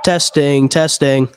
Testing, testing.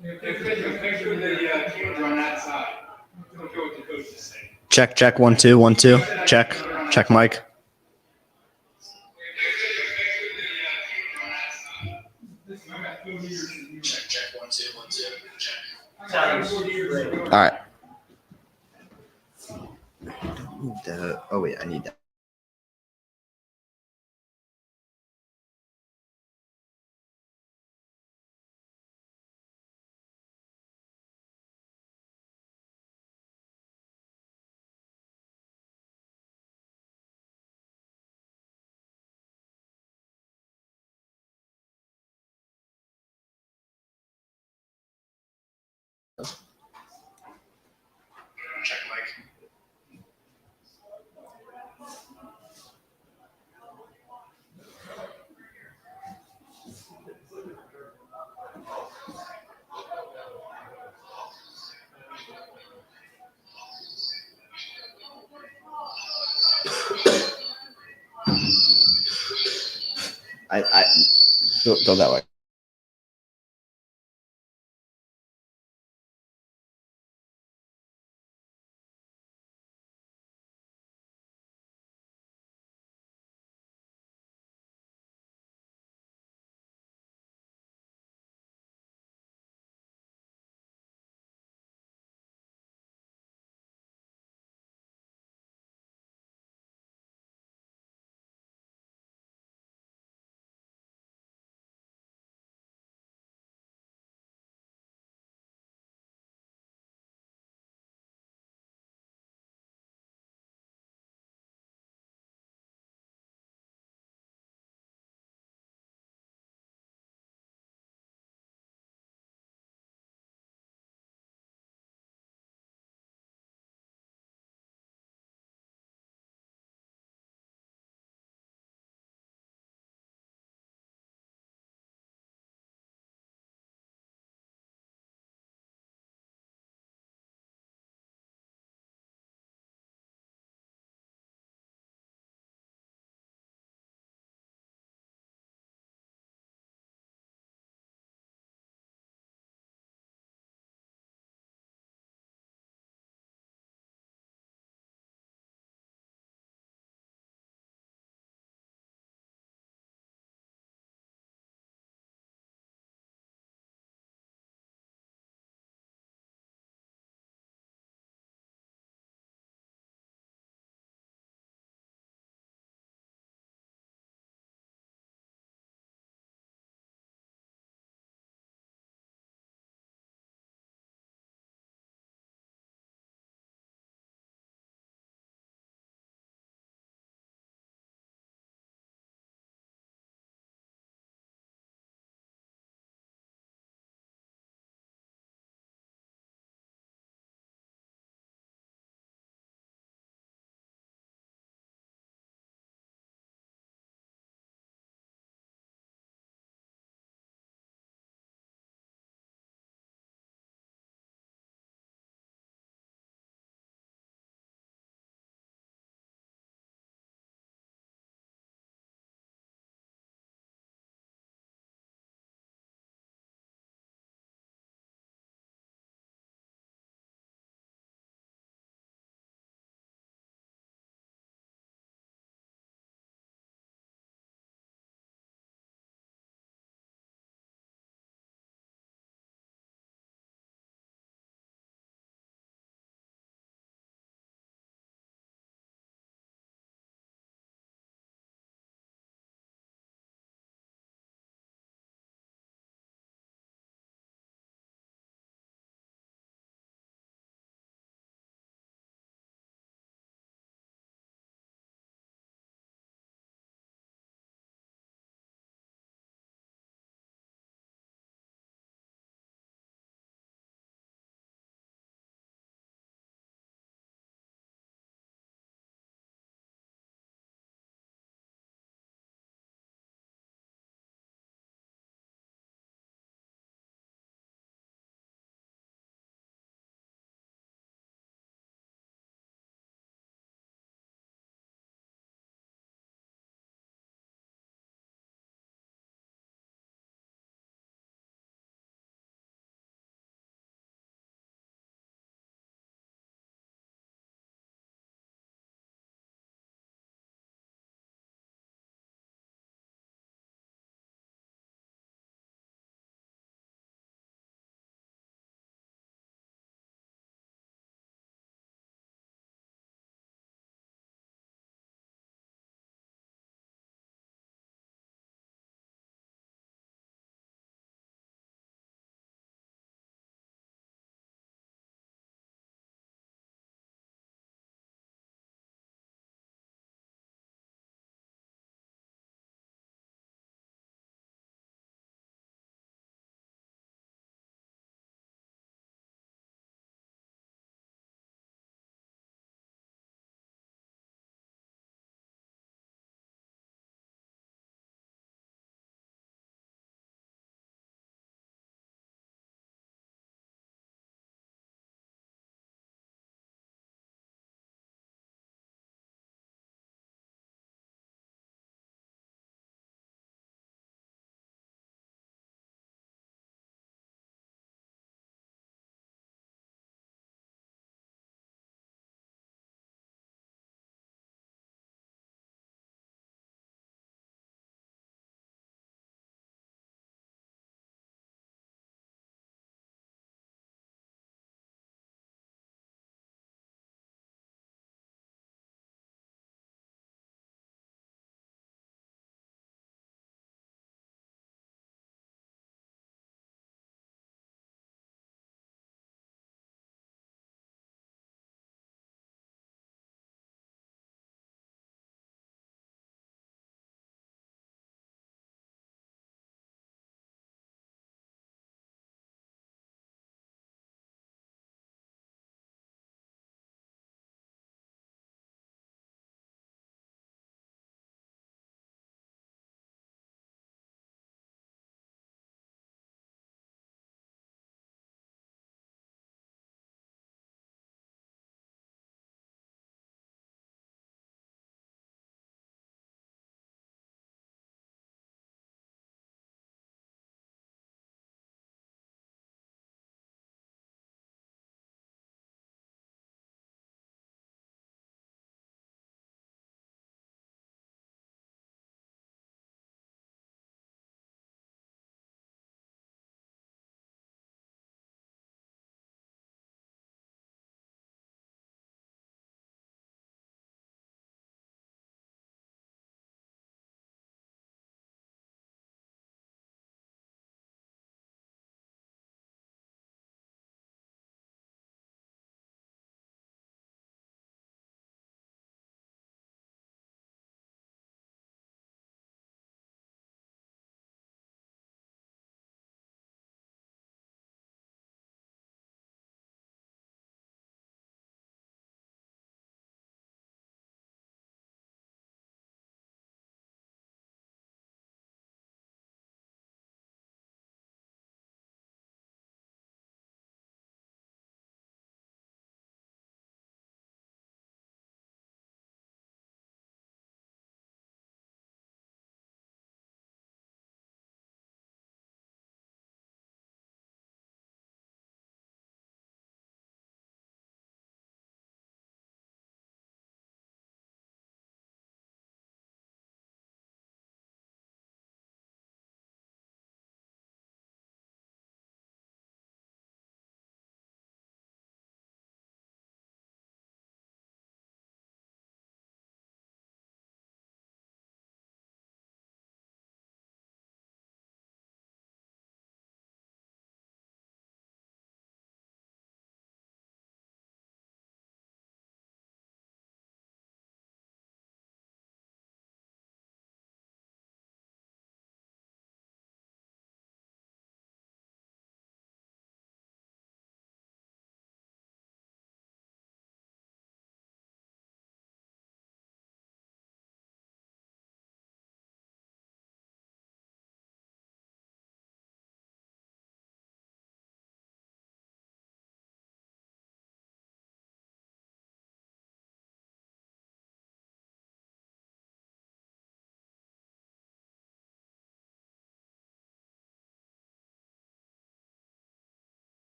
Make sure the cameras are on that side. Don't go with the coach's side. Check 1 2 1 2. Check mic. Check 1 2 1 2. Check. All right. Oh wait, I need that. Check mic. I go that way.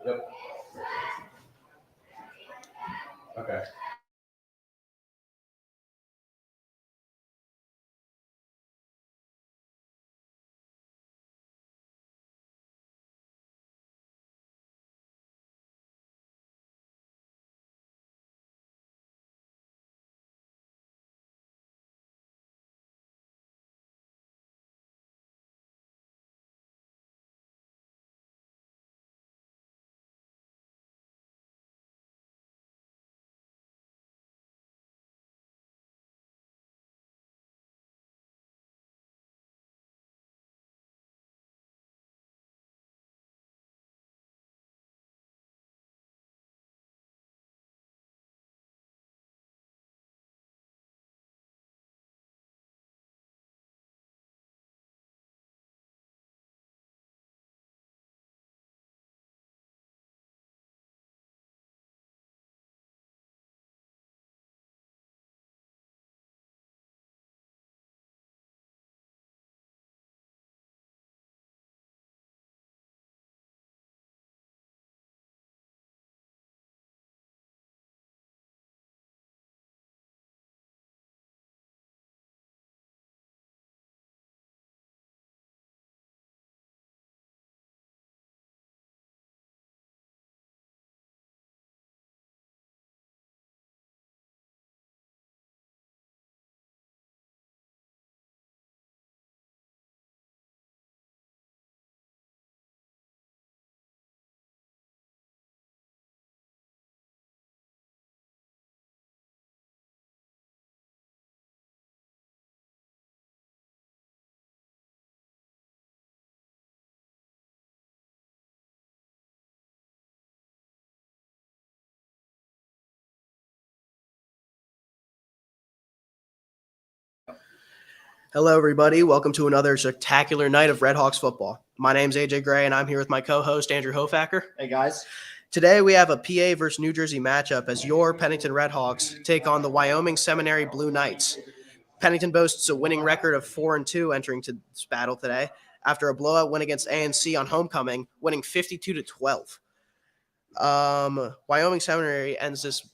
Yep. Okay. Hello, everybody. Welcome to another spectacular night of Red Hawks football. My name's AJ Gray, and I'm here with my co-host, Andrew Hofacker. Hey, guys. Today, we have a PA versus New Jersey matchup as your Pennington Red Hawks take on the Wyoming Seminary Blue Knights. Pennington boasts a winning record of 4-2 entering to this battle today after a blowout win against ANC on homecoming, winning 52-12. Wyoming Seminary ends this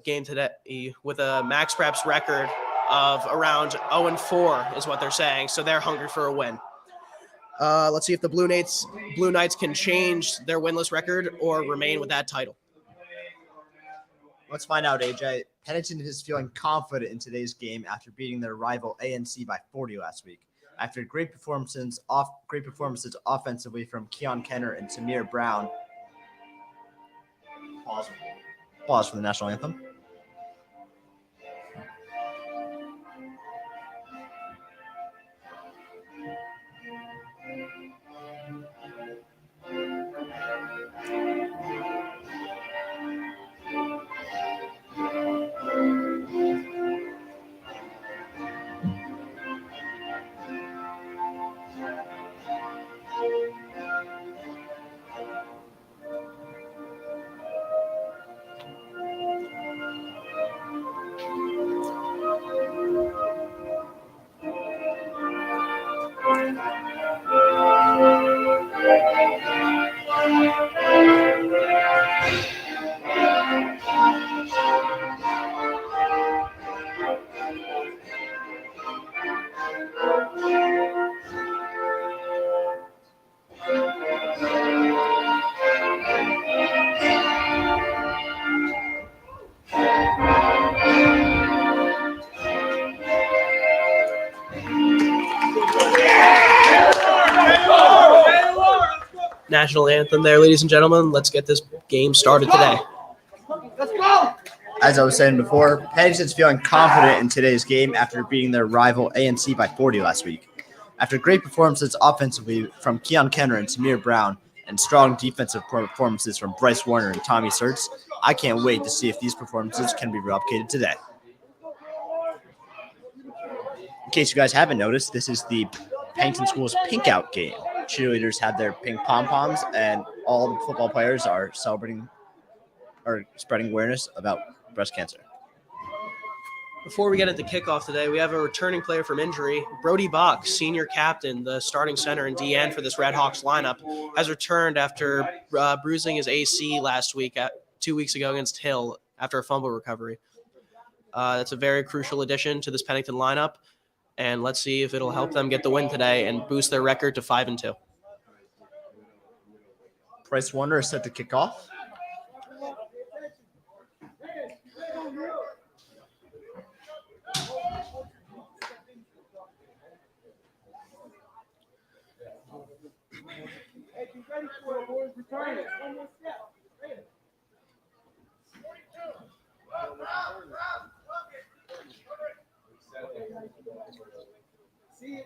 game today with a max preps record of around 0-4 is what they're saying, so they're hungry for a win. Let's see if the Blue Knights can change their winless record or remain with that title. Let's find out, AJ. Pennington is feeling confident in today's game after beating their rival ANC by 40 last week. After great performances offensively from Keon Kenner and Samir Brown. Pause for the national anthem. National anthem there, ladies and gentlemen. Let's get this game started today. As I was saying before, Pennington's feeling confident in today's game after beating their rival ANC by 40 last week. After great performances offensively from Keon Kenner and Samir Brown and strong defensive performances from Bryce Warner and Tommy Sertz, I can't wait to see if these performances can be replicated today. In case you guys haven't noticed, this is the Pennington School's Pink Out game. Cheerleaders have their pink pom-poms, and all the football players are celebrating or spreading awareness about breast cancer. Before we get into kickoff today, we have a returning player from injury. Brody Bach, senior captain, the starting center and DN for this Red Hawks lineup, has returned after bruising his AC last week, 2 weeks ago against Hill after a fumble recovery. That's a very crucial addition to this Pennington lineup, and let's see if it'll help them get the win today and boost their record to 5-2. Bryce Warner is set to kick off.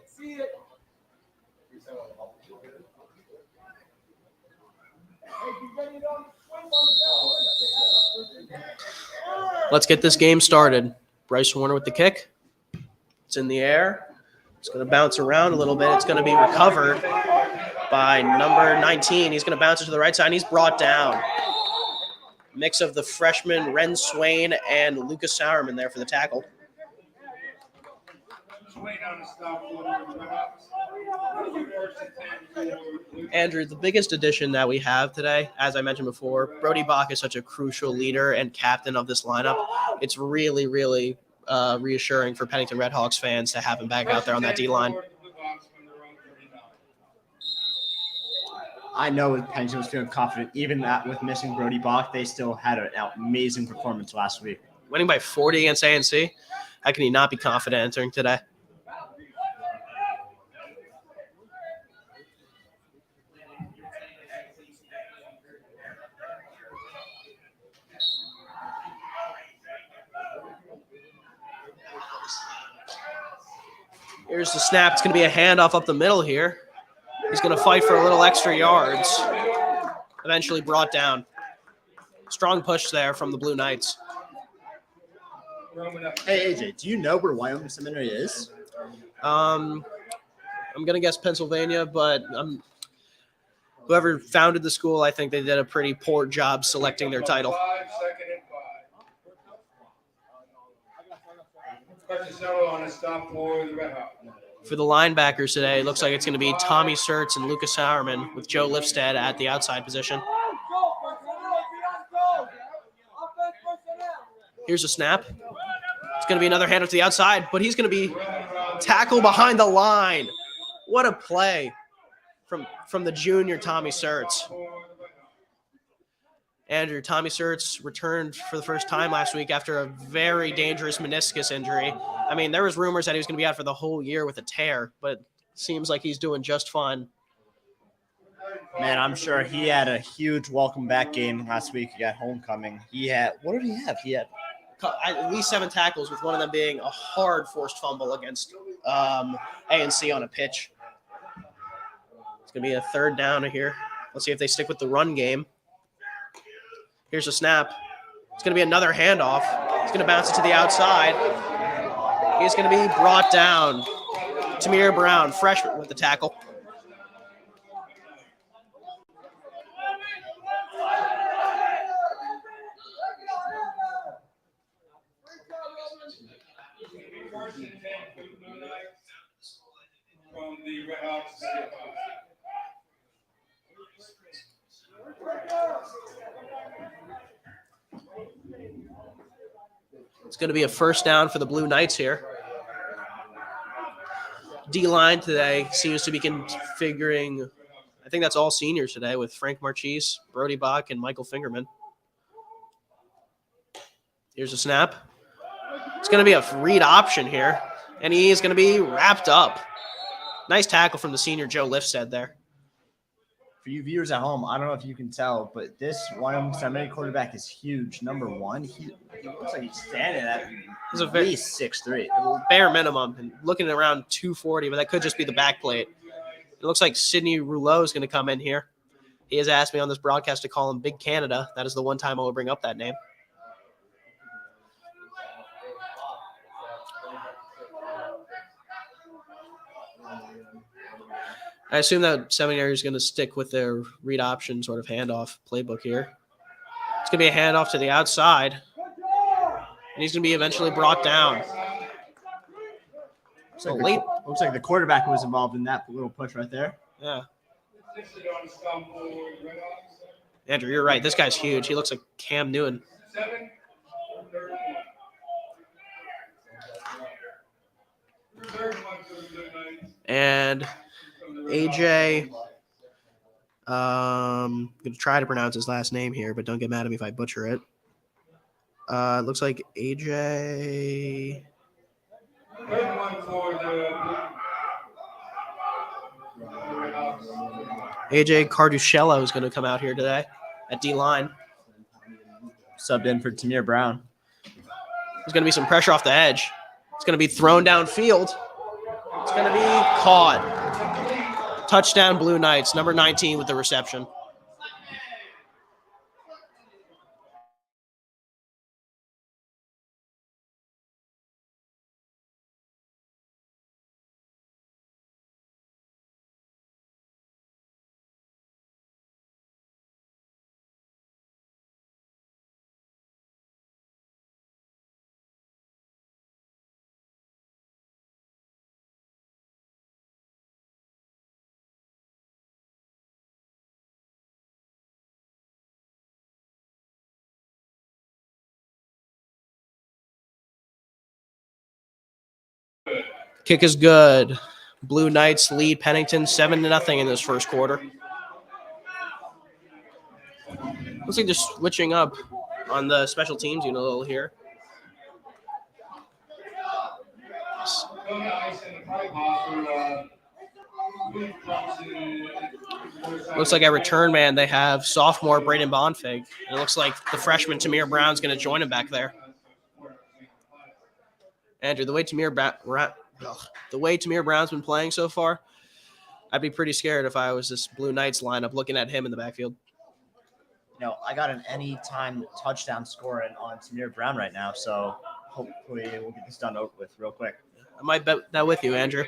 See it. Let's get this game started. Bryce Warner with the kick. It's in the air. It's going to bounce around a little bit. It's going to be recovered by number 19. He's going to bounce it to the right side, and he's brought down. Mix of the freshman Ren Swain and Lucas Sauerman there for the tackle. Andrew, the biggest addition that we have today, as I mentioned before, Brody Bach is such a crucial leader and captain of this lineup. It's really, really reassuring for Pennington Red Hawks fans to have him back out there on that D-line. I know Pennington was feeling confident. Even that with missing Brody Bach, they still had an amazing performance last week. Winning by 40 against A&C, how can he not be confident entering today? Here's the snap. It's going to be a handoff up the middle here. He's going to fight for a little extra yards. Eventually brought down. Strong push there from the Blue Knights. Hey, AJ, do you know where Wyoming Seminary is? I'm going to guess Pennsylvania, but whoever founded the school, I think they did a pretty poor job selecting their title. 5, 2nd and 5. On a stop for the Red Hawks. For the linebackers today, it looks like it's going to be Tommy Sertz and Lucas Sauerman with Joe Lifstead at the outside position. Here's a snap. It's going to be another handoff to the outside, but he's going to be tackled behind the line. What a play from the junior Tommy Sertz. Andrew, Tommy Sertz returned for the first time last week after a very dangerous meniscus injury. I mean, there was rumors that he was going to be out for the whole year with a tear, but it seems like he's doing just fine. Man, I'm sure he had a huge welcome back game last week at homecoming. What did he have? He had at least 7 tackles, with one of them being a hard forced fumble against A&C on a pitch. It's going to be a 3rd down here. Let's see if they stick with the run game. Here's a snap. It's going to be another handoff. He's going to bounce it to the outside. He's going to be brought down. Tamir Brown, freshman, with the tackle. From the Red Hawks. It's going to be a 1st down for the Blue Knights here. D-line today seems to be configuring, I think that's all seniors today, with Frank Marchese, Brody Bach, and Michael Fingerman. Here's a snap. It's going to be a read option here, and he is going to be wrapped up. Nice tackle from the senior Joe Lifstead there. For you viewers at home, I don't know if you can tell, but this Wyoming Seminary quarterback is huge. Number 1, he looks like he's standing at least 6'3". Bare minimum, and looking at around 240, but that could just be the back plate. It looks like Sidney Rouleau is going to come in here. He has asked me on this broadcast to call him Big Canada. That is the one time I will bring up that name. I assume that Seminary is going to stick with their read option sort of handoff playbook here. It's going to be a handoff to the outside. he's going to be eventually brought down. Looks like the quarterback was involved in that little push right there. Yeah. Andrew, you're right. This guy's huge. He looks like Cam Newton. And AJ, I'm going to try to pronounce his last name here, but don't get mad at me if I butcher it. It looks like AJ. AJ Carduscello is going to come out here today at D-line. Subbed in for Tamir Brown. There's going to be some pressure off the edge. It's going to be thrown downfield. It's going to be caught. Touchdown Blue Knights, number 19 with the reception. Kick is good. Blue Knights lead Pennington 7-0 in this first quarter. Looks like they're switching up on the special teams unit a little here. Looks like at return man they have sophomore Braden Bonfig. It looks like the freshman Tamir Brown's going to join him back there. Andrew, the way Tamir Brown's been playing so far, I'd be pretty scared if I was this Blue Knights lineup looking at him in the backfield. I got an anytime touchdown scoring on Tamir Brown right now, so hopefully we'll get this done over with real quick. I might bet that with you, Andrew.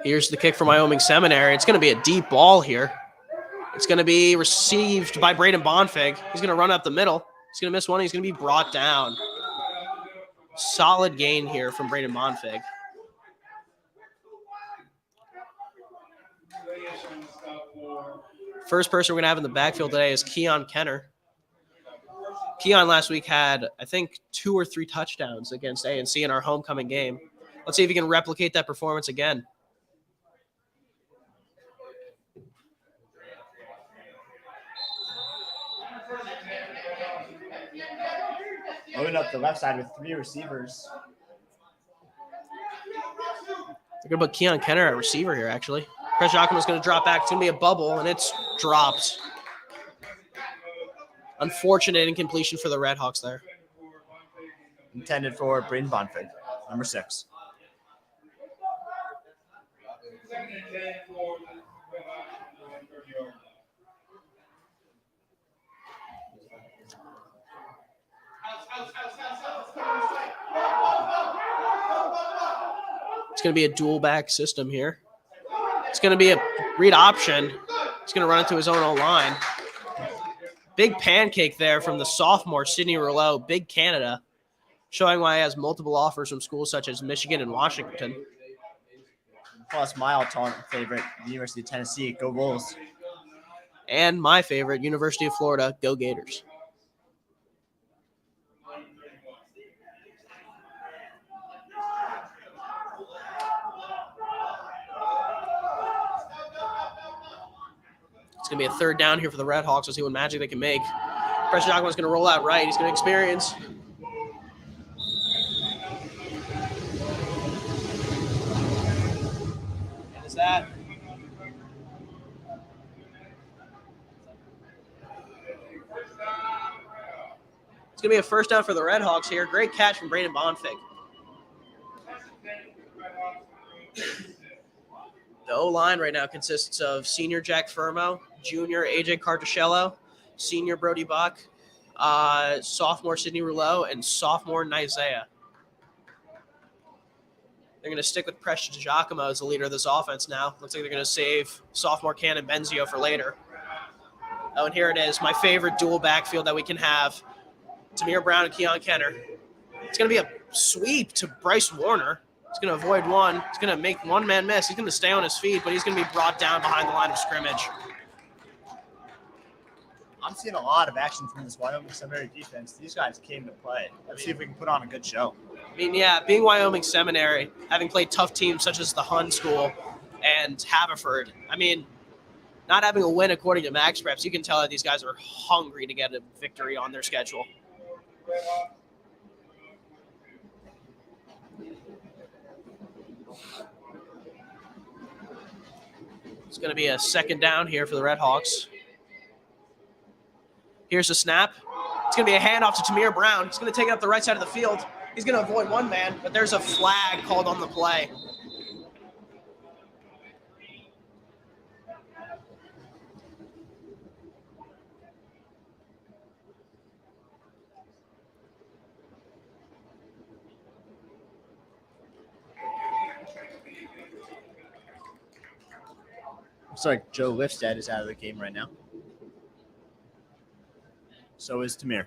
Here's the kick from Wyoming Seminary. It's going to be a deep ball here. It's going to be received by Braden Bonfig. He's going to run up the middle. He's going to miss one. He's going to be brought down. Solid gain here from Braden Bonfig. First person we're going to have in the backfield today is Keon Kenner. Keon last week had, I think, 2 or 3 touchdowns against A&C in our homecoming game. Let's see if he can replicate that performance again. Moving up the left side with 3 receivers. They're going to put Keon Kenner at receiver here, actually. Press Giacomo's going to drop back. It's going to be a bubble, and it's dropped. Unfortunate incompletion for the Redhawks there. Intended for Braden Bonfig, number 6. It's going to be a dual back system here. It's going to be a read option. He's going to run into his own O-line. Big pancake there from the sophomore, Sidney Rouleau, Big Canada, showing why he has multiple offers from schools such as Michigan and Washington. Plus my all-time favorite, the University of Tennessee, go Bulls. And my favorite, University of Florida, go Gators. It's going to be a third down here for the Redhawks. Let's see what magic they can make. Preston Giacomo's going to roll out right. He's going to experience. And is that? It's going to be a first down for the Redhawks here. Great catch from Braden Bonfig. The O-line right now consists of senior Jack Fermo, junior AJ Carticello, senior Brody Bach, sophomore Sidney Rouleau, and sophomore Isaiah. They're going to stick with Preston Giacomo as the leader of this offense now. Looks like they're going to save sophomore Cannon Benzio for later. Oh, and here it is, my favorite dual backfield that we can have. Tamir Brown and Keon Kenner. It's going to be a sweep to Bryce Warner. He's going to avoid one. He's going to make one man miss. He's going to stay on his feet, but he's going to be brought down behind the line of scrimmage. I'm seeing a lot of action from this Wyoming Seminary defense. These guys came to play. Let's see if we can put on a good show. I mean, yeah, being Wyoming Seminary, having played tough teams such as the Hun School and Haverford, I mean, not having a win according to Max Preps, you can tell that these guys are hungry to get a victory on their schedule. It's going to be a second down here for the Red Hawks. Here's the snap. It's going to be a handoff to Tamir Brown. He's going to take it up the right side of the field. He's going to avoid one man, but there's a flag called on the play. Looks like Joe Lifstead is out of the game right now. So is Tamir.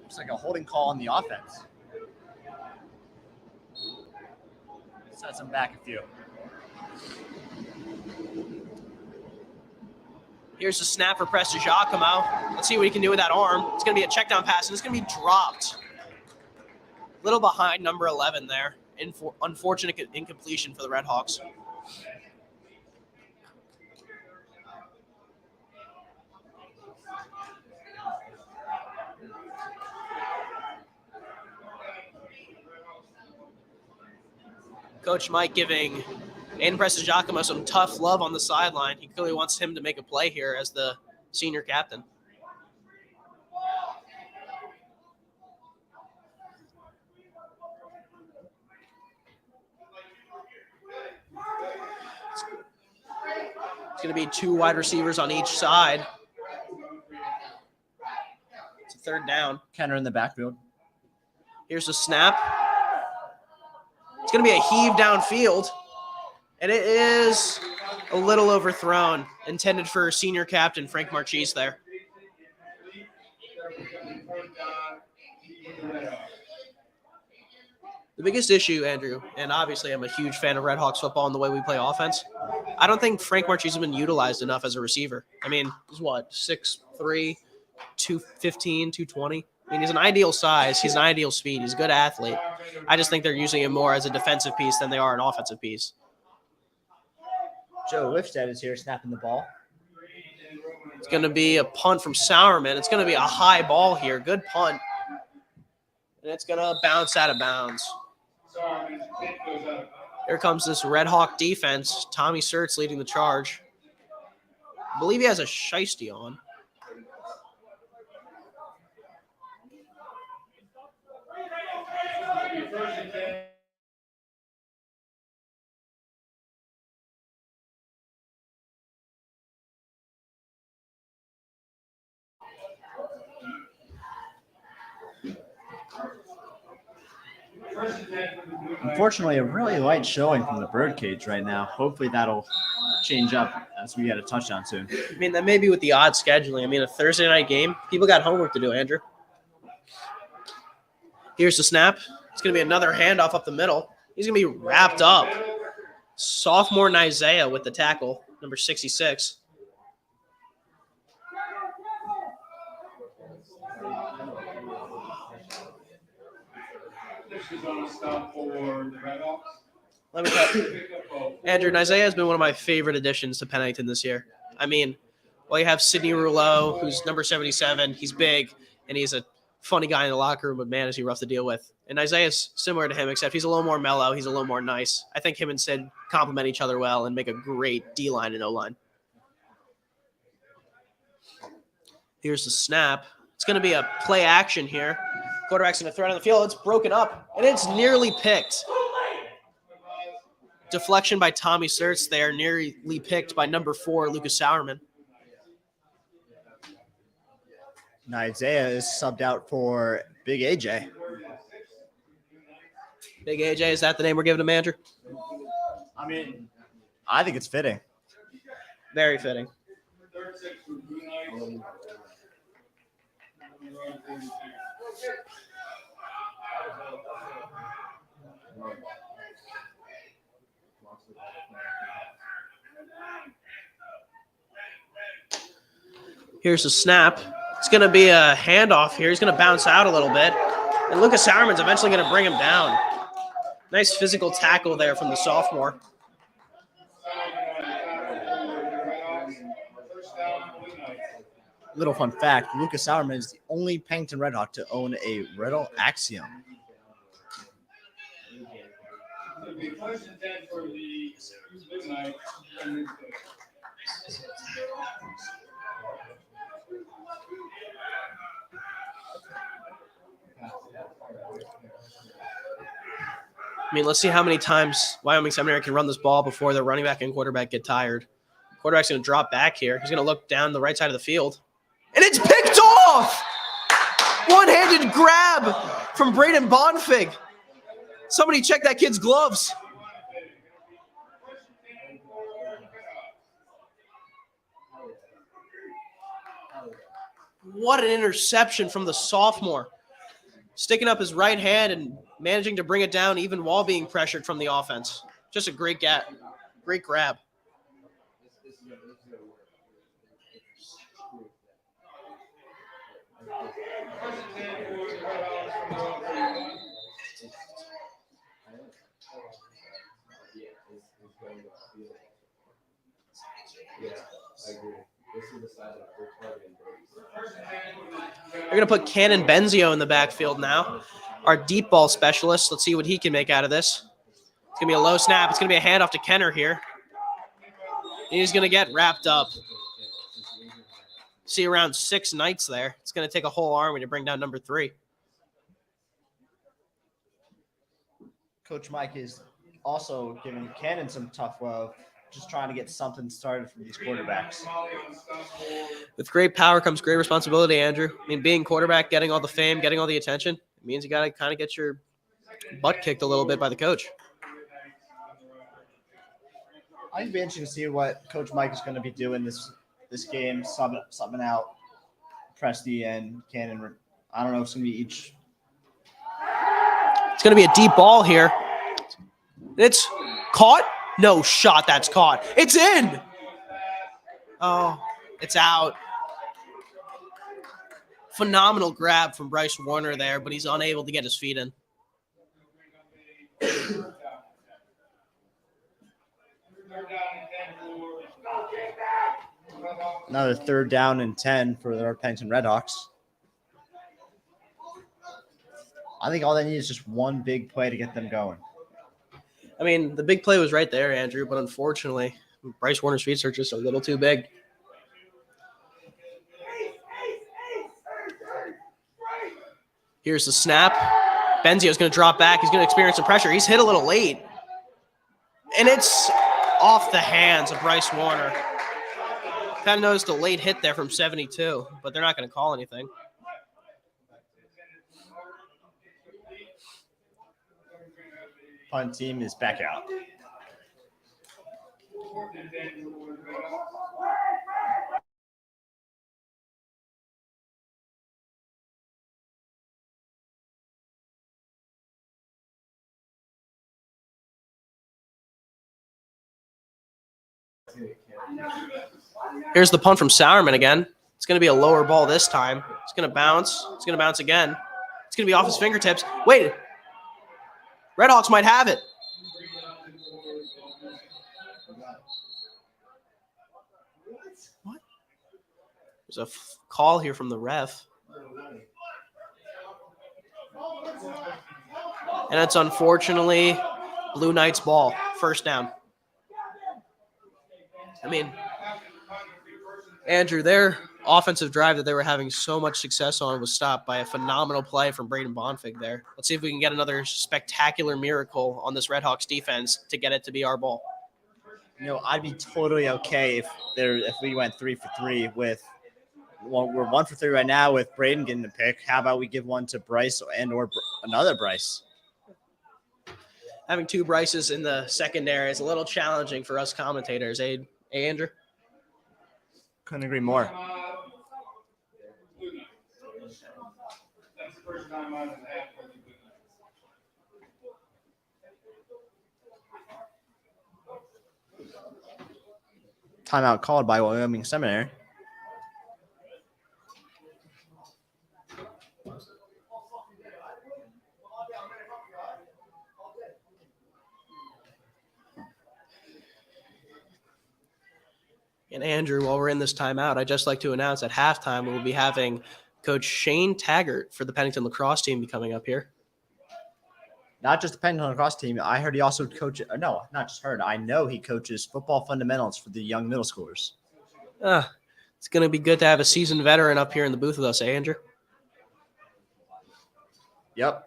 Looks like a holding call on the offense. Sets him back a few. Here's the snap for Preston Giacomo. Let's see what he can do with that arm. It's going to be a check down pass, and it's going to be dropped. A little behind number 11 there. Unfortunate incompletion for the Red Hawks. Coach Mike giving Aiden Preston Giacomo some tough love on the sideline. He clearly wants him to make a play here as the senior captain. It's going to be two wide receivers on each side. It's a third down. Kenner in the backfield. Here's the snap. It's going to be a heave downfield. And it is a little overthrown, intended for senior captain Frank Marchese there. The biggest issue, Andrew, and obviously I'm a huge fan of Red Hawks football and the way we play offense, I don't think Frank Marchese has been utilized enough as a receiver. I mean, he's what, 6'3", 215, 220? I mean, he's an ideal size. He's an ideal speed. He's a good athlete. I just think they're using him more as a defensive piece than they are an offensive piece. Joe Lifstead is here snapping the ball. It's going to be a punt from Sourman. It's going to be a high ball here. Good punt. And it's going to bounce out of bounds. Here comes this Red Hawk defense. Tommy Surt's leading the charge. I believe he has a shiesty on. Unfortunately, a really light showing from the birdcage right now. Hopefully that'll change up as we get a touchdown soon. I mean, that may be with the odd scheduling. I mean, a Thursday night game, people got homework to do, Andrew. Here's the snap. It's going to be another handoff up the middle. He's going to be wrapped up. Sophomore Isaiah with the tackle, number 66. Let me tell you, Andrew, Isaiah has been one of my favorite additions to Pennington this year. I mean, well, you have Sidney Rouleau, who's number 77. He's big, and he's a funny guy in the locker room, but man, is he rough to deal with. And Isaiah's similar to him, except he's a little more mellow. He's a little more nice. I think him and Sid complement each other well and make a great D-line and O-line. Here's the snap. It's going to be a play action here. Quarterback's going to throw it on the field. It's broken up, and it's nearly picked. Deflection by Tommy Sertz there, nearly picked by number 4, Lucas Sauerman. Now Isaiah is subbed out for Big AJ. Big AJ, is that the name we're giving him, Andrew? I mean, I think it's fitting. Very fitting. Here's the snap. It's going to be a handoff here. He's going to bounce out a little bit. And Lucas Sauerman's eventually going to bring him down. Nice physical tackle there from the sophomore. Little fun fact, Lucas Sauerman is the only Pennington Redhawk to own a Riddle Axiom. I mean, let's see how many times Wyoming Seminary can run this ball before their running back and quarterback get tired. Quarterback's going to drop back here. He's going to look down the right side of the field. And it's picked off! One-handed grab from Braden Bonfig. Somebody check that kid's gloves. What an interception from the sophomore. Sticking up his right hand and managing to bring it down even while being pressured from the offense. Just a great grab. They're going to put Cannon Benzio in the backfield now. Our deep ball specialist. Let's see what he can make out of this. It's going to be a low snap. It's going to be a handoff to Kenner here. He's going to get wrapped up. See around 6 Knights there. It's going to take a whole army to bring down number 3. Coach Mike is also giving Cannon some tough love, just trying to get something started from these quarterbacks. With great power comes great responsibility, Andrew. I mean, being quarterback, getting all the fame, getting all the attention, it means you got to kind of get your butt kicked a little bit by the coach. I think it'd be interesting to see what Coach Mike is going to be doing this game, subbing out Presti and Cannon. I don't know if it's going to be each. It's going to be a deep ball here. It's caught. No shot. That's caught. It's in. Oh, it's out. Phenomenal grab from Bryce Warner there, but he's unable to get his feet in. Another 3rd down and 10 for the Pennington Redhawks. I think all they need is just one big play to get them going. I mean, the big play was right there, Andrew, but unfortunately, Bryce Warner's feet are just a little too big. Here's the snap. Benzio's going to drop back. He's going to experience some pressure. He's hit a little late. And it's off the hands of Bryce Warner. Kind of noticed a late hit there from 72, but they're not going to call anything. Punt team is back out. Here's the punt from Sauerman again. It's going to be a lower ball this time. It's going to bounce. It's going to bounce again. It's going to be off his fingertips. Wait. Redhawks might have it. What? There's a call here from the ref. And it's unfortunately Blue Knights ball. First down. I mean, Andrew, their offensive drive that they were having so much success on was stopped by a phenomenal play from Braden Bonfig there. Let's see if we can get another spectacular miracle on this Redhawks defense to get it to be our ball. I'd be totally okay if we went 3 for 3 with we're 1 for 3 right now with Braden getting the pick. How about we give one to Bryce or another Bryce? Having two Bryces in the secondary is a little challenging for us commentators, eh, Andrew? Couldn't agree more. That's the first time I've had for the Blue Knights. Timeout called by Wyoming Seminary. And Andrew, while we're in this timeout, I'd just like to announce at halftime we will be having Coach Shane Taggart for the Pennington lacrosse team be coming up here. Not just the Pennington lacrosse team. I heard he also coaches. No, not just heard. I know he coaches football fundamentals for the young middle schoolers. It's going to be good to have a seasoned veteran up here in the booth with us, eh, Andrew? Yep.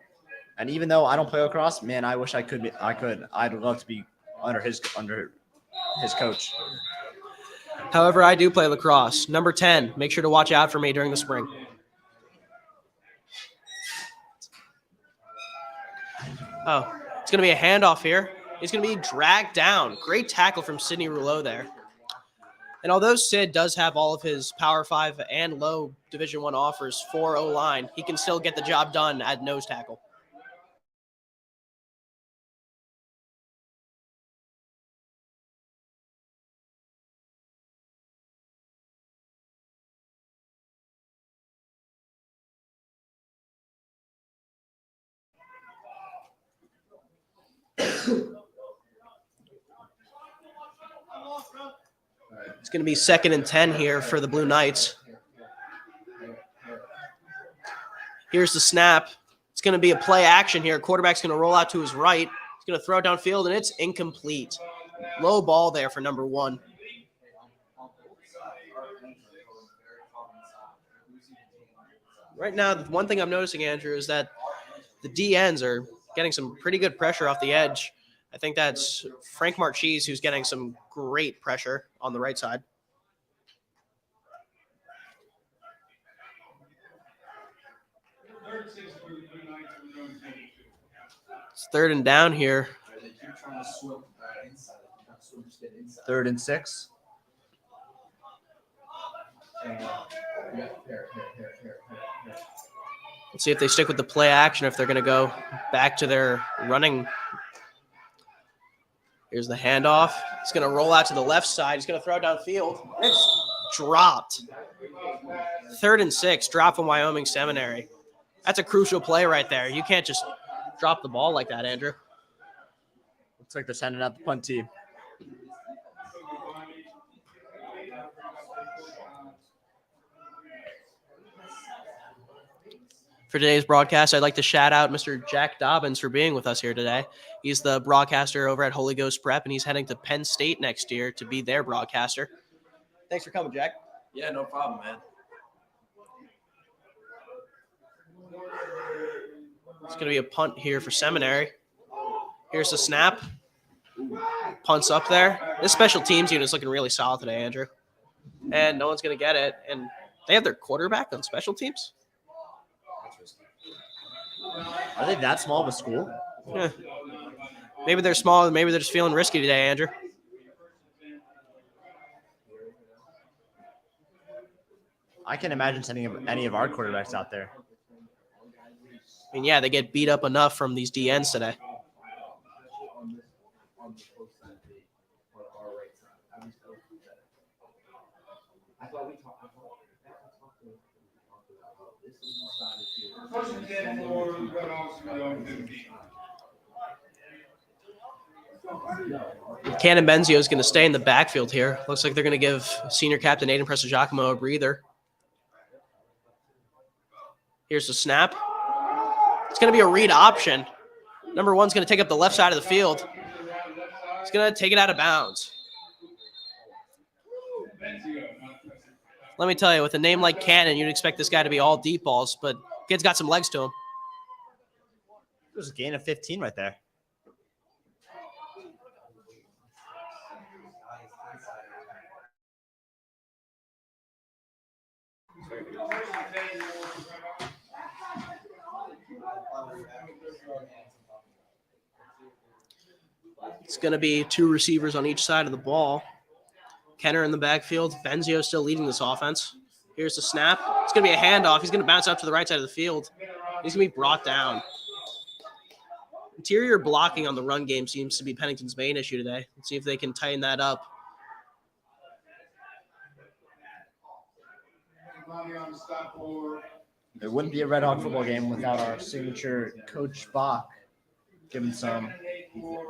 And even though I don't play lacrosse, man, I wish I could. I'd love to be under his coach. However, I do play lacrosse. Number 10, make sure to watch out for me during the spring. Oh, it's going to be a handoff here. He's going to be dragged down. Great tackle from Sidney Rouleau there. And although Sid does have all of his Power 5 and low Division I offers for O-line, he can still get the job done at nose tackle. It's going to be 2nd and 10 here for the Blue Knights. Here's the snap. It's going to be a play action here. Quarterback's going to roll out to his right. He's going to throw it downfield, and it's incomplete. Low ball there for number 1. Right now, the one thing I'm noticing, Andrew, is that the DNs are getting some pretty good pressure off the edge. I think that's Frank Marchese who's getting some great pressure on the right side. It's 3rd and down here. 3rd and 6. Let's see if they stick with the play action, if they're going to go back to their running. Here's the handoff. He's going to roll out to the left side. He's going to throw it downfield. It's dropped. 3rd and 6, drop from Wyoming Seminary. That's a crucial play right there. You can't just drop the ball like that, Andrew. Looks like they're sending out the punt team. For today's broadcast, I'd like to shout out Mr. Jack Dobbins for being with us here today. He's the broadcaster over at Holy Ghost Prep, and he's heading to Penn State next year to be their broadcaster. Thanks for coming, Jack. Yeah, no problem, man. It's going to be a punt here for Seminary. Here's the snap. Punts up there. This special teams unit is looking really solid today, Andrew. And no one's going to get it. And they have their quarterback on special teams? Are they that small of a school? Yeah. Maybe they're small. Maybe they're just feeling risky today, Andrew. I can't imagine sending any of our quarterbacks out there. I mean, yeah, they get beat up enough from these DNs today. Cannon Benzio is going to stay in the backfield here. Looks like they're going to give senior captain Aiden Prestigiacomo a breather. Here's the snap. It's going to be a read option. Number 1's going to take up the left side of the field. He's going to take it out of bounds. Let me tell you, with a name like Cannon, you'd expect this guy to be all deep balls, but kid's got some legs to him. There's a gain of 15 right there. It's going to be 2 receivers on each side of the ball. Kenner in the backfield. Benzio still leading this offense. Here's the snap. It's going to be a handoff. He's going to bounce up to the right side of the field. He's going to be brought down. Interior blocking on the run game seems to be Pennington's main issue today. Let's see if they can tighten that up. It wouldn't be a Red Hawk football game without our signature Coach Bach giving some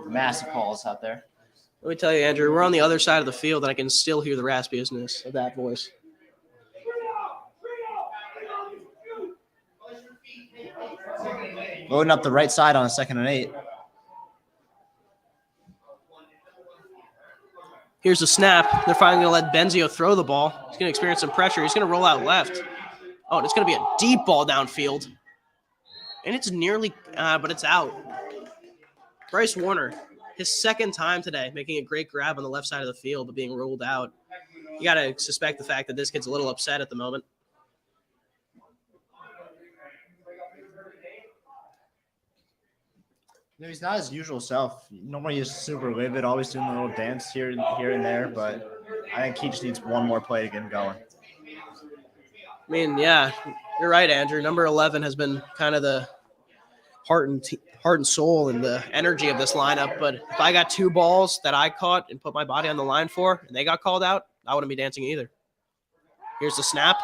massive calls out there. Let me tell you, Andrew, we're on the other side of the field, and I can still hear the raspiness of that voice. Loading up the right side on a 2nd and 8. Here's the snap. They're finally going to let Benzio throw the ball. He's going to experience some pressure. He's going to roll out left. Oh, and it's going to be a deep ball downfield. And it's nearly, but it's out. Bryce Warner, his 2nd time today, making a great grab on the left side of the field, but being ruled out. You got to suspect the fact that this kid's a little upset at the moment. You know, he's not his usual self. Normally he's super livid, always doing a little dance here and there, but I think he just needs one more play to get him going. I mean, yeah, you're right, Andrew. Number 11 has been kind of the heart and soul and the energy of this lineup. But if I got 2 balls that I caught and put my body on the line for, and they got called out, I wouldn't be dancing either. Here's the snap.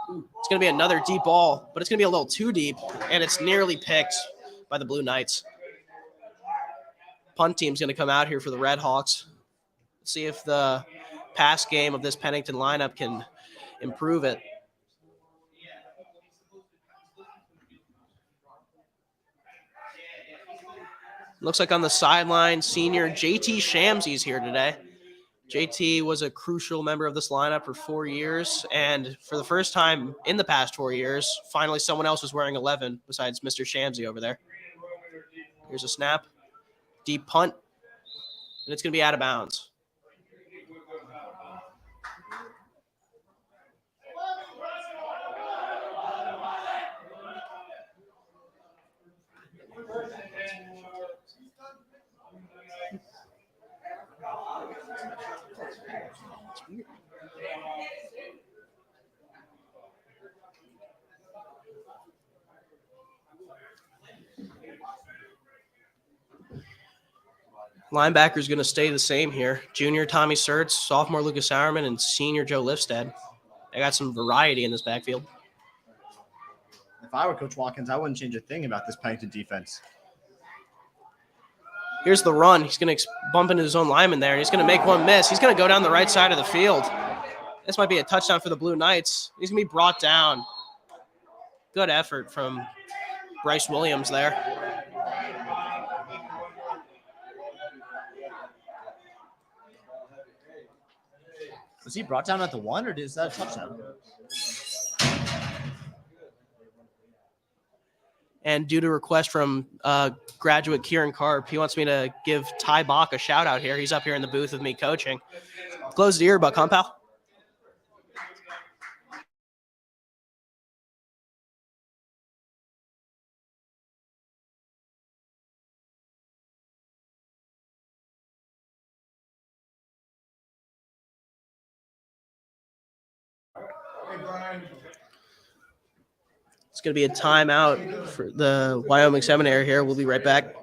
It's going to be another deep ball, but it's going to be a little too deep, and it's nearly picked by the Blue Knights. Punt team's going to come out here for the Red Hawks. See if the pass game of this Pennington lineup can improve it. Looks like on the sideline, senior JT Shamsey's here today. JT was a crucial member of this lineup for 4 years, and for the first time in the past 4 years, finally someone else was wearing 11 besides Mr. Shamsey over there. Here's a snap. Deep punt, and it's going to be out of bounds. Linebacker's going to stay the same here. Junior Tommy Sertz, sophomore Lucas Sauerman, and senior Joe Lifstead. They got some variety in this backfield. If I were Coach Watkins, I wouldn't change a thing about this Pennington defense. Here's the run. He's going to bump into his own lineman there, and he's going to make one miss. He's going to go down the right side of the field. This might be a touchdown for the Blue Knights. He's going to be brought down. Good effort from Bryce Williams there. Was he brought down at the 1, or is that a touchdown? And due to request from graduate Kieran Karp, he wants me to give Ty Bach a shout out here. He's up here in the booth with me coaching. Close the earbud, huh, pal? It's going to be a timeout for the Wyoming Seminary here. We'll be right back.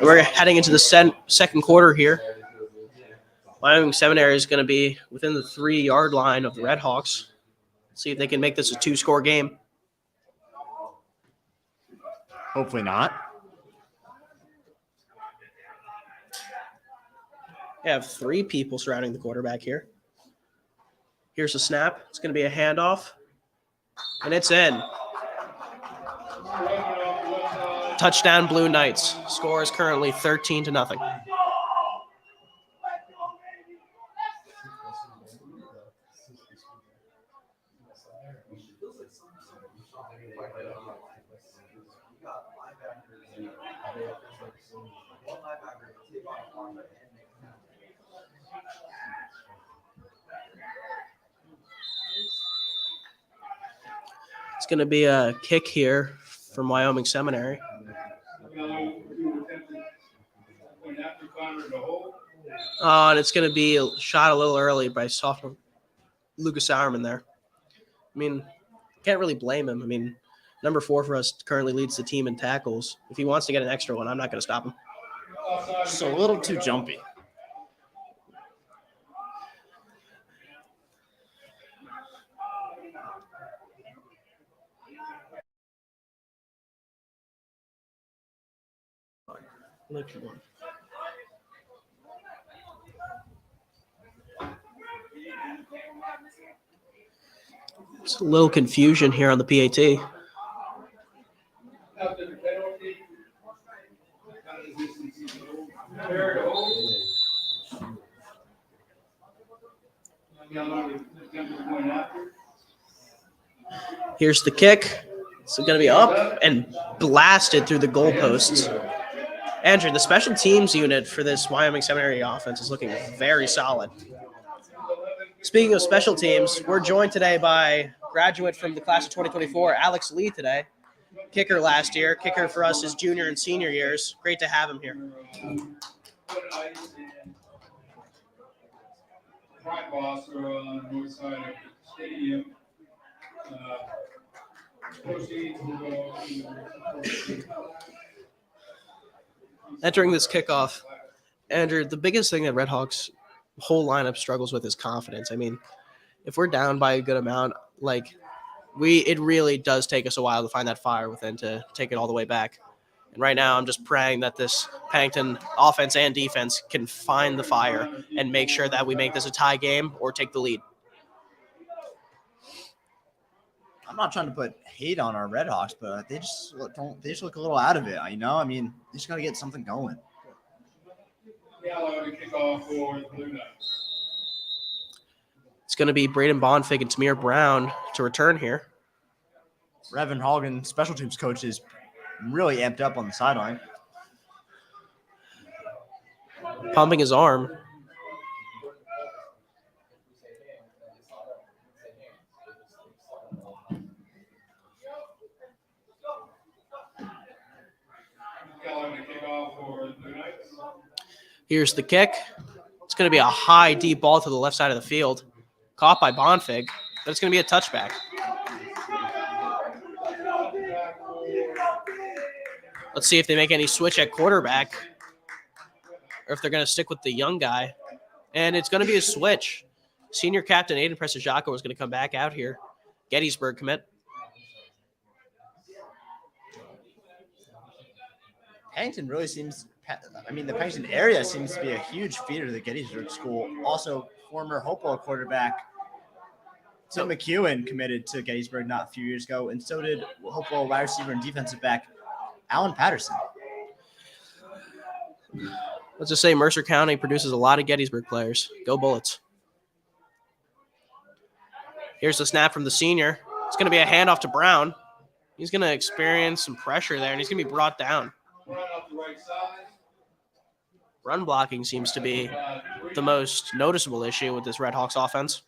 We're heading into the second quarter here. Wyoming Seminary is going to be within the 3-yard line of the Red Hawks. See if they can make this a 2-score game. Hopefully not. We have 3 people surrounding the quarterback here. Here's a snap. It's going to be a handoff. And it's in. Touchdown Blue Knights. Score is currently 13-0. It's going to be a kick here from Wyoming Seminary. And it's going to be shot a little early by sophomore Lucas Sauerman there. I mean, can't really blame him. I mean, number 4 for us currently leads the team in tackles. If he wants to get an extra one, I'm not going to stop him. Just a little too jumpy. It's a little confusion here on the PAT. Here's the kick. It's going to be up and blasted through the goalposts. Andrew, the special teams unit for this Wyoming Seminary offense is looking very solid. Speaking of special teams, we're joined today by graduate from the class of 2024, Alex Lee today. Kicker last year. Kicker for us his junior and senior years. Great to have him here. Boss on the north side of the stadium. Entering this kickoff, Andrew, the biggest thing that Red Hawks whole lineup struggles with is confidence. I mean, if we're down by a good amount, it really does take us a while to find that fire within to take it all the way back. And right now, I'm just praying that this Pennington offense and defense can find the fire and make sure that we make this a tie game or take the lead. I'm not trying to put hate on our Red Hawks, but they just look a little out of it. I mean, they just got to get something going. It's going to be Braden Bonfig and Tamir Brown to return here. Revan Hagen, special teams coach, is really amped up on the sideline. Pumping his arm. Here's the kick. It's going to be a high, deep ball to the left side of the field. Caught by Bonfig, but it's going to be a touchback. Let's see if they make any switch at quarterback or if they're going to stick with the young guy. And it's going to be a switch. Senior captain Aiden Prestigiaco is going to come back out here. Gettysburg commit. Pennington really seems – the Pennington area seems to be a huge feeder to the Gettysburg School. Also, former Hopewell quarterback Tim McEwen committed to Gettysburg not a few years ago, and so did Hopewell wide receiver and defensive back Alan Patterson. Let's just say Mercer County produces a lot of Gettysburg players. Go Bullets. Here's the snap from the senior. It's going to be a handoff to Brown. He's going to experience some pressure there, and he's going to be brought down. Run blocking seems to be the most noticeable issue with this Red Hawks offense.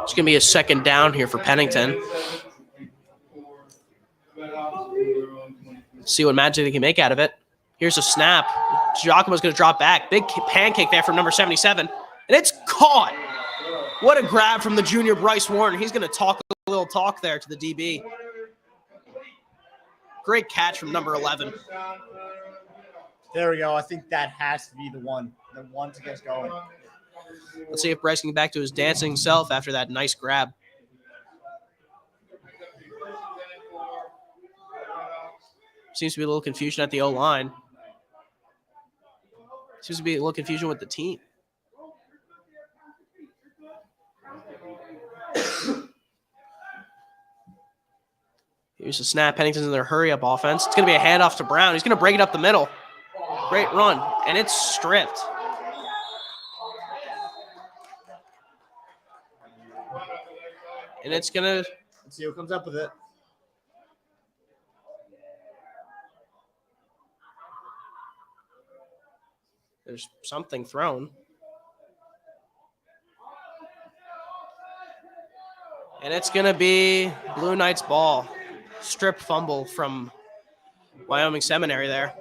It's going to be a second down here for Pennington. See what magic they can make out of it. Here's a snap. Giacomo's going to drop back. Big pancake there from number 77. And it's caught. What a grab from the junior Bryce Warren. He's going to talk a little talk there to the DB. Great catch from number 11. There we go. I think that has to be the one to get us going. Let's see if Bryce can get back to his dancing self after that nice grab. Seems to be a little confusion at the O-line. Seems to be a little confusion with the team. Here's a snap. Pennington's in their hurry-up offense. It's going to be a handoff to Brown. He's going to break it up the middle. Great run, and it's stripped. And it's going to... Let's see who comes up with it. There's something thrown. And it's going to be Blue Knights ball. Strip fumble from Wyoming Seminary there.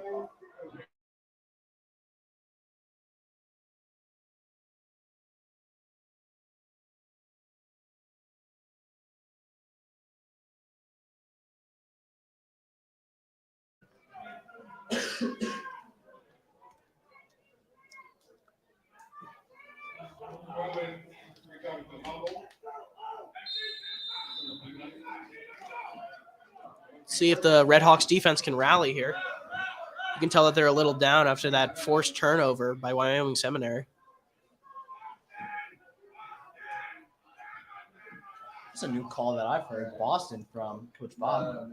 See if the Red Hawks defense can rally here. You can tell that they're a little down after that forced turnover by Wyoming Seminary. It's a new call that I've heard. Boston from Coach Bob.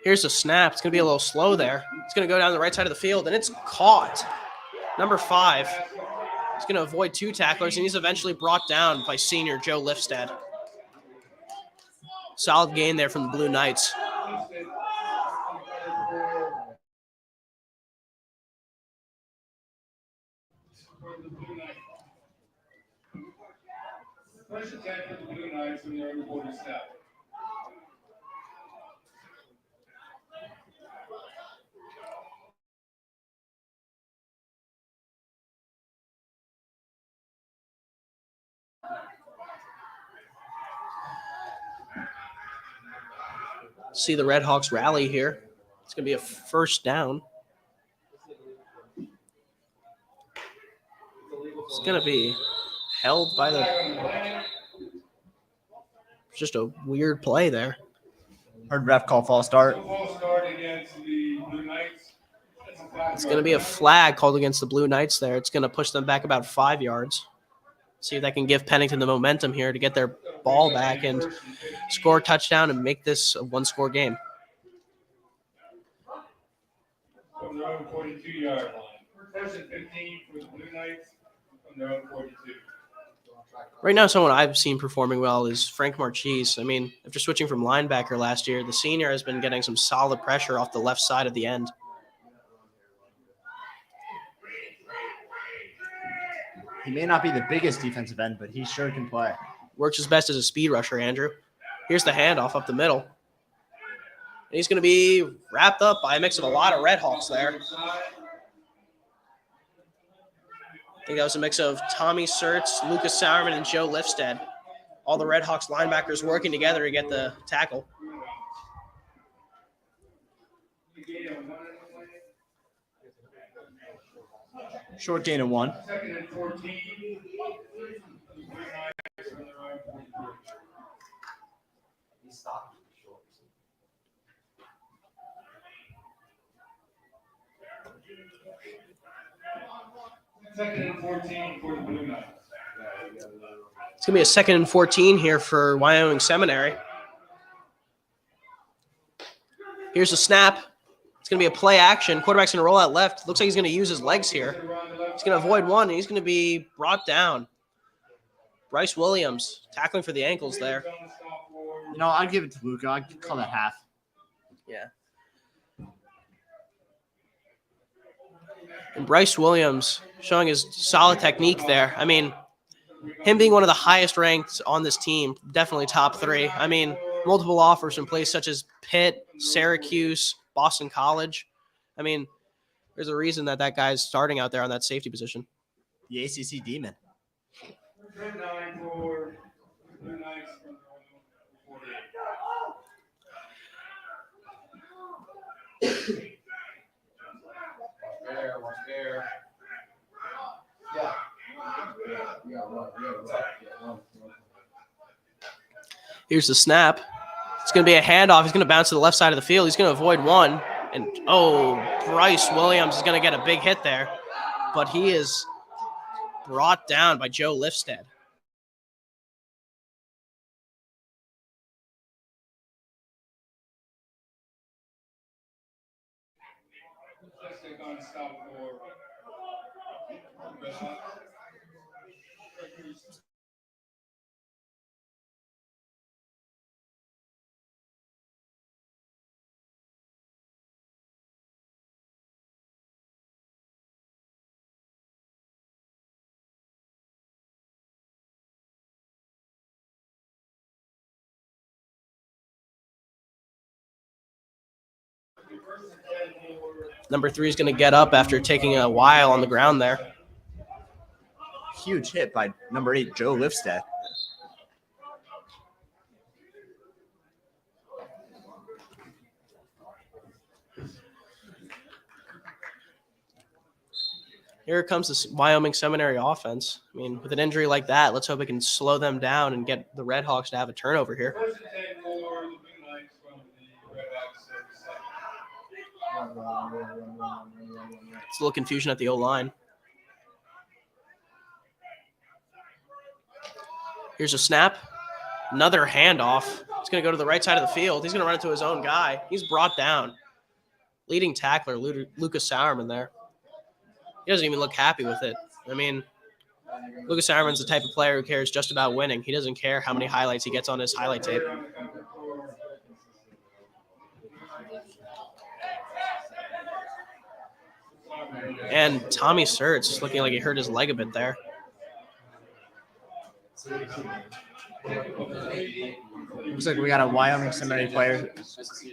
Here's a snap. It's going to be a little slow there. It's going to go down the right side of the field, and it's caught. Number 5. He's going to avoid 2 tacklers, and he's eventually brought down by senior Joe Lifstead. Solid gain there from the Blue Knights. First attack for the Blue Knights when they're under 40 snap. See the Red Hawks rally here. It's going to be a first down. It's going to be held by the... Just a weird play there. Heard ref call false start. False start against the Blue Knights. It's going to be a flag called against the Blue Knights there. It's going to push them back about 5 yards. See if that can give Pennington the momentum here to get their ball back and score a touchdown and make this a one-score game. From their own 42-yard line. First and 15 for the Blue Knights from their own 42. Right now, someone I've seen performing well is Frank Marchese. I mean, after switching from linebacker last year, the senior has been getting some solid pressure off the left side of the end. He may not be the biggest defensive end, but he sure can play. Works his best as a speed rusher, Andrew. Here's the handoff up the middle. And he's going to be wrapped up by a mix of a lot of Red Hawks there. I think that was a mix of Tommy Sertz, Lucas Sauerman, and Joe Lifstead. All the Red Hawks linebackers working together to get the tackle. Short gain of 1. Second and 14. Second and 14 for the Blue Knights. It's going to be a 2nd and 14 here for Wyoming Seminary. Here's a snap. It's going to be a play action. Quarterback's going to roll out left. Looks like he's going to use his legs here. He's going to avoid one, and he's going to be brought down. Bryce Williams tackling for the ankles there. You know, I'd give it to Luca. I'd call that half. Yeah. And Bryce Williams showing his solid technique there. I mean, him being one of the highest ranked on this team, definitely top 3. I mean, multiple offers from places such as Pitt, Syracuse, Boston College. I mean, there's a reason that guy's starting out there on that safety position. The ACC Demon. Red 9 for Blue Knights from the 48. Watch there. Here's the snap. It's going to be a handoff. He's going to bounce to the left side of the field. He's going to avoid one. And, Bryce Williams is going to get a big hit there. But he is brought down by Joe Lifstead. Let's take on stop for Red Hawks. Number 3 is going to get up after taking a while on the ground there. Huge hit by number 8, Joe Lifstead. Here comes this Wyoming Seminary offense. I mean, with an injury like that, let's hope it can slow them down and get the Red Hawks to have a turnover here. First and 10 for the Blue Knights from the Red Hawks 32nd. It's a little confusion at the O-line. Here's a snap. Another handoff. He's going to go to the right side of the field. He's going to run into his own guy. He's brought down. Leading tackler, Lucas Sauerman there. He doesn't even look happy with it. I mean, Lucas Sauerman's the type of player who cares just about winning. He doesn't care how many highlights he gets on his highlight tape. And Tommy Surtz looking like he hurt his leg a bit there. Looks like we got a Wyoming Seminary player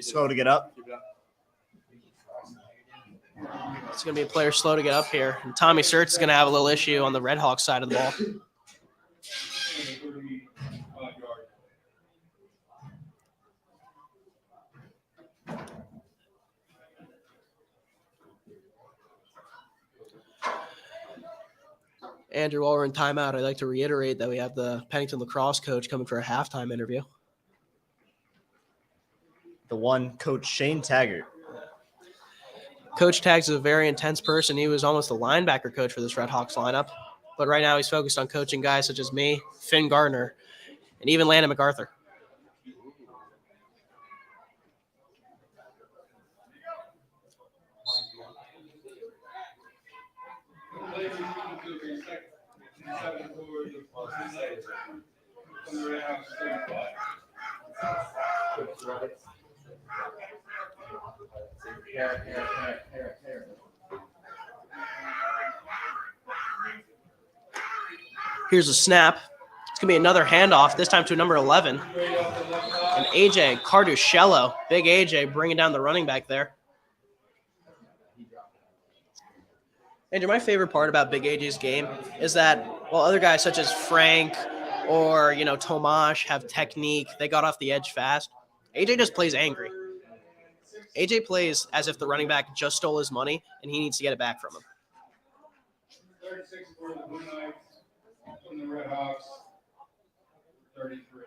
slow to get up. It's going to be a player slow to get up here. And Tommy Surtz is going to have a little issue on the Red Hawks side of the ball. Andrew, while we're in timeout, I'd like to reiterate that we have the Pennington lacrosse coach coming for a halftime interview. The one, Coach Shane Taggart. Coach Tags is a very intense person. He was almost a linebacker coach for this Red Hawks lineup. But right now he's focused on coaching guys such as me, Finn Gardner, and even Landon MacArthur. Here's a snap. It's going to be another handoff, this time to number 11. And AJ Carduscello, big AJ, bringing down the running back there. Andrew, my favorite part about Big AJ's game is that while other guys such as Frank or, Tomash have technique, they got off the edge fast, AJ just plays angry. AJ plays as if the running back just stole his money and he needs to get it back from him. 36 for the Blue Knights from the Red Hawks, 33.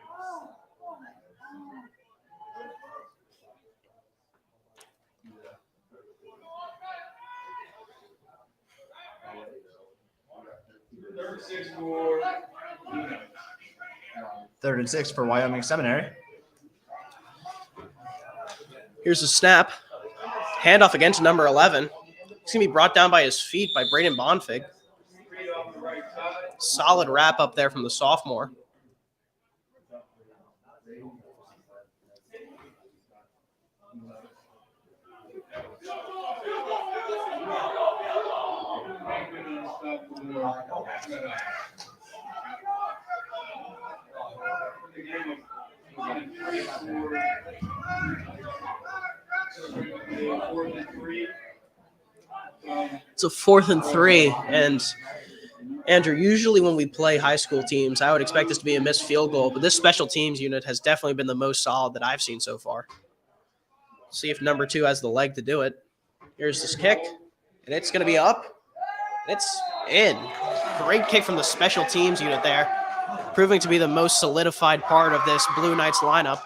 Third and 6 for Wyoming Seminary. Here's a snap. Handoff again to number 11. He's going to be brought down by his feet by Braden Bonfig. Solid wrap up there from the sophomore. It's a 4th and 3, and Andrew, usually when we play high school teams, I would expect this to be a missed field goal, but this special teams unit has definitely been the most solid that I've seen so far. See if number 2 has the leg to do it. Here's this kick, and it's going to be up. It's in. Great kick from the special teams unit there, proving to be the most solidified part of this Blue Knights lineup.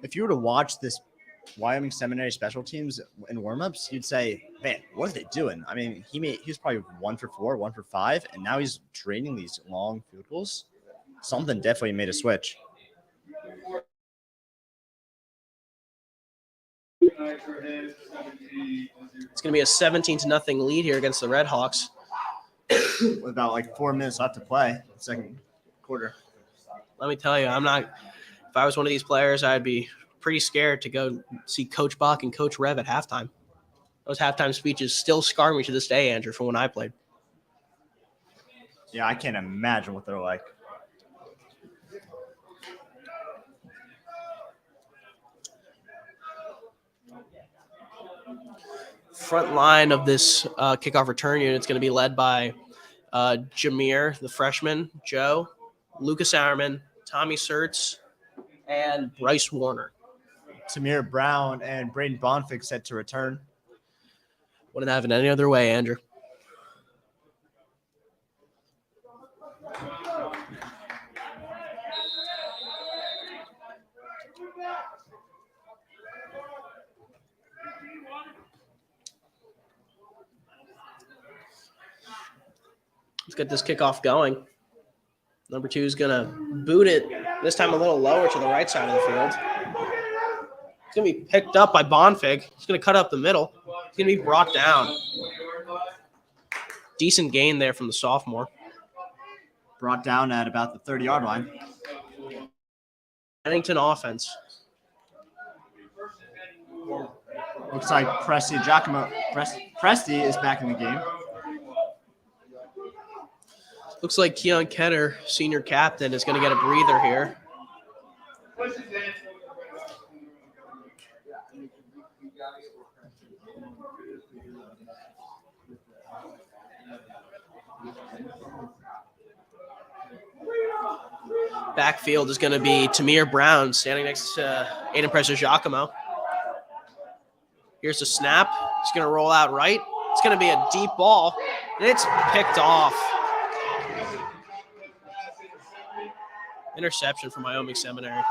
If you were to watch this Wyoming Seminary special teams in warmups, you'd say, man, what are they doing? I mean, he was probably 1 for 4, 1 for 5, and now he's draining these long field goals. Something definitely made a switch. It's going to be a 17-0 lead here against the Red Hawks. With about like 4 minutes left to play, second quarter. Let me tell you, if I was one of these players, I'd be pretty scared to go see Coach Bach and Coach Rev at halftime. Those halftime speeches still scar me to this day, Andrew, from when I played. Yeah, I can't imagine what they're like. Front line of this kickoff return unit is going to be led by Jameer, the freshman, Joe, Lucas Auerman, Tommy Sertz, and Bryce Warner. Tamir Brown and Braden Bonfig set to return. Wouldn't have it any other way, Andrew. Let's get this kickoff going. Number 2 is going to boot it, this time a little lower to the right side of the field. It's going to be picked up by Bonfig. He's going to cut up the middle. It's going to be brought down. Decent gain there from the sophomore. Brought down at about the 30-yard line. Pennington offense. Looks like Presti is back in the game. Looks like Keon Kenner, senior captain, is going to get a breather here. Backfield is going to be Tamir Brown standing next to Aiden Presa-Giacomo. Here's the snap. He's going to roll out right. It's going to be a deep ball, and it's picked off. Interception from Wyoming Seminary.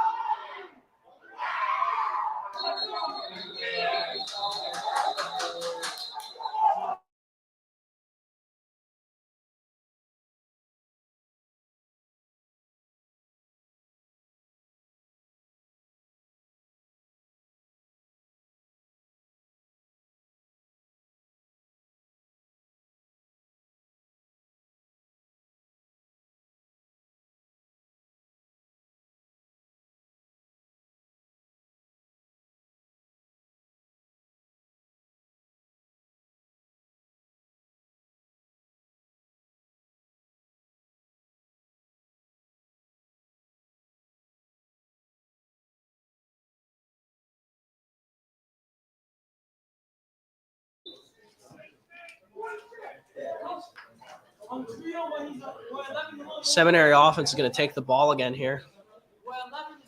Seminary offense is going to take the ball again here.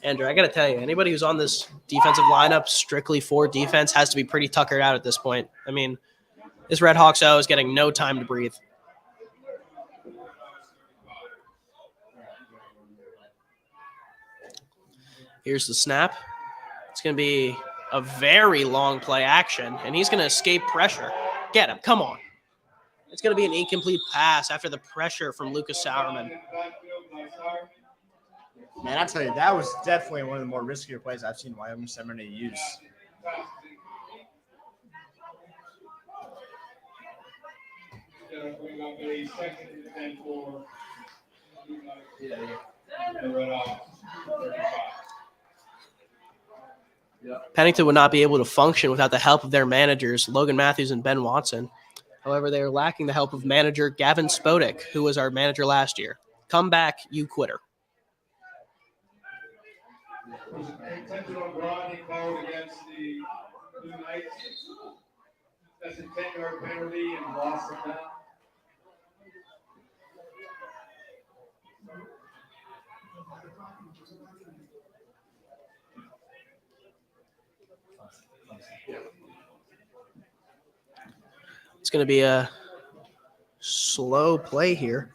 Andrew, I got to tell you, anybody who's on this defensive lineup strictly for defense has to be pretty tuckered out at this point. I mean, this Red Hawks O is getting no time to breathe. Here's the snap. It's going to be a very long play action, and he's going to escape pressure. Get him. Come on. It's going to be an incomplete pass after the pressure from Lucas Auerman. Man, I tell you, that was definitely one of the more riskier plays I've seen Wyoming Seminary use. Pennington would not be able to function without the help of their managers, Logan Matthews and Ben Watson. However, they are lacking the help of manager Gavin Spodek, who was our manager last year. Come back, you quitter. Intentional grounding called against the Blue Knights. That's a 10-yard penalty and loss of down. It's going to be a slow play here.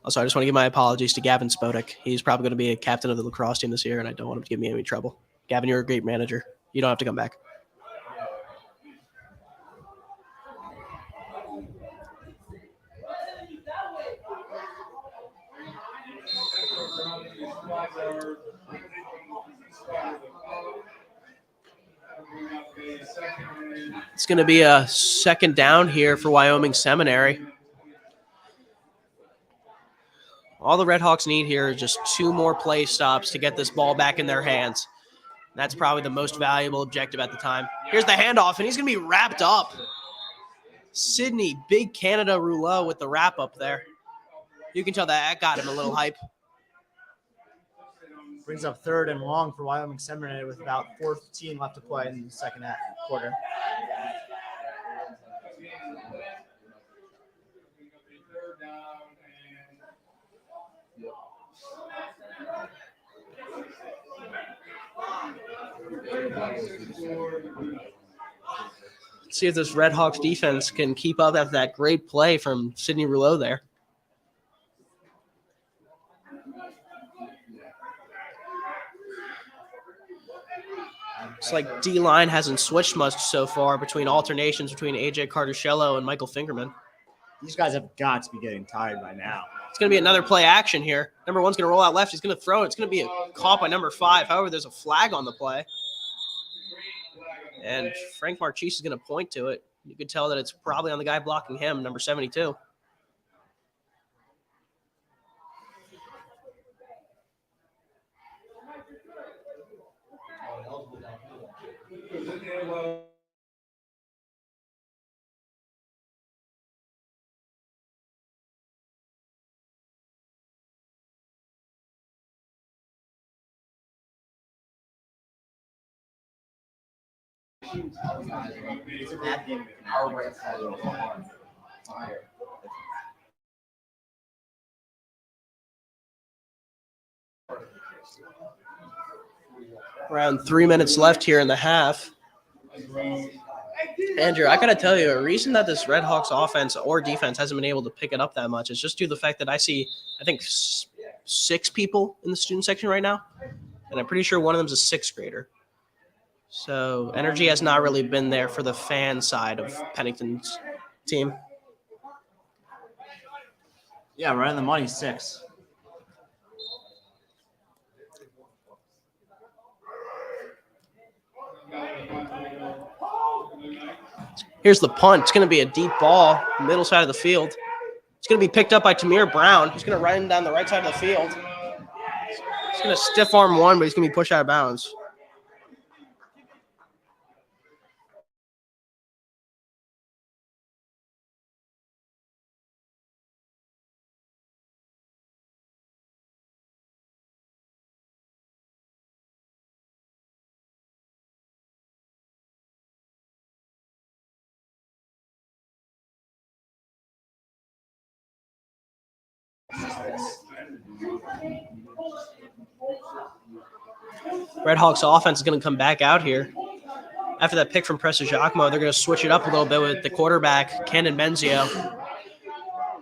Also, I just want to give my apologies to Gavin Spodek. He's probably going to be a captain of the lacrosse team this year, and I don't want him to give me any trouble. Gavin, you're a great manager. You don't have to come back. It's going to be a second down here for Wyoming Seminary. All the Redhawks need here is just 2 more play stops to get this ball back in their hands. That's probably the most valuable objective at the time. Here's the handoff, and he's going to be wrapped up. Sydney, Big Canada Rouleau with the wrap up there. You can tell that got him a little hype. Brings up 3rd and long for Wyoming Seminary with about 4:15 left to play in the second quarter. See if this Redhawks defense can keep up after that great play from Sydney Rouleau there. It's like D-line hasn't switched much so far between alternations between AJ Carduccello and Michael Fingerman. These guys have got to be getting tired by now. It's going to be another play action here. Number 1's going to roll out left. He's going to throw it. It's going to be a caught by number 5. However, there's a flag on the play. And Frank Marchese is going to point to it. You could tell that it's probably on the guy blocking him, number 72. Around 3 minutes left here in the half. Andrew, I got to tell you, a reason that this Redhawks offense or defense hasn't been able to pick it up that much is just due to the fact that I see, I think, 6 people in the student section right now, and I'm pretty sure one of them is a 6th grader. So energy has not really been there for the fan side of Pennington's team. Yeah, right on the money, 6. Here's the punt. It's going to be a deep ball, middle side of the field. It's going to be picked up by Tamir Brown. He's going to run him down the right side of the field. He's going to stiff arm one, but he's going to be pushed out of bounds. Redhawks offense is going to come back out here. After that pick from Presta Giacomo, they're going to switch it up a little bit with the quarterback, Kenan Menzio.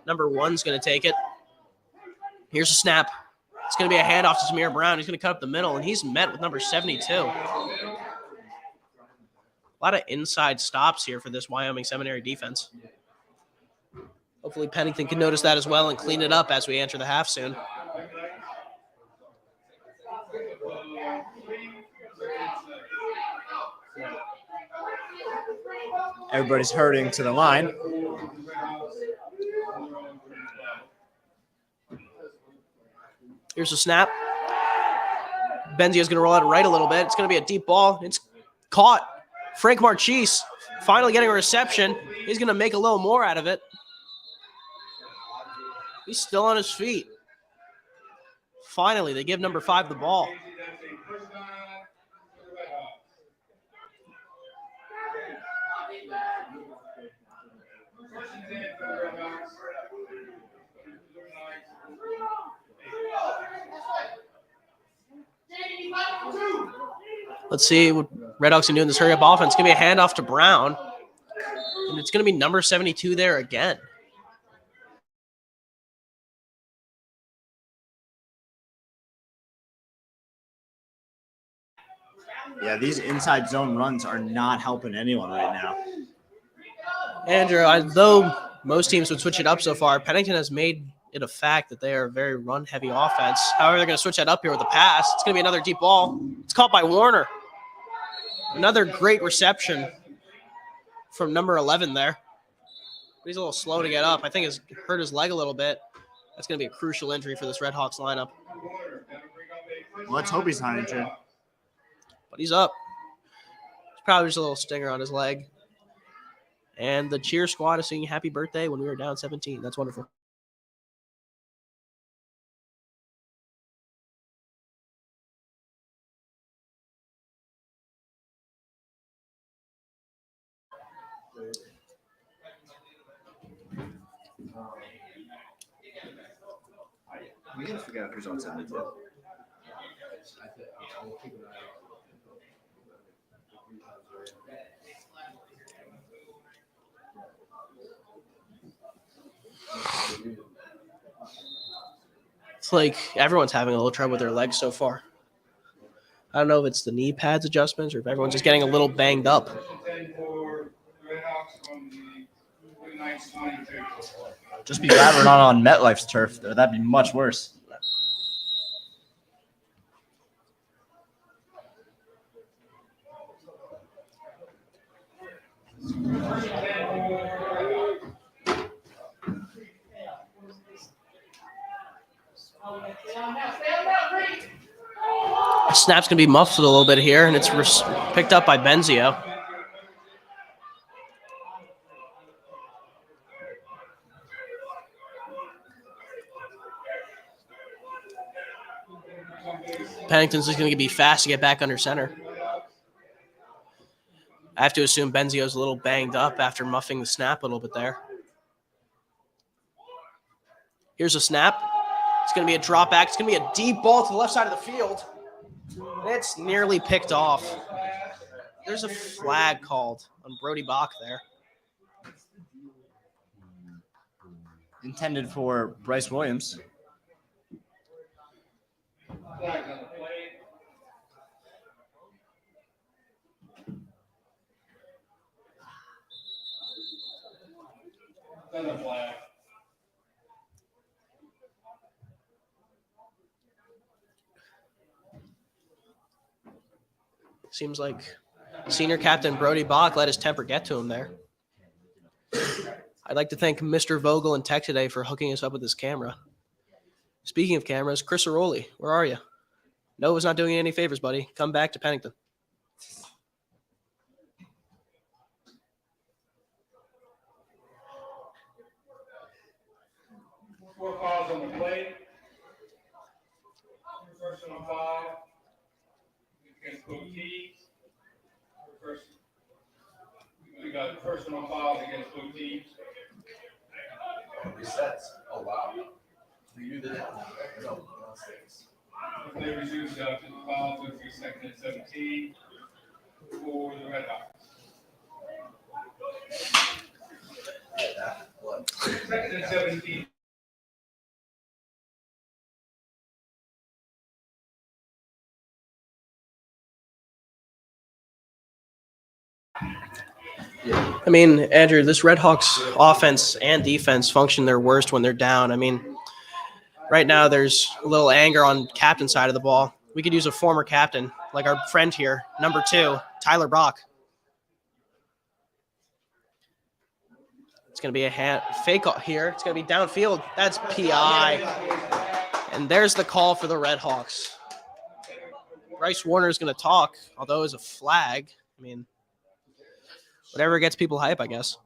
Number 1's going to take it. Here's a snap. It's going to be a handoff to Tamir Brown. He's going to cut up the middle, and he's met with number 72. A lot of inside stops here for this Wyoming Seminary defense. Hopefully Pennington can notice that as well and clean it up as we enter the half soon. Everybody's hurrying to the line. Here's a snap. Benzio's going to roll out right a little bit. It's going to be a deep ball. It's caught. Frank Marchese finally getting a reception. He's going to make a little more out of it. He's still on his feet. Finally, they give number 5 the ball. Let's see what Redhawks can do in this hurry-up offense. It's going to be a handoff to Brown. And it's going to be number 72 there again. Yeah, these inside zone runs are not helping anyone right now. Andrew, though most teams would switch it up so far, Pennington has made it a fact that they are a very run-heavy offense. However, they're going to switch that up here with a pass. It's going to be another deep ball. It's caught by Warner. Another great reception from number 11 there. He's a little slow to get up. I think it's hurt his leg a little bit. That's going to be a crucial injury for this Redhawks lineup. Well, let's hope he's not injured. But he's up. It's probably just a little stinger on his leg. And the cheer squad is singing happy birthday when we were down 17. That's wonderful. We can figure out who's on 72. It's like everyone's having a little trouble with their legs so far. I don't know if it's the knee pads adjustments or if everyone's just getting a little banged up. Just be glad we're not on MetLife's turf. That'd be much worse. The snap's going to be muffled a little bit here, and it's picked up by Benzio. Pennington's just going to be fast to get back under center. I have to assume Benzio's a little banged up after muffing the snap a little bit there. Here's a snap. It's going to be a drop back. It's going to be a deep ball to the left side of the field. It's nearly picked off. There's a flag called on Brody Bach there. Intended for Bryce Williams. Seems like senior captain Brody Bach let his temper get to him there. I'd like to thank Mr. Vogel and Tech today for hooking us up with this camera. Speaking of cameras, Chris Aroli, where are you? Nova's not doing you any favors, buddy. Come back to Pennington. Four fouls on the plate. Personal foul against both teams. We got personal fouls against both teams. Resets. Oh, wow. You did that. No. They resumed to the foul to second and 17 for the Red Hawks. Second and 17. I mean, Andrew, this Redhawks offense and defense function their worst when they're down. I mean, right now there's a little anger on captain side of the ball. We could use a former captain, like our friend here, number 2, Tyler Brock. It's going to be a fake here. It's going to be downfield. That's PI. And there's the call for the Redhawks. Bryce Warner is going to talk, although as a flag. I mean, whatever gets people hype, I guess.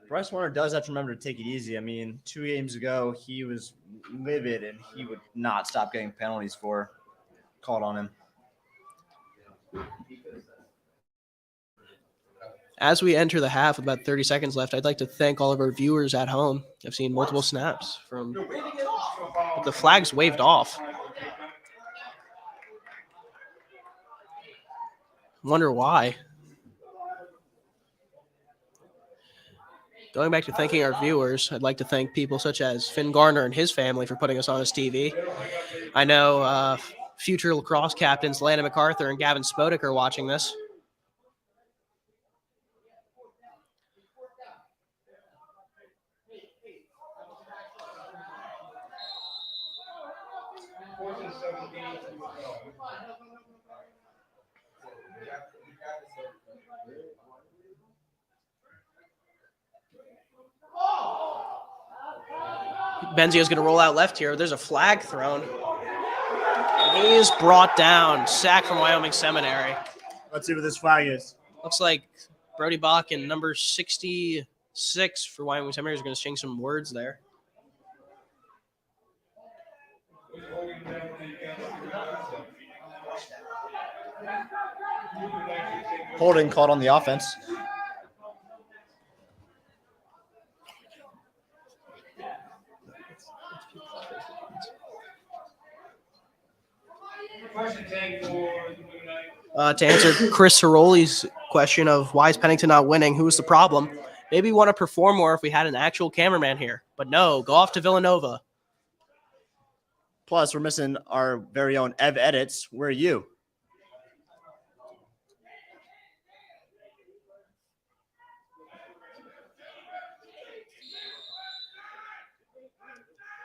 Bryce Warner does have to remember to take it easy. I mean, 2 games ago, he was livid and he would not stop getting penalties called on him. As we enter the half with about 30 seconds left, I'd like to thank all of our viewers at home. I've seen multiple snaps from the flags waved off. Wonder why. Going back to thanking our viewers, I'd like to thank people such as Finn Garner and his family for putting us on his TV. I know future lacrosse captains Landon MacArthur and Gavin Spodek are watching this. Benzio's going to roll out left here. There's a flag thrown. He's brought down. Sack from Wyoming Seminary. Let's see what this flag is. Looks like Brody Bach and number 66 for Wyoming Seminary is going to exchange some words there. Holding called on the offense. To answer Chris Ciroli's question of why is Pennington not winning, who's the problem? Maybe we want to perform more if we had an actual cameraman here. But no, go off to Villanova. Plus, we're missing our very own Ev Edits. Where are you?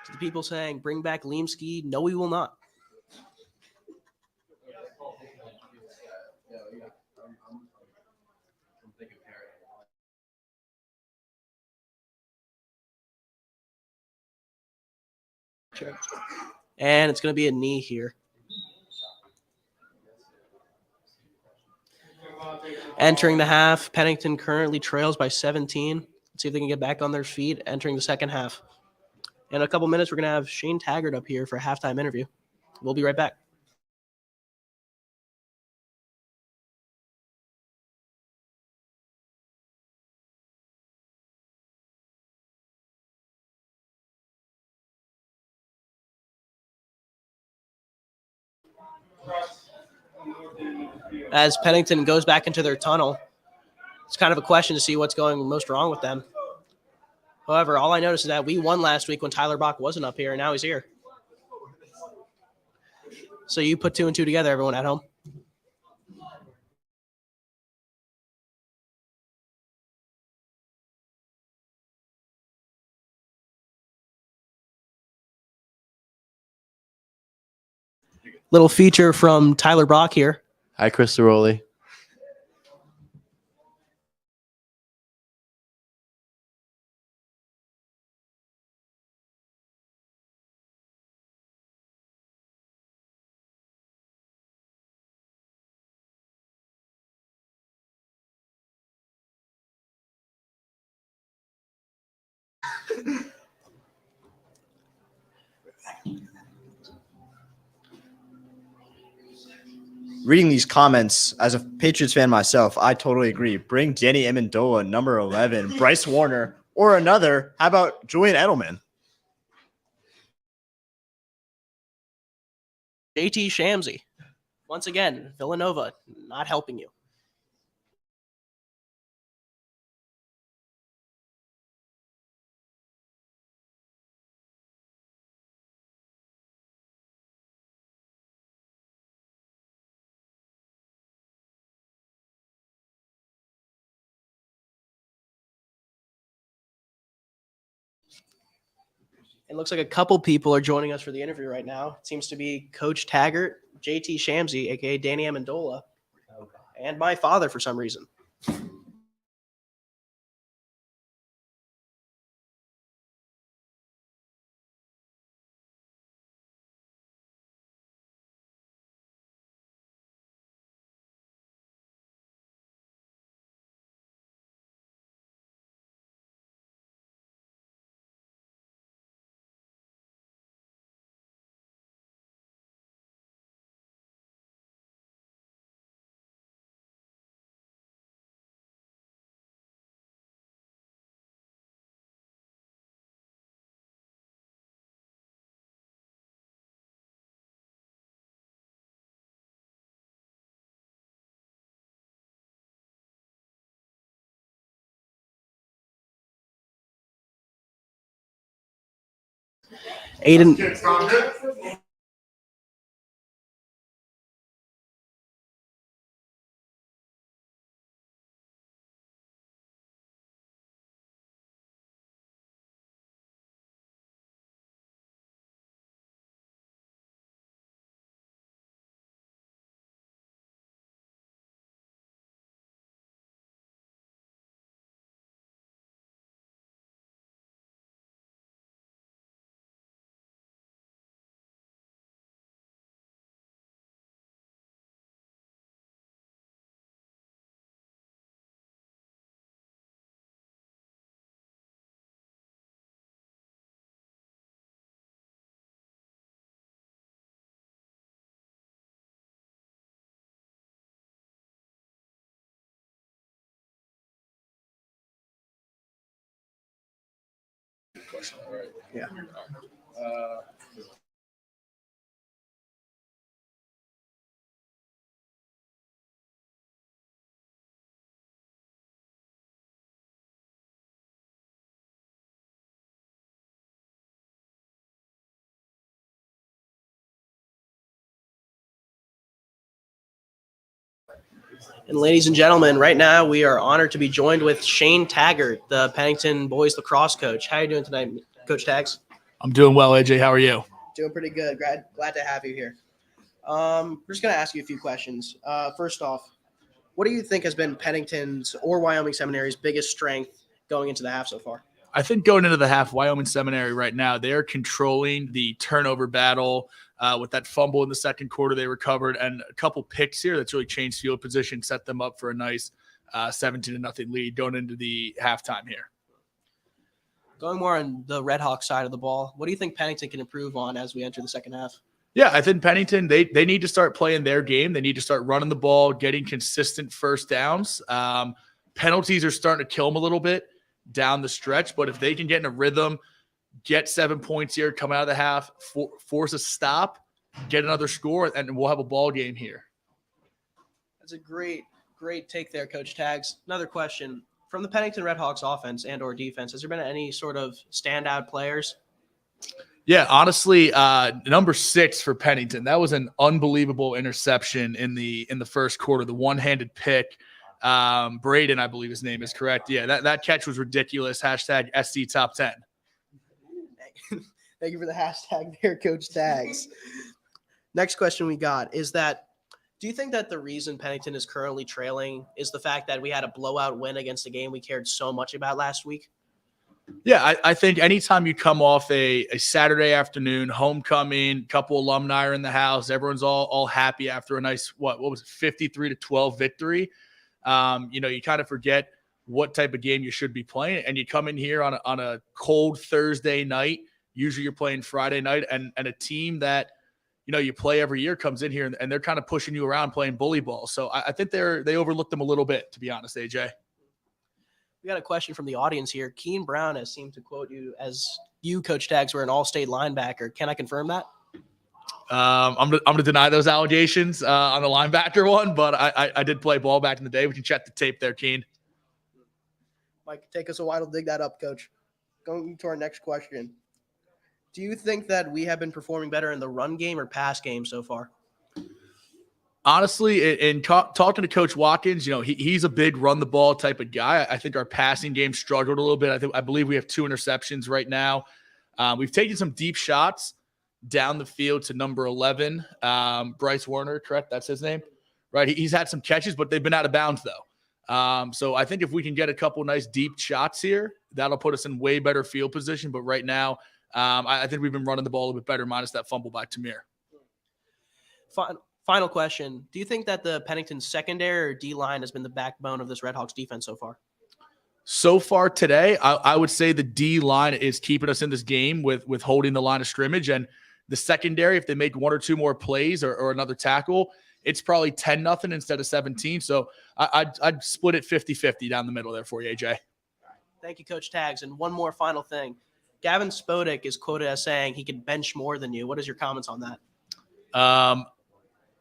To the people saying, bring back Leemski, no, we will not. And it's going to be a knee here. Entering the half, Pennington currently trails by 17. Let's see if they can get back on their feet entering the second half. In a couple minutes, we're going to have Shane Taggart up here for a halftime interview. We'll be right back. As Pennington goes back into their tunnel, it's kind of a question to see what's going most wrong with them. However, all I noticed is that we won last week when Tyler Bach wasn't up here, and now he's here. So you put 2 and 2 together, everyone at home. Little feature from Tyler Bach here. Hi, Chris Ciroli. Reading these comments, as a Patriots fan myself, I totally agree. Bring Danny Amendola, number 11, Bryce Warner, or another. How about Julian Edelman? JT Shamsey. Once again, Villanova not helping you. It looks like a couple people are joining us for the interview right now. It seems to be Coach Taggart, JT Shamsey, a.k.a. Danny Amendola, and my father for some reason. Aiden, Kids, sound good? Yeah. And ladies and gentlemen, right now we are honored to be joined with Shane Taggart, the Pennington boys lacrosse coach. How are you doing tonight, Coach Tags? I'm doing well, AJ. How are you? Doing pretty good. Glad to have you here. We're just going to ask you a few questions. First off, what do you think has been Pennington's or Wyoming Seminary's biggest strength going into the half so far? I think going into the half, Wyoming Seminary right now, they're controlling the turnover battle with that fumble in the second quarter they recovered and a couple picks here that's really changed field position, set them up for a nice 17-0 lead going into the halftime here. Going more on the Red Hawk side of the ball, what do you think Pennington can improve on as we enter the second half? Yeah, I think Pennington, they need to start playing their game. They need to start running the ball, getting consistent first downs. Penalties are starting to kill them a little bit down the stretch, but if they can get in a rhythm, get 7 points here, come out of the half, force a stop, get another score, and we'll have a ball game here. That's a great take there, Coach Tags. Another question. From the Pennington Red Hawks offense and or defense, has there been any sort of standout players? Yeah, honestly, number 6 for Pennington. That was an unbelievable interception in the first quarter, the one-handed pick. Braden, I believe his name is correct. Yeah, that catch was ridiculous. Hashtag SC Top 10. Thank you for the hashtag there, Coach Tags. Next question we got is that, do you think that the reason Pennington is currently trailing is the fact that we had a blowout win against a game we cared so much about last week? Yeah, I think anytime you come off a Saturday afternoon, homecoming, couple alumni are in the house, everyone's all happy after a nice, what was it, 53-12 victory. You kind of forget what type of game you should be playing, and you come in here on a cold Thursday night. Usually you're playing Friday night, and a team that you play every year comes in here and they're kind of pushing you around playing bully ball. So I think they overlooked them a little bit, to be honest, AJ. We got a question from the audience here. Keen Brown has seemed to quote you as you, Coach Tags, were an all-state linebacker. Can I confirm that? I'm gonna deny those allegations on the linebacker one, but I did play ball back in the day. We can check the tape there, Keen. Might take us a while to dig that up, Coach. Going to our next question. Do you think that we have been performing better in the run game or pass game so far? Honestly, in talking to Coach Watkins, he's a big run the ball type of guy. I think our passing game struggled a little bit. I believe we have 2 interceptions right now. We've taken some deep shots down the field to number 11, Bryce Warner, correct? That's his name, right? He's had some catches, but they've been out of bounds though. So I think if we can get a couple nice deep shots here, that'll put us in way better field position. But right now, I think we've been running the ball a little bit better, minus that fumble by Tamir. Final question. Do you think that the Pennington secondary or D-line has been the backbone of this Red Hawks defense so far? So far today, I would say the D-line is keeping us in this game with holding the line of scrimmage. And the secondary, if they make 1 or 2 more plays or another tackle, it's probably 10-0 instead of 17. So I'd split it 50-50 down the middle there for you, AJ. Thank you, Coach Tags. And one more final thing. Gavin Spodek is quoted as saying he can bench more than you. What is your comments on that?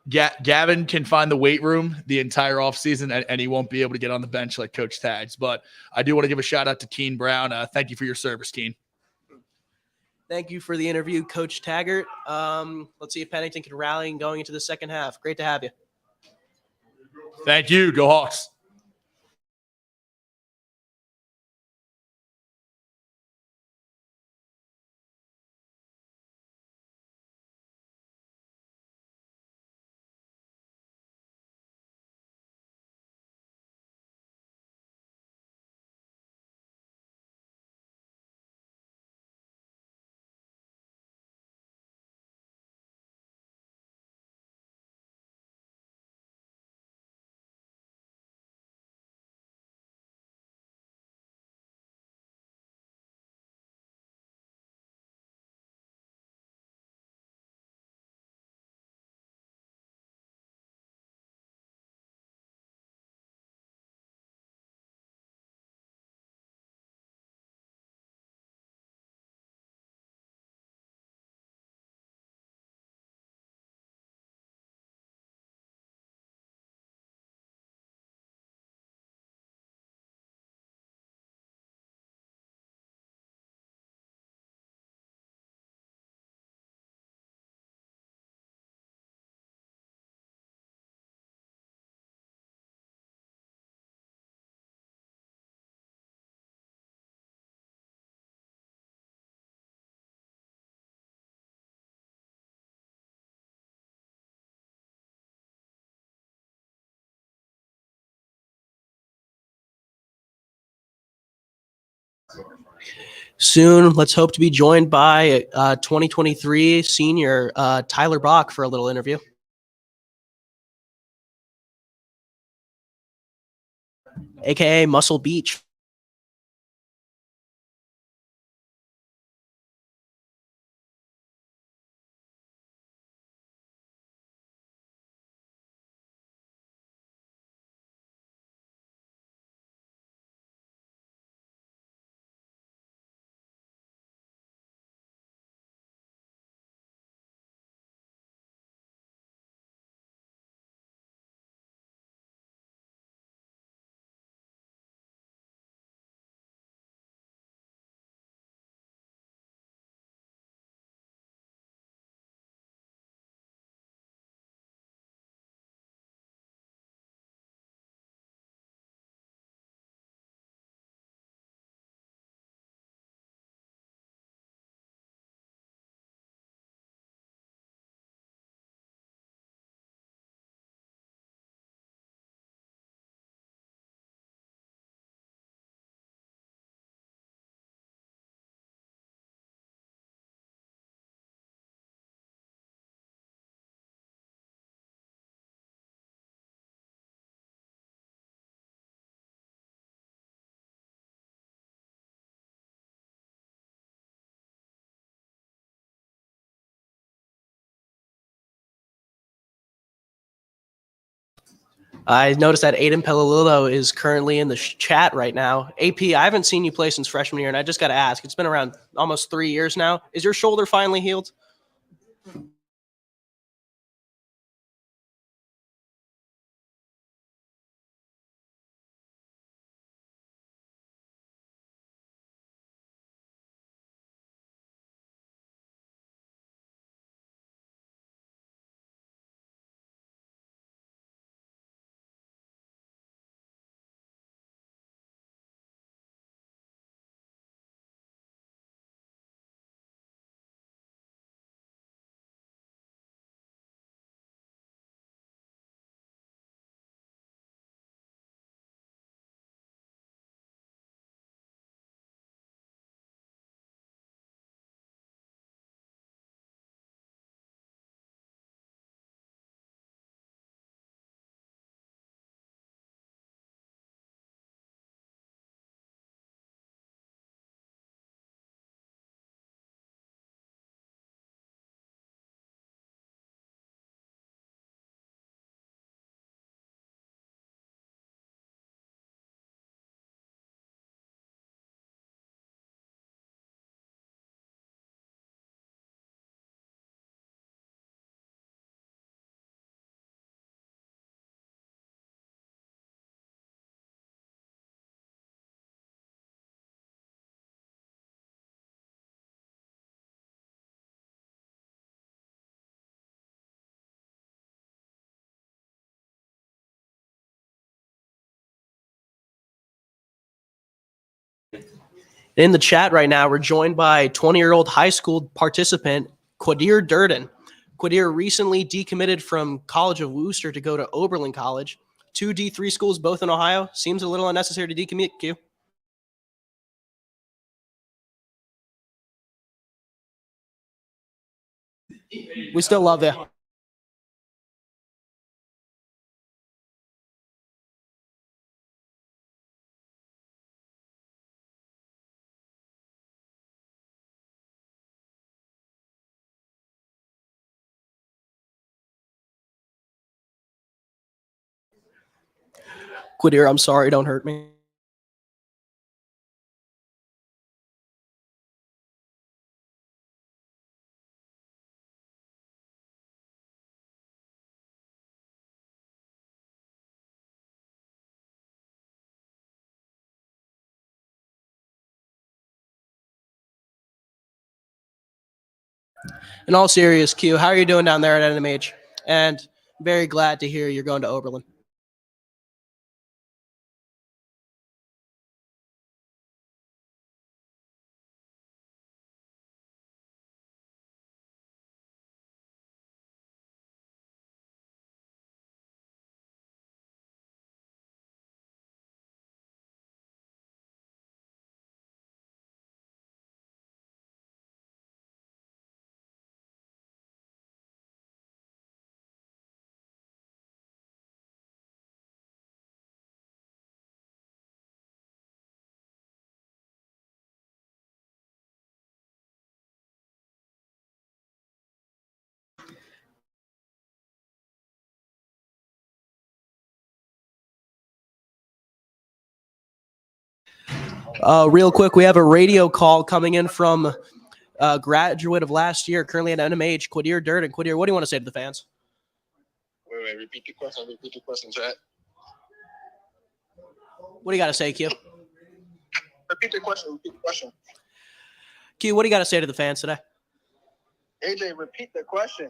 Gavin can find the weight room the entire offseason, and he won't be able to get on the bench like Coach Tags. But I do want to give a shout-out to Keen Brown. Thank you for your service, Keen. Thank you for the interview, Coach Taggart. Let's see if Pennington can rally and going into the second half. Great to have you. Thank you. Go Hawks. Soon, let's hope to be joined by 2023 senior Tyler Bach for a little interview. AKA Muscle Beach. I noticed that Aiden Pelililo is currently in the chat right now. AP, I haven't seen you play since freshman year, and I just got to ask. It's been around almost 3 years now. Is your shoulder finally healed? In the chat right now, we're joined by 20-year-old high school participant Quadir Durden. Quadir recently decommitted from College of Wooster to go to Oberlin College. Two D3 schools, both in Ohio. Seems a little unnecessary to decommit, Q. We still love you. Quadir, I'm sorry. Don't hurt me. In all serious, Q, how are you doing down there at NMH? And very glad to hear you're going to Oberlin. Real quick, we have a radio call coming in from a graduate of last year, currently at NMH, Quadir Durden. Quadir, what do you want to say to the fans? Wait, repeat the question. Repeat the question, chat. What do you got to say, Q? Repeat the question. Repeat the question. Q, what do you got to say to the fans today? AJ, repeat the question.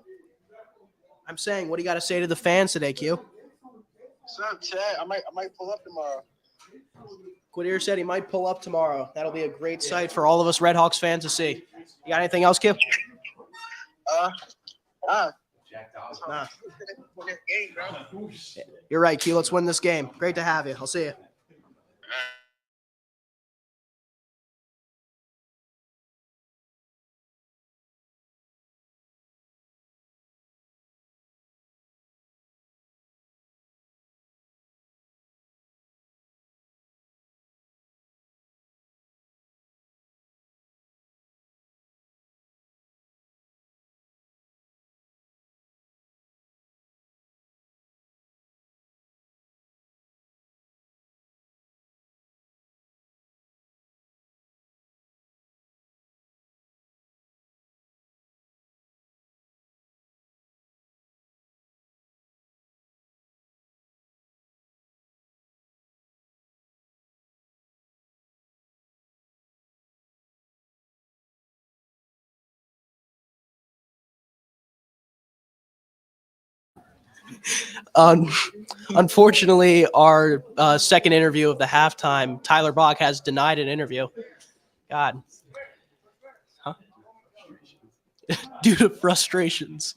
I'm saying, what do you got to say to the fans today, Q? What's up, chat? I might pull up tomorrow. Quadir said he might pull up tomorrow. That'll be a great sight for all of us Red Hawks fans to see. You got anything else, Q? Nah. Game, bro. You're right, Q. Let's win this game. Great to have you. I'll see you. Unfortunately, our second interview of the halftime, Tyler Bach has denied an interview. God. Huh? Due to frustrations.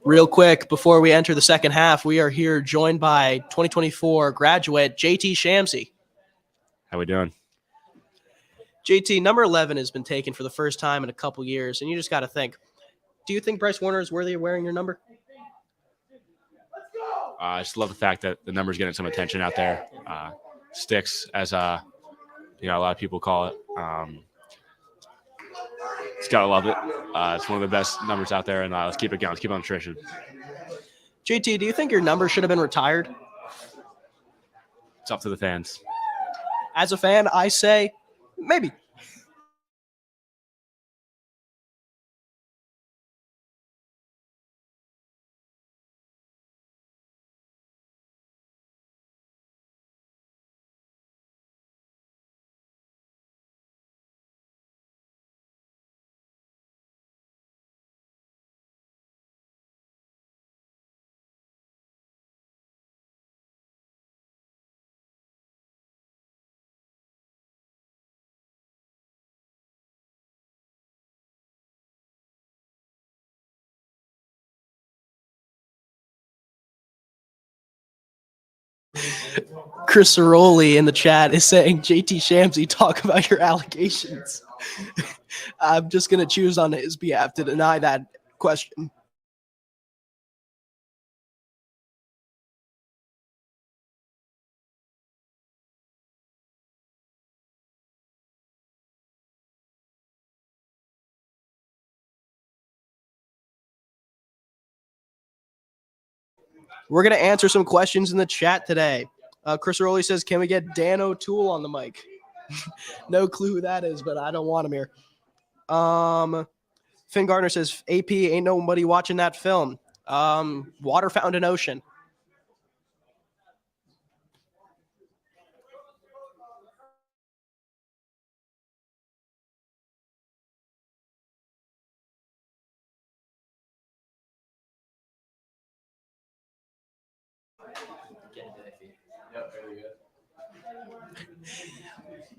Real quick, before we enter the second half, we are here joined by 2024 graduate JT Shamsey. How we doing? JT, number 11 has been taken for the first time in a couple years, and you just got to think, do you think Bryce Warner is worthy of wearing your number? I just love the fact that the number's getting some attention out there. Sticks, as a lot of people call it. Just gotta love it. It's one of the best numbers out there, and let's keep it going. Let's keep on the tradition. JT, do you think your number should have been retired? It's up to the fans. As a fan, I say maybe. Chris Ceroli in the chat is saying, JT Shamsey, talk about your allegations. I'm just going to choose on his behalf to deny that question. We're going to answer some questions in the chat today. Chris Rowley says, can we get Dan O'Toole on the mic? No clue who that is, but I don't want him here. Finn Gardner says, AP, ain't nobody watching that film. Water found in ocean.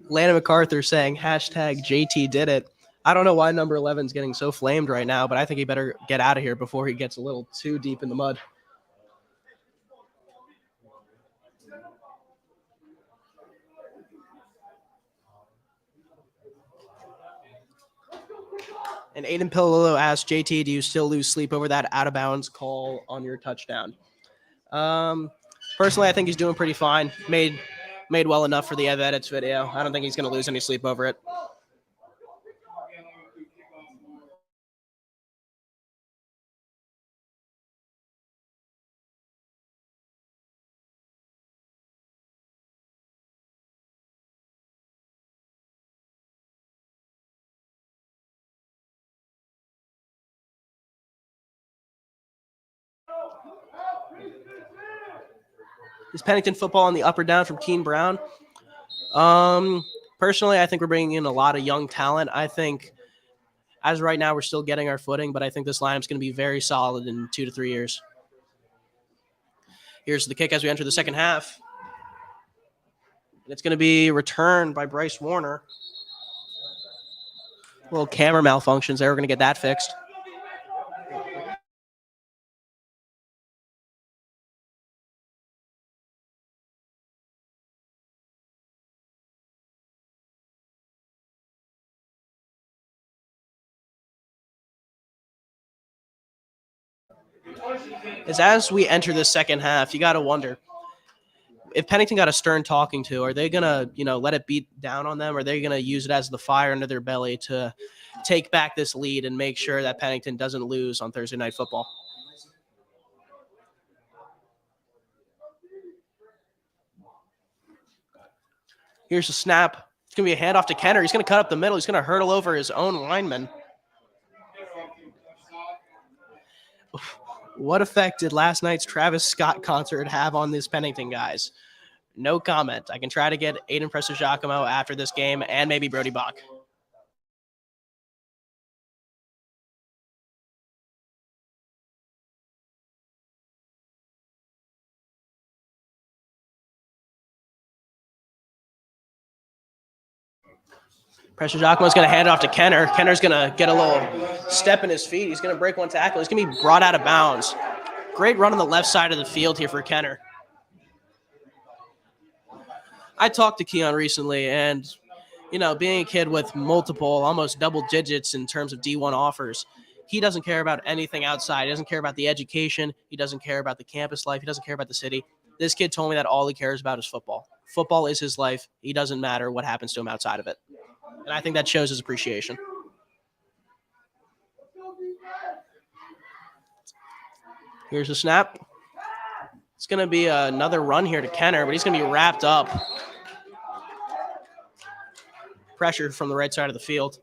Lana MacArthur saying, hashtag JT did it. I don't know why number 11 is getting so flamed right now, but I think he better get out of here before he gets a little too deep in the mud. And Aiden Pillolo asked, JT, do you still lose sleep over that out-of-bounds call on your touchdown? Personally, I think he's doing pretty fine. Made well enough for the edits video. I don't think he's going to lose any sleep over it. Is Pennington football on the up or down from Keene Brown? Personally, I think we're bringing in a lot of young talent. I think as right now, we're still getting our footing, but I think this lineup's going to be very solid in 2 to 3 years. Here's the kick as we enter the second half. And it's going to be returned by Bryce Warner. A little camera malfunctions there. We're going to get that fixed. As we enter the second half, you got to wonder, if Pennington got a stern talking to, are they going to, let it beat down on them? Or are they going to use it as the fire under their belly to take back this lead and make sure that Pennington doesn't lose on Thursday Night Football? Here's a snap. It's going to be a handoff to Kenner. He's going to cut up the middle. He's going to hurdle over his own lineman. What effect did last night's Travis Scott concert have on this Pennington guys? No comment. I can try to get Aiden Prestigiacomo after this game and maybe Brody Bach. Prestigiacomo's going to hand it off to Kenner. Kenner's going to get a little step in his feet. He's going to break one tackle. He's going to be brought out of bounds. Great run on the left side of the field here for Kenner. I talked to Keon recently, and, being a kid with multiple, almost double digits in terms of D1 offers, he doesn't care about anything outside. He doesn't care about the education. He doesn't care about the campus life. He doesn't care about the city. This kid told me that all he cares about is football. Football is his life. He doesn't matter what happens to him outside of it. And I think that shows his appreciation. Here's a snap. It's going to be another run here to Kenner, but he's going to be wrapped up. Pressure from the right side of the field.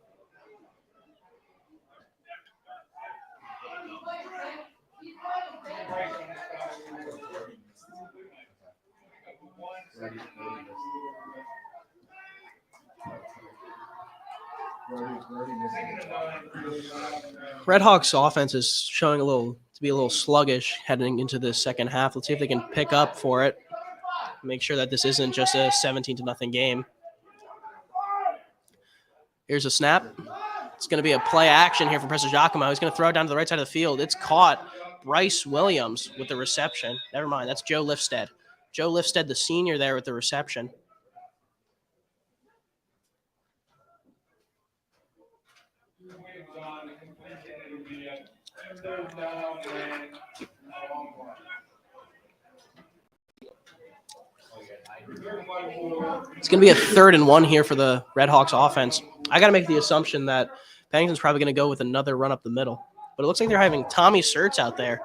Redhawks offense is showing to be a little sluggish heading into the second half. Let's see if they can pick up for it. Make sure that this isn't just a 17-0 game. Here's a snap. It's going to be a play action here from Preston Giacomo. He's going to throw it down to the right side of the field. It's caught. Bryce Williams with the reception. Never mind. That's Joe Lifstead. Joe Lifstead, the senior, there with the reception. It's going to be a 3rd and 1 here for the Redhawks offense. I got to make the assumption that Pennington's probably going to go with another run up the middle. But it looks like they're having Tommy Sertz out there.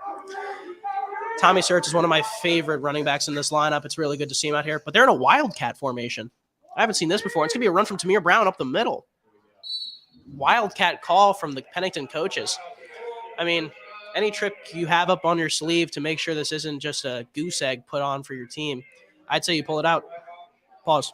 Tommy Sertz is one of my favorite running backs in this lineup. It's really good to see him out here. But they're in a wildcat formation. I haven't seen this before. It's going to be a run from Tamir Brown up the middle. Wildcat call from the Pennington coaches. I mean, any trick you have up on your sleeve to make sure this isn't just a goose egg put on for your team, I'd say you pull it out. Pause.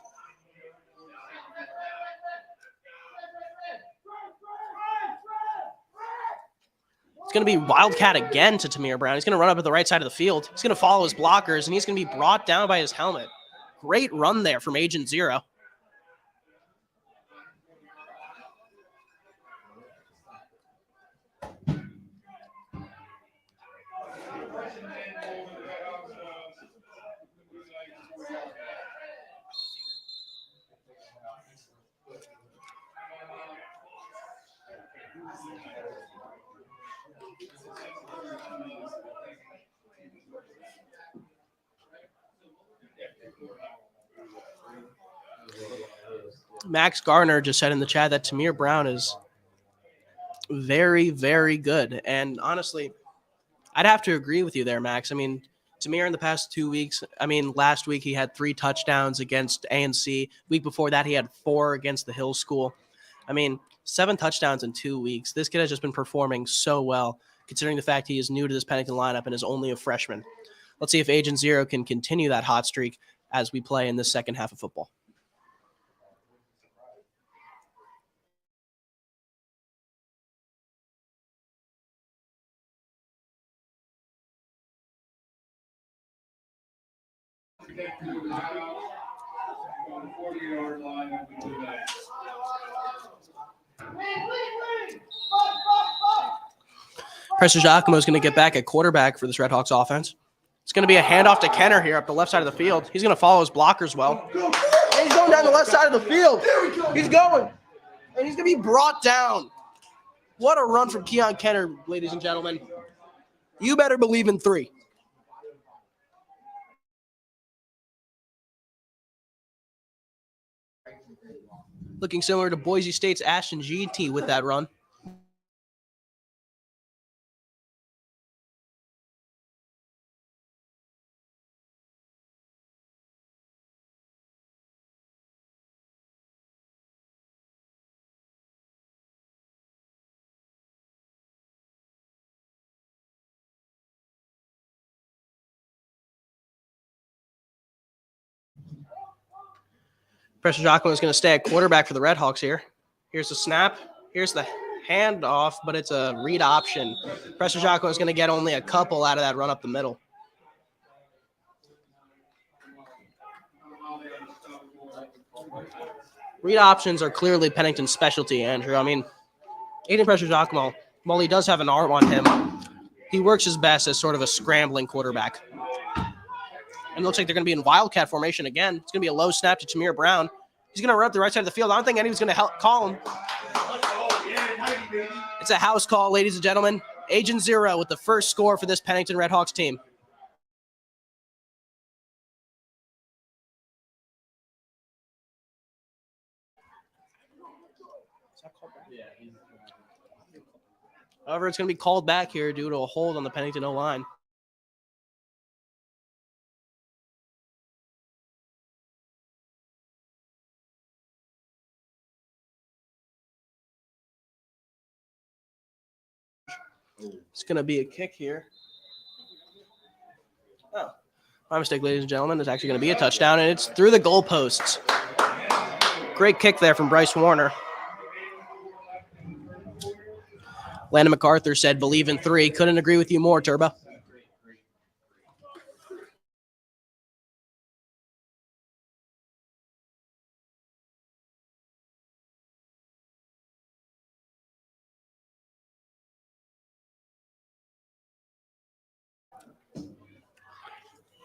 It's going to be wildcat again to Tamir Brown. He's going to run up at the right side of the field. He's going to follow his blockers, and he's going to be brought down by his helmet. Great run there from Agent Zero. Max Garner just said in the chat that Tamir Brown is very, very good. And honestly, I'd have to agree with you there, Max. I mean, Tamir in the past 2 weeks, last week he had 3 touchdowns against ANC. Week before that, he had 4 against the Hill School. 7 touchdowns in 2 weeks. This kid has just been performing so well, considering the fact he is new to this Pennington lineup and is only a freshman. Let's see if Agent Zero can continue that hot streak as we play in the second half of football. Get to the house on the 40-yard line of the blue line. Preston Giacomo is going to get back at quarterback for this Redhawks offense. It's going to be a handoff to Kenner here up the left side of the field. He's going to follow his blockers well. And he's going down the left side of the field. He's going. And he's going to be brought down. What a run from Keon Kenner, ladies and gentlemen. You better believe in 3. Looking similar to Boise State's Ashton GT with that run. Preston Giacomo is going to stay at quarterback for the Redhawks here. Here's the snap. Here's the handoff, but it's a read option. Preston Giacomo is going to get only a couple out of that run up the middle. Read options are clearly Pennington's specialty, Andrew. Aiden Preston Giacomo while he does have an arm on him, he works his best as sort of a scrambling quarterback. And it looks like they're going to be in wildcat formation again. It's going to be a low snap to Tamir Brown. He's going to run up the right side of the field. I don't think anyone's going to help call him. It's a house call, ladies and gentlemen. Agent Zero with the first score for this Pennington Redhawks team. However, it's going to be called back here due to a hold on the Pennington O-line. It's going to be a kick here. Oh, my mistake, ladies and gentlemen. It's actually going to be a touchdown, and it's through the goalposts. Great kick there from Bryce Warner. Landon MacArthur said, "Believe in 3." Couldn't agree with you more, Turbo.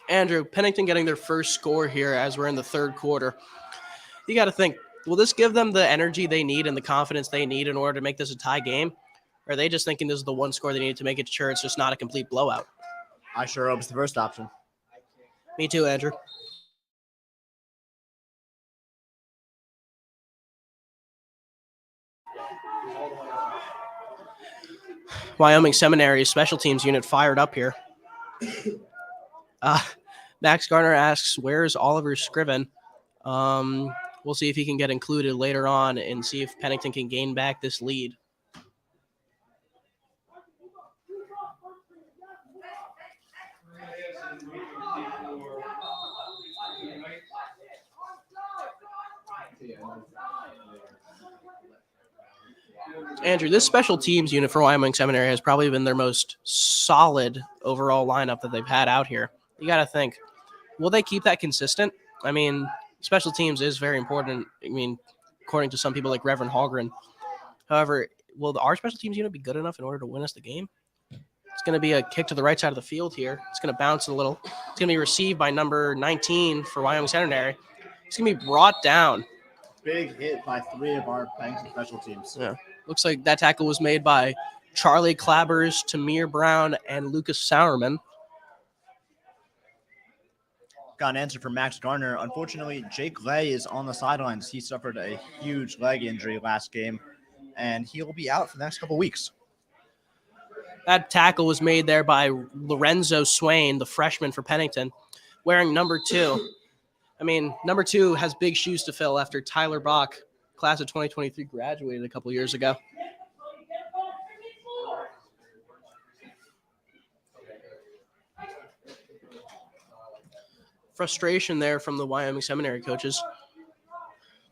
Andrew, Pennington getting their first score here as we're in the third quarter. You got to think, will this give them the energy they need and the confidence they need in order to make this a tie game? Or are they just thinking this is the one score they need to make it sure it's just not a complete blowout? I sure hope it's the first option. Me too, Andrew. Wyoming Seminary special teams unit fired up here. Max Garner asks, "Where's Oliver Scriven?" We'll see if he can get included later on and see if Pennington can gain back this lead. Andrew, this special teams unit for Wyoming Seminary has probably been their most solid overall lineup that they've had out here. You got to think, will they keep that consistent? I mean, special teams is very important. I mean, according to some people like Reverend Hallgren. However, will our special teams unit be good enough in order to win us the game? It's going to be a kick to the right side of the field here. It's going to bounce a little. It's going to be received by number 19 for Wyoming Seminary. It's going to be brought down. Big hit by 3 of our Pennington special teams. Yeah. Looks like that tackle was made by Charlie Clabbers, Tamir Brown, and Lucas Sauerman. Got an answer from Max Garner. Unfortunately, Jake Lay is on the sidelines. He suffered a huge leg injury last game, and he'll be out for the next couple weeks. That tackle was made there by Lorenzo Swain, the freshman for Pennington, wearing number 2. I mean, number 2 has big shoes to fill after Tyler Bach, class of 2023, graduated a couple years ago. Frustration there from the Wyoming Seminary coaches.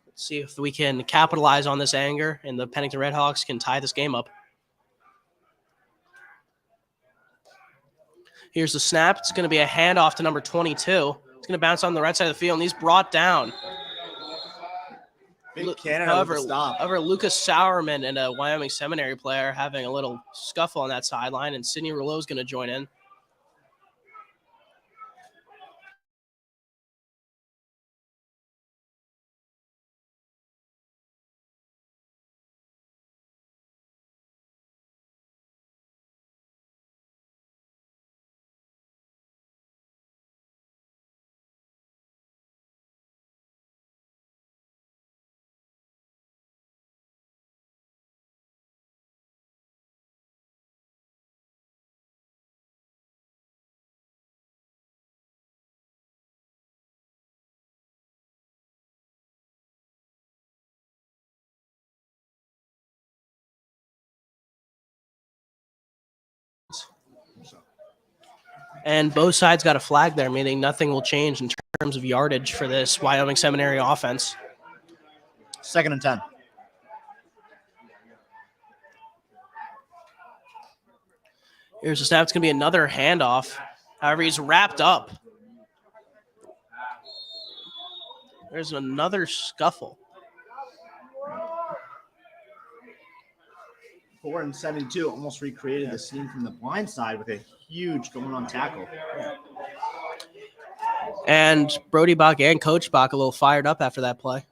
Let's see if we can capitalize on this anger and the Pennington Redhawks can tie this game up. Here's the snap. It's going to be a handoff to number 22. It's going to bounce on the right side of the field, and he's brought down. Big Canada with the stop. However, Lucas Sauerman and a Wyoming Seminary player having a little scuffle on that sideline, and Sidney Rouleau is going to join in. And both sides got a flag there, meaning nothing will change in terms of yardage for this Wyoming Seminary offense. 2nd and 10. Here's the snap. It's going to be another handoff. However, he's wrapped up. There's another scuffle. 4 and 72 almost recreated the scene from the blind side with a huge going on tackle. And Brody Bach and Coach Bach a little fired up after that play.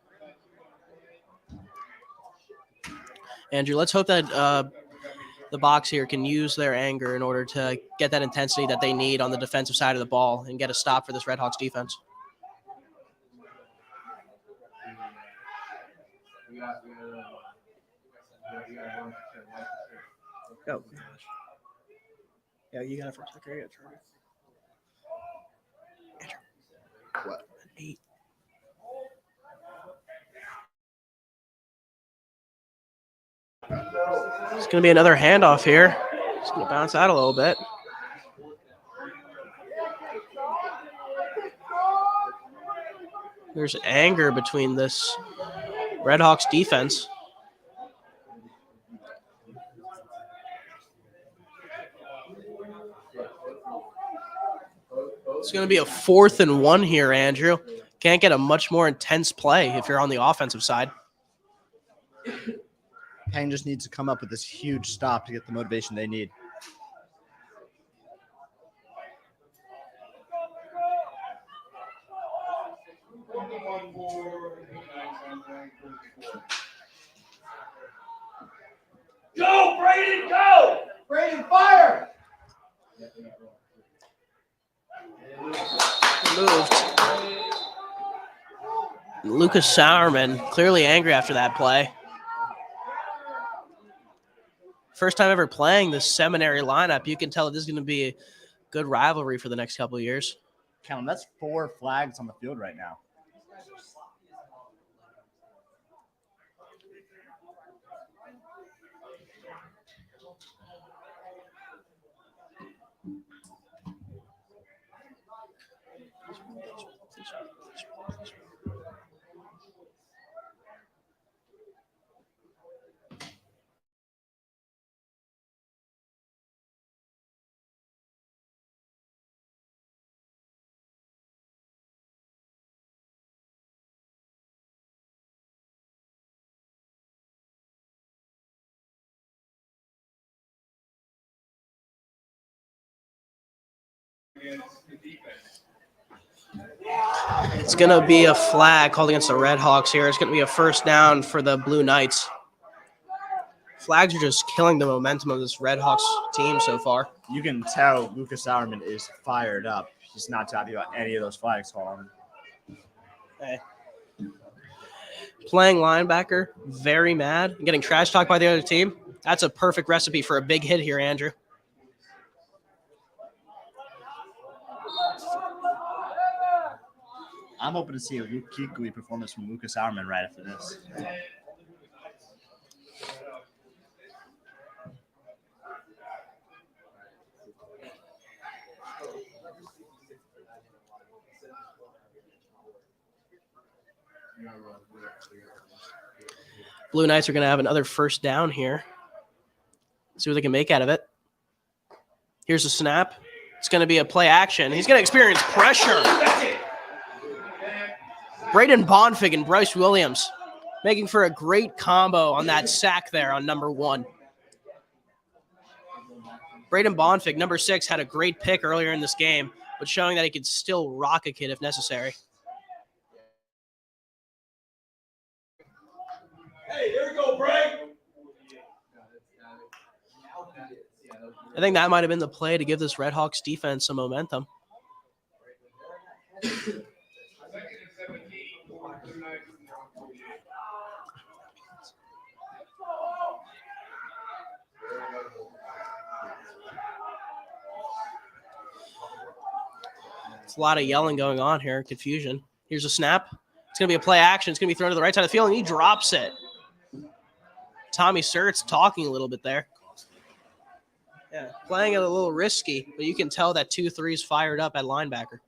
Andrew, let's hope that the Bucs here can use their anger in order to get that intensity that they need on the defensive side of the ball and get a stop for this Red Hawks defense. Oh, yeah, you got it for a second. Andrew. What? 8. It's going to be another handoff here. It's going to bounce out a little bit. There's anger between this Red Hawks defense. It's going to be a 4th and 1 here, Andrew. Can't get a much more intense play if you're on the offensive side. Penn just needs to come up with this huge stop to get the motivation they need. Go, Braden, go! Braden, fire! Moved. Lucas Sauerman clearly angry after that play. First time ever playing the Seminary lineup. You can tell this is going to be a good rivalry for the next couple of years. Count them, that's 4 flags on the field right now. It's going to be a flag called against the Red Hawks here. It's going to be a first down for the Blue Knights. Flags are just killing the momentum of this Red Hawks team so far. You can tell Lucas Sauerman is fired up. He's not happy about any of those flags falling. Hey. Playing linebacker, very mad, getting trash talked by the other team. That's a perfect recipe for a big hit here, Andrew. I'm hoping to see a Luke Kuechly performance from Lucas Sauerman right after this. Blue Knights are going to have another first down here. See what they can make out of it. Here's a snap. It's going to be a play action. He's going to experience pressure. Braden Bonfig and Bryce Williams making for a great combo on that sack there on number 1. Braden Bonfig, number 6, had a great pick earlier in this game, but showing that he could still rock a kid if necessary. Hey, there we go, Bray! I think that might have been the play to give this Red Hawks defense some momentum. It's a lot of yelling going on here, confusion. Here's a snap. It's going to be a play action. It's going to be thrown to the right side of the field, and he drops it. Tommy Surt's talking a little bit there. Yeah, playing it a little risky, but you can tell that 2-3 is fired up at linebacker.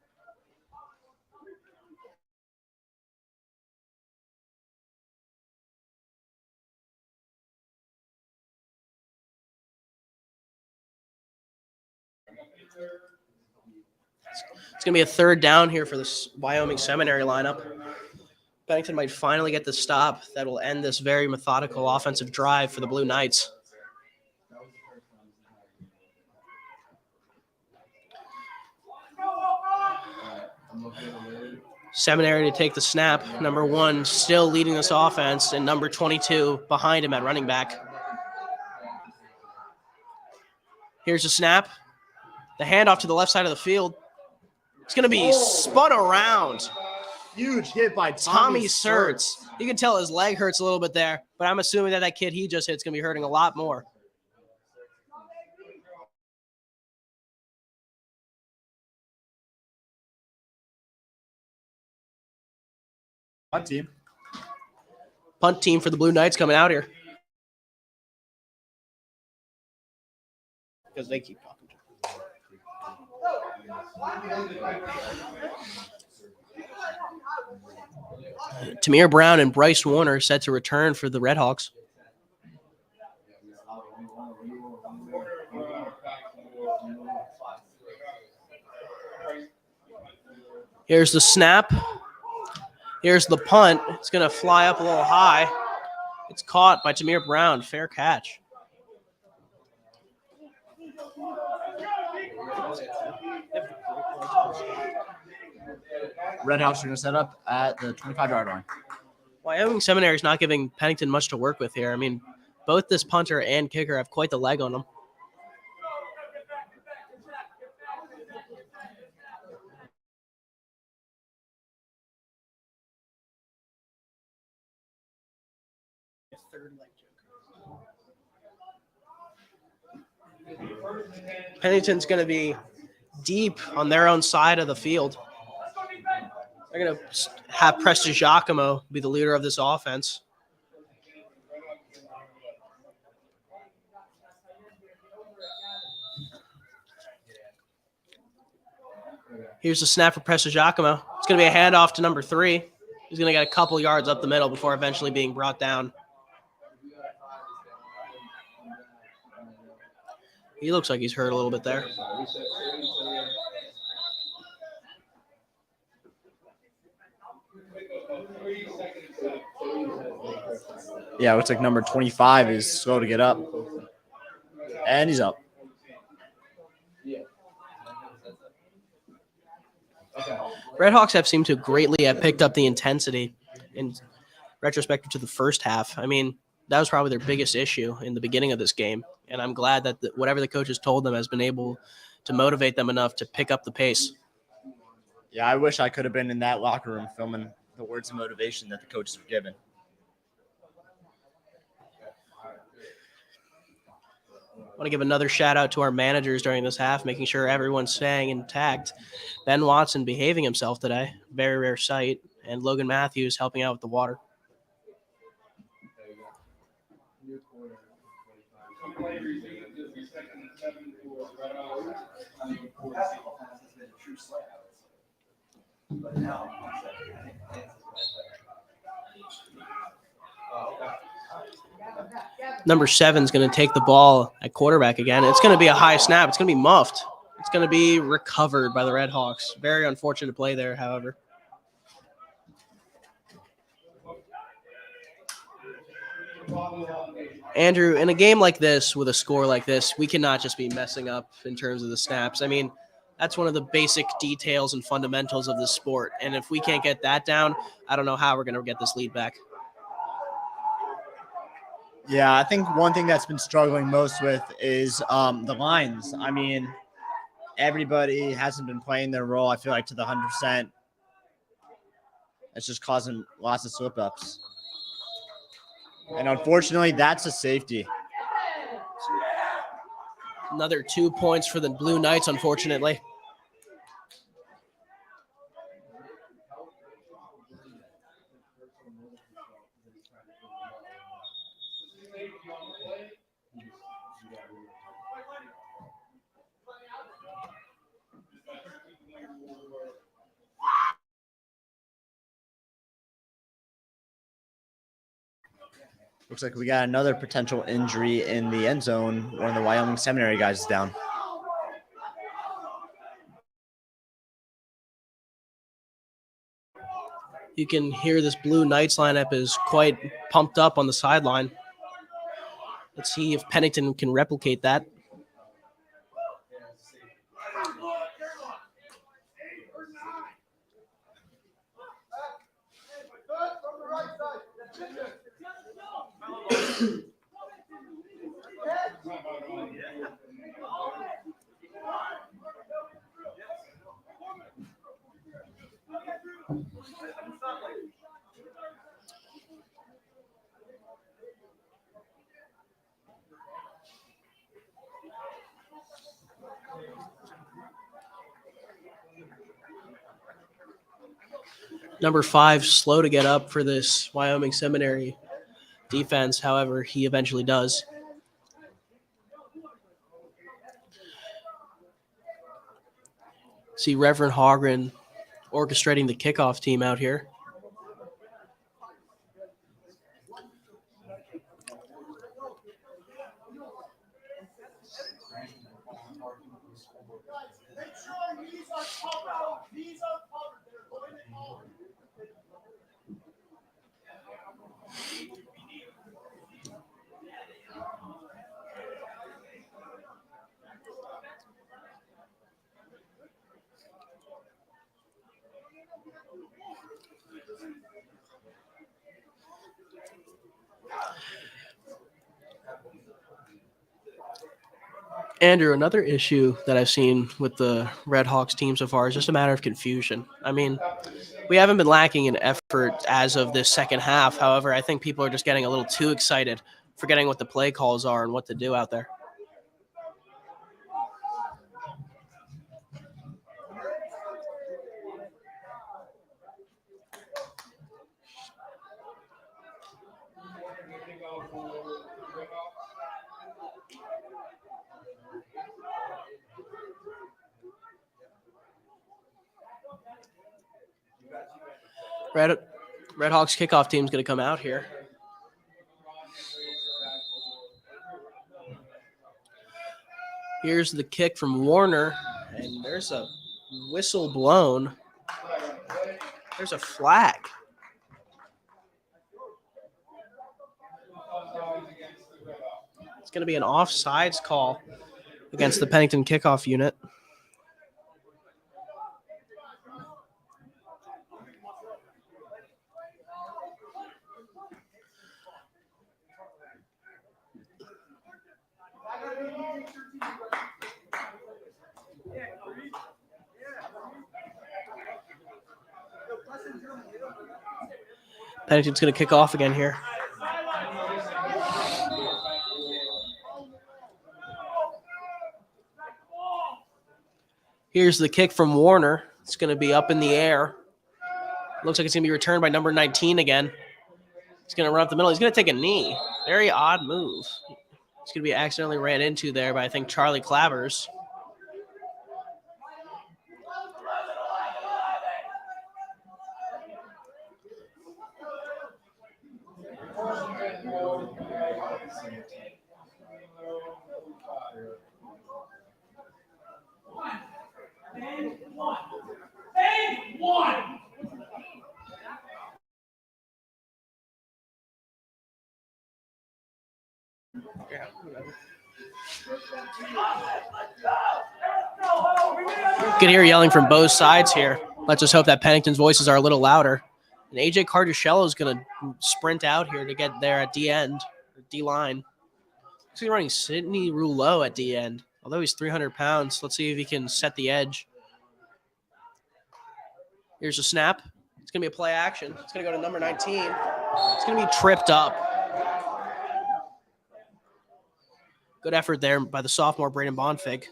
It's going to be a third down here for this Wyoming Seminary lineup. Pennington might finally get the stop that will end this very methodical offensive drive for the Blue Knights. Seminary to take the snap. Number 1 still leading this offense, and number 22 behind him at running back. Here's the snap. The handoff to the left side of the field. It's going to be spun around. Huge hit by Tommy Sertz. You can tell his leg hurts a little bit there, but I'm assuming that kid he just hit's going to be hurting a lot more. Punt team for the Blue Knights coming out here. Because they keep talking. Tamir Brown and Bryce Warner set to return for the Redhawks. Here's the snap. Here's the punt. It's going to fly up a little high. It's caught by Tamir Brown. Fair catch. Redhawks are going to set up at the 25-yard line. Wyoming Seminary is not giving Pennington much to work with here. I mean, both this punter and kicker have quite the leg on them. Pennington's going to be deep on their own side of the field. They're going to have Preston Giacomo be the leader of this offense. Here's the snap for Preston Giacomo. It's going to be a handoff to number 3. He's going to get a couple yards up the middle before eventually being brought down. He looks like he's hurt a little bit there. Yeah, it looks like number 25 is slow to get up. And he's up. Redhawks have seemed to greatly have picked up the intensity in retrospect to the first half. I mean, that was probably their biggest issue in the beginning of this game. And I'm glad that whatever the coaches told them has been able to motivate them enough to pick up the pace. Yeah, I wish I could have been in that locker room filming the words of motivation that the coaches have given. I want to give another shout out to our managers during this half, making sure everyone's staying intact. Ben Watson behaving himself today, very rare sight, and Logan Matthews helping out with the water. Number 7 is going to take the ball at quarterback again. It's going to be a high snap. It's going to be muffed. It's going to be recovered by the Redhawks. Very unfortunate play there, however. Andrew, in a game like this, with a score like this, we cannot just be messing up in terms of the snaps. I mean, that's one of the basic details and fundamentals of the sport. And if we can't get that down, I don't know how we're going to get this lead back. Yeah, I think one thing that's been struggling most with is the lines. I mean, everybody hasn't been playing their role, I feel like, to the 100%. It's just causing lots of slip-ups. And unfortunately, that's a safety. Another 2 points for the Blue Knights, unfortunately. Looks like we got another potential injury in the end zone. One of the Wyoming Seminary guys is down. You can hear this Blue Knights lineup is quite pumped up on the sideline. Let's see if Pennington can replicate that. Number 5, slow to get up for this Wyoming Seminary defense. However, he eventually does. See Reverend Hogren orchestrating the kickoff team out here. Andrew, another issue that I've seen with the Red Hawks team so far is just a matter of confusion. I mean, we haven't been lacking in effort as of this second half. However, I think people are just getting a little too excited, forgetting what the play calls are and what to do out there. Red Hawks kickoff team's going to come out here. Here's the kick from Warner, and there's a whistle blown. There's a flag. It's going to be an offsides call against the Pennington kickoff unit. Pennington's going to kick off again here. Here's the kick from Warner. It's going to be up in the air. Looks like it's going to be returned by number 19 again. He's going to run up the middle. He's going to take a knee. Very odd move. He's going to be accidentally ran into there by, I think, Charlie Clabbers. You can hear yelling from both sides here. Let's just hope that Pennington's voices are a little louder. And AJ Carduccello is going to sprint out here to get there at D-end, D-line. He's running Sidney Rouleau at D-end. Although he's 300 pounds, let's see if he can set the edge. Here's a snap. It's going to be a play action. It's going to go to number 19. It's going to be tripped up. Good effort there by the sophomore, Braden Bonfig.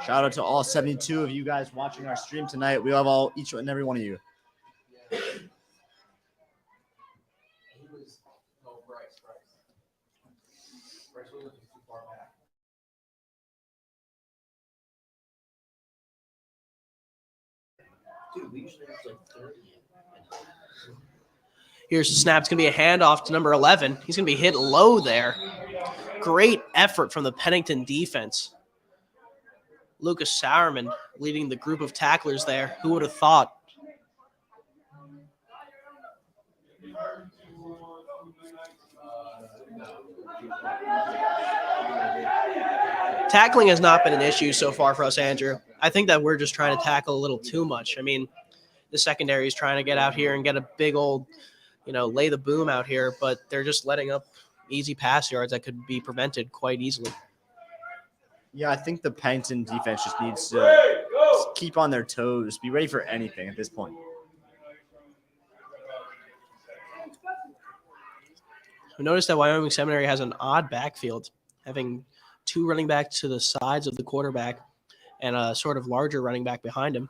Shout out to all 72 of you guys watching our stream tonight. We love each and every one of you. Here's the snap. It's going to be a handoff to number 11. He's going to be hit low there. Great effort from the Pennington defense. Lucas Sauerman leading the group of tacklers there. Who would have thought? Tackling has not been an issue so far for us, Andrew. I think that we're just trying to tackle a little too much. I mean, the secondary is trying to get out here and get a big old, lay the boom out here, but they're just letting up easy pass yards that could be prevented quite easily. Yeah, I think the Pennington defense just needs to keep on their toes, be ready for anything at this point. I noticed that Wyoming Seminary has an odd backfield, having two running backs to the sides of the quarterback and a sort of larger running back behind him.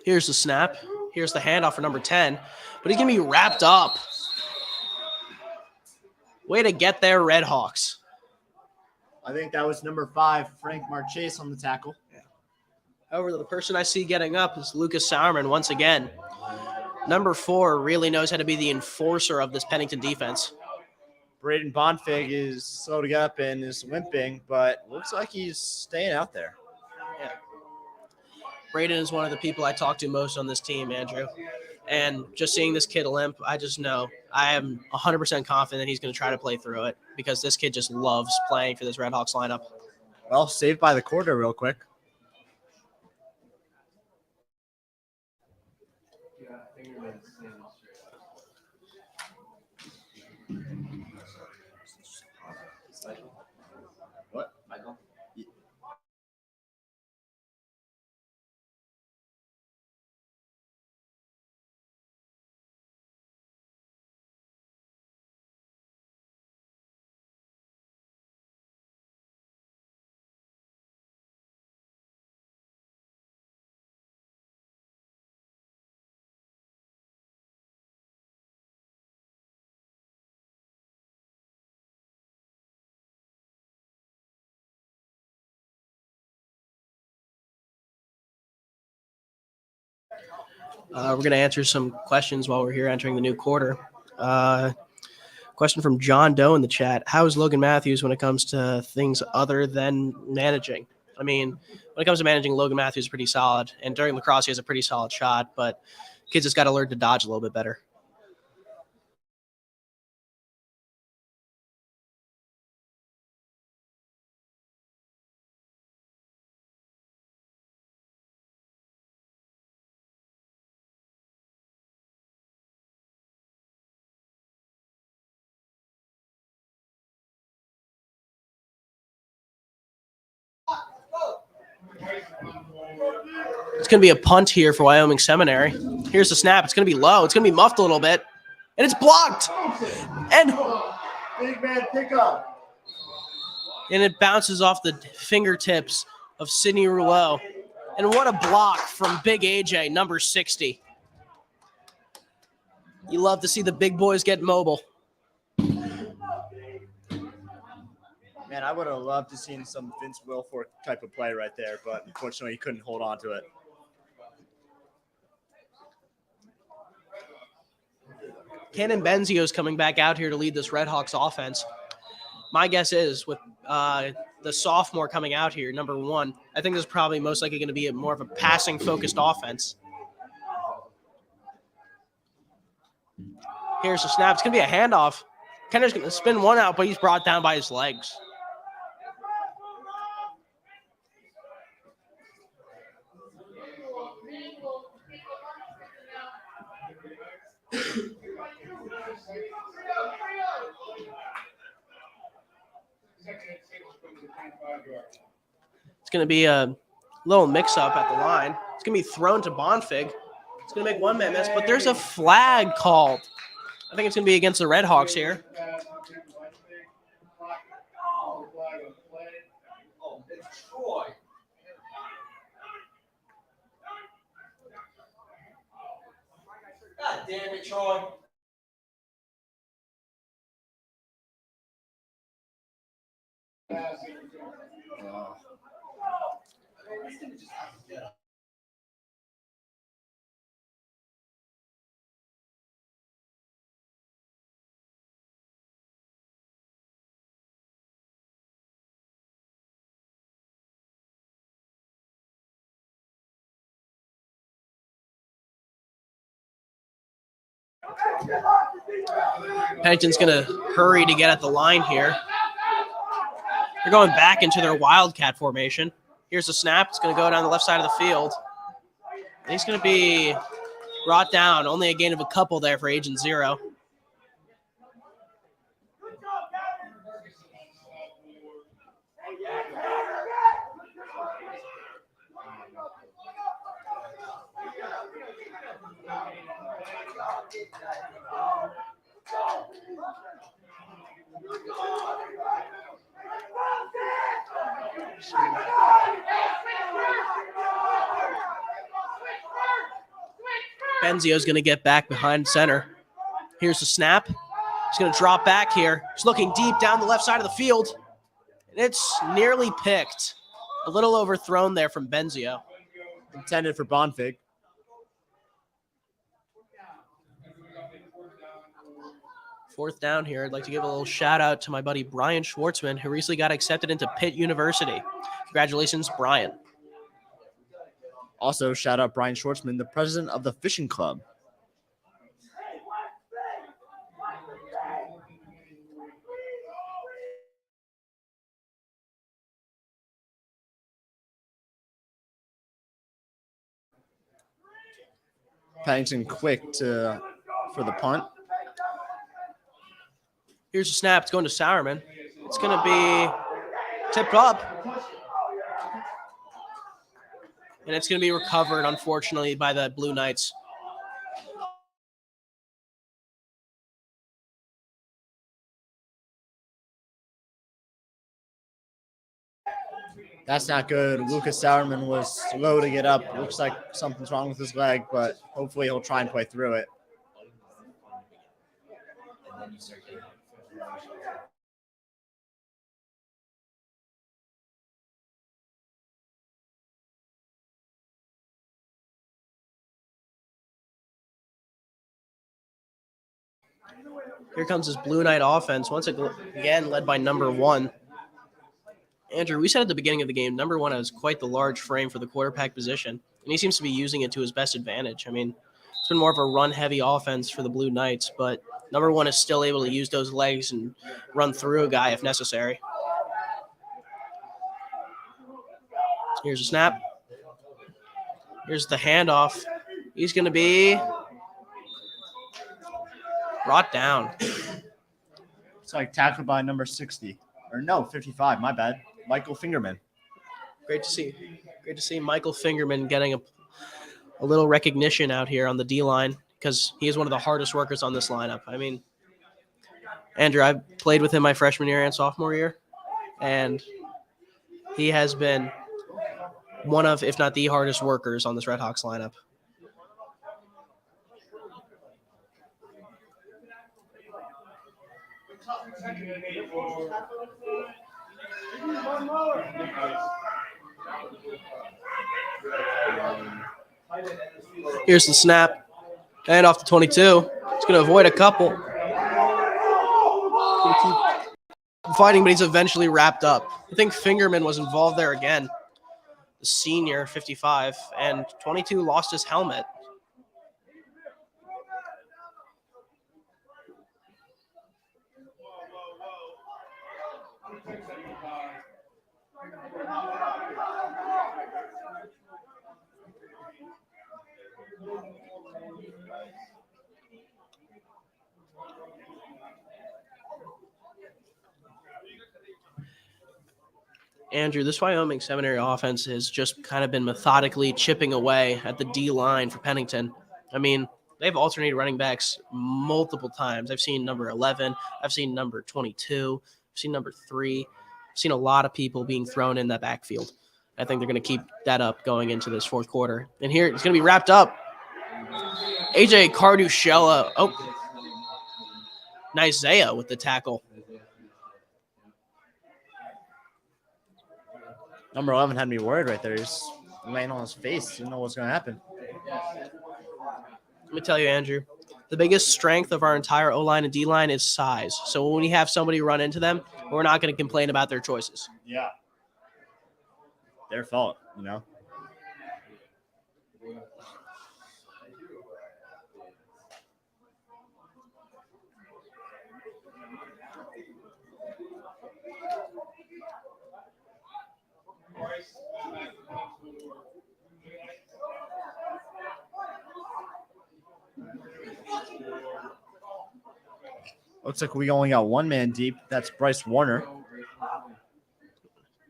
Here's the snap. Here's the handoff for number 10, but he's going to be wrapped up. Way to get there, Red Hawks. I think that was number 5, Frank Marchese on the tackle. However, the person I see getting up is Lucas Sauerman once again. Number 4 really knows how to be the enforcer of this Pennington defense. Braden Bonfig is slow to get up and is limping, but looks like he's staying out there. Yeah. Braden is one of the people I talk to most on this team, Andrew. And just seeing this kid limp, I just know I am 100% confident he's going to try to play through it because this kid just loves playing for this Red Hawks lineup. Well, saved by the quarter real quick. What, Michael? We're going to answer some questions while we're here entering the new quarter. Question from John Doe in the chat. How is Logan Matthews when it comes to things other than managing? I mean, when it comes to managing, Logan Matthews is pretty solid. And during lacrosse, he has a pretty solid shot. But kids just got to learn to dodge a little bit better. It's going to be a punt here for Wyoming Seminary. Here's the snap. It's going to be low. It's going to be muffed a little bit. And it's blocked. And Big man pickup. And it bounces off the fingertips of Sidney Rouleau. And what a block from Big AJ, number 60. You love to see the big boys get mobile. Man, I would have loved to seen some Vince Wilfork type of play right there, but unfortunately he couldn't hold on to it. Cannon Benzio's coming back out here to lead this Red Hawks offense. My guess is with the sophomore coming out here, number 1, I think this is probably most likely going to be more of a passing-focused offense. Here's the snap. It's going to be a handoff. Kenner's going to spin one out, but he's brought down by his legs. It's going to be a little mix-up at the line. It's going to be thrown to Bonfig. It's going to make one man miss, but there's a flag called. I think it's going to be against the Red Hawks here. God damn it, Troy. Pennington's going to hurry to get at the line here. They're going back into their wildcat formation. Here's the snap. It's going to go down the left side of the field. And he's going to be brought down. Only a gain of a couple there for Agent Zero. Benzio's going to get back behind center. Here's the snap. He's going to drop back here. He's looking deep down the left side of the field. And it's nearly picked. A little overthrown there from Benzio. Intended for Bonfig. Fourth down here. I'd like to give a little shout out to my buddy Brian Schwartzman, who recently got accepted into Pitt University. Congratulations, Brian. Also, shout out Brian Schwartzman, the president of the fishing club. Pennington quick for the punt. Here's a snap. It's going to Sauerman. It's going to be tipped up. And it's going to be recovered, unfortunately, by the Blue Knights. That's not good. Lucas Sauerman was slow to get up. Looks like something's wrong with his leg, but hopefully he'll try and play through it. Here comes his Blue Knight offense, once again led by number 1. Andrew, we said at the beginning of the game, number 1 has quite the large frame for the quarterback position, and he seems to be using it to his best advantage. I mean, it's been more of a run-heavy offense for the Blue Knights, but number 1 is still able to use those legs and run through a guy if necessary. Here's a snap. Here's the handoff. He's going to be brought down. It's like tackled by number 60. Or no, 55, my bad. Michael Fingerman. Great to see Michael Fingerman getting a little recognition out here on the D-line because he is one of the hardest workers on this lineup. I mean, Andrew, I played with him my freshman year and sophomore year, and he has been one of, if not the hardest workers on this Red Hawks lineup. Here's the snap. And off the 22. He's going to avoid a couple. Keep fighting, but he's eventually wrapped up. I think Fingerman was involved there again. The senior, 55, and 22 lost his helmet. Andrew, this Wyoming Seminary offense has just kind of been methodically chipping away at the D line for Pennington. I mean, they've alternated running backs multiple times. I've seen number 11. I've seen number 22. I've seen number 3. I've seen a lot of people being thrown in that backfield. I think they're going to keep that up going into this fourth quarter. And here it's going to be wrapped up. AJ Carducella. Oh, Nizea with the tackle. Number 11 had me worried right there. He's laying on his face. Didn't know what's going to happen. Let me tell you, Andrew, the biggest strength of our entire O-line and D-line is size. So when we have somebody run into them, we're not going to complain about their choices. Yeah. Their fault, you know. Bryce, back to punch will work. Looks like we only got one man deep. That's Bryce Warner.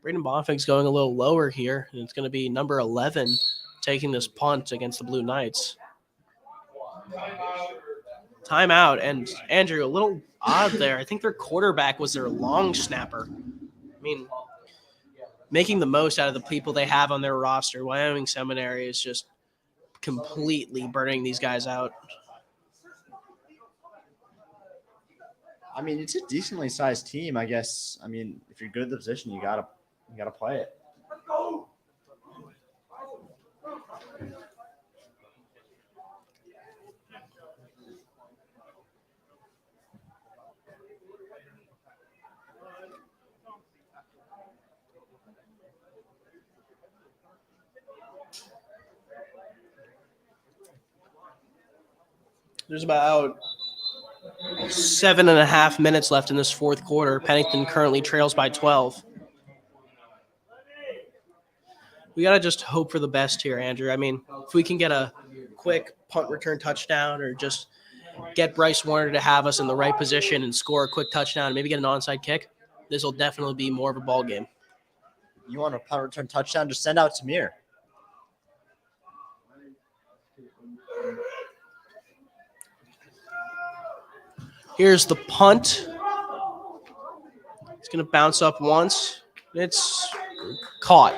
Braden Bonfig's going a little lower here, and it's going to be number 11 taking this punt against the Blue Knights. Timeout, and Andrew, a little odd there. I think their quarterback was their long snapper. I mean, making the most out of the people they have on their roster. Wyoming Seminary is just completely burning these guys out. I mean, it's a decently sized team, I guess. I mean, if you're good at the position, you gotta play it. There's about 7.5 minutes left in this fourth quarter. Pennington currently trails by 12. We got to just hope for the best here, Andrew. I mean, if we can get a quick punt return touchdown or just get Bryce Warner to have us in the right position and score a quick touchdown and maybe get an onside kick, this will definitely be more of a ball game. You want a punt return touchdown? Just send out Tamir. Here's the punt. It's going to bounce up once. It's caught.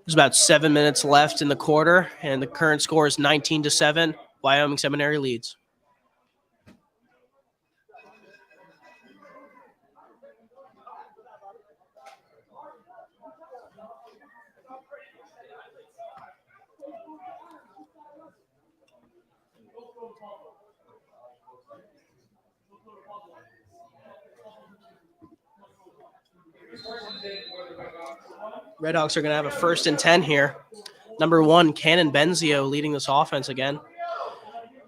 There's about 7 minutes left in the quarter, and the current score is 19-7. Wyoming Seminary leads. Redhawks are going to have a 1st and 10 here. Number 1, Cannon Benzio leading this offense again.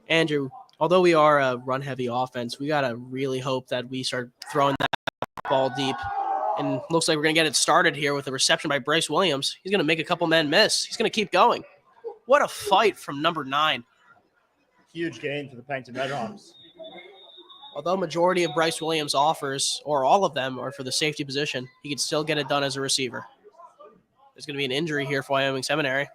Andrew, although we are a run-heavy offense, we got to really hope that we start throwing that ball deep. And looks like we're going to get it started here with a reception by Bryce Williams. He's going to make a couple men miss. He's going to keep going. What a fight from number 9. Huge gain for the Pennington Redhawks. Although majority of Bryce Williams' offers, or all of them, are for the safety position, he can still get it done as a receiver. There's going to be an injury here for Wyoming Seminary.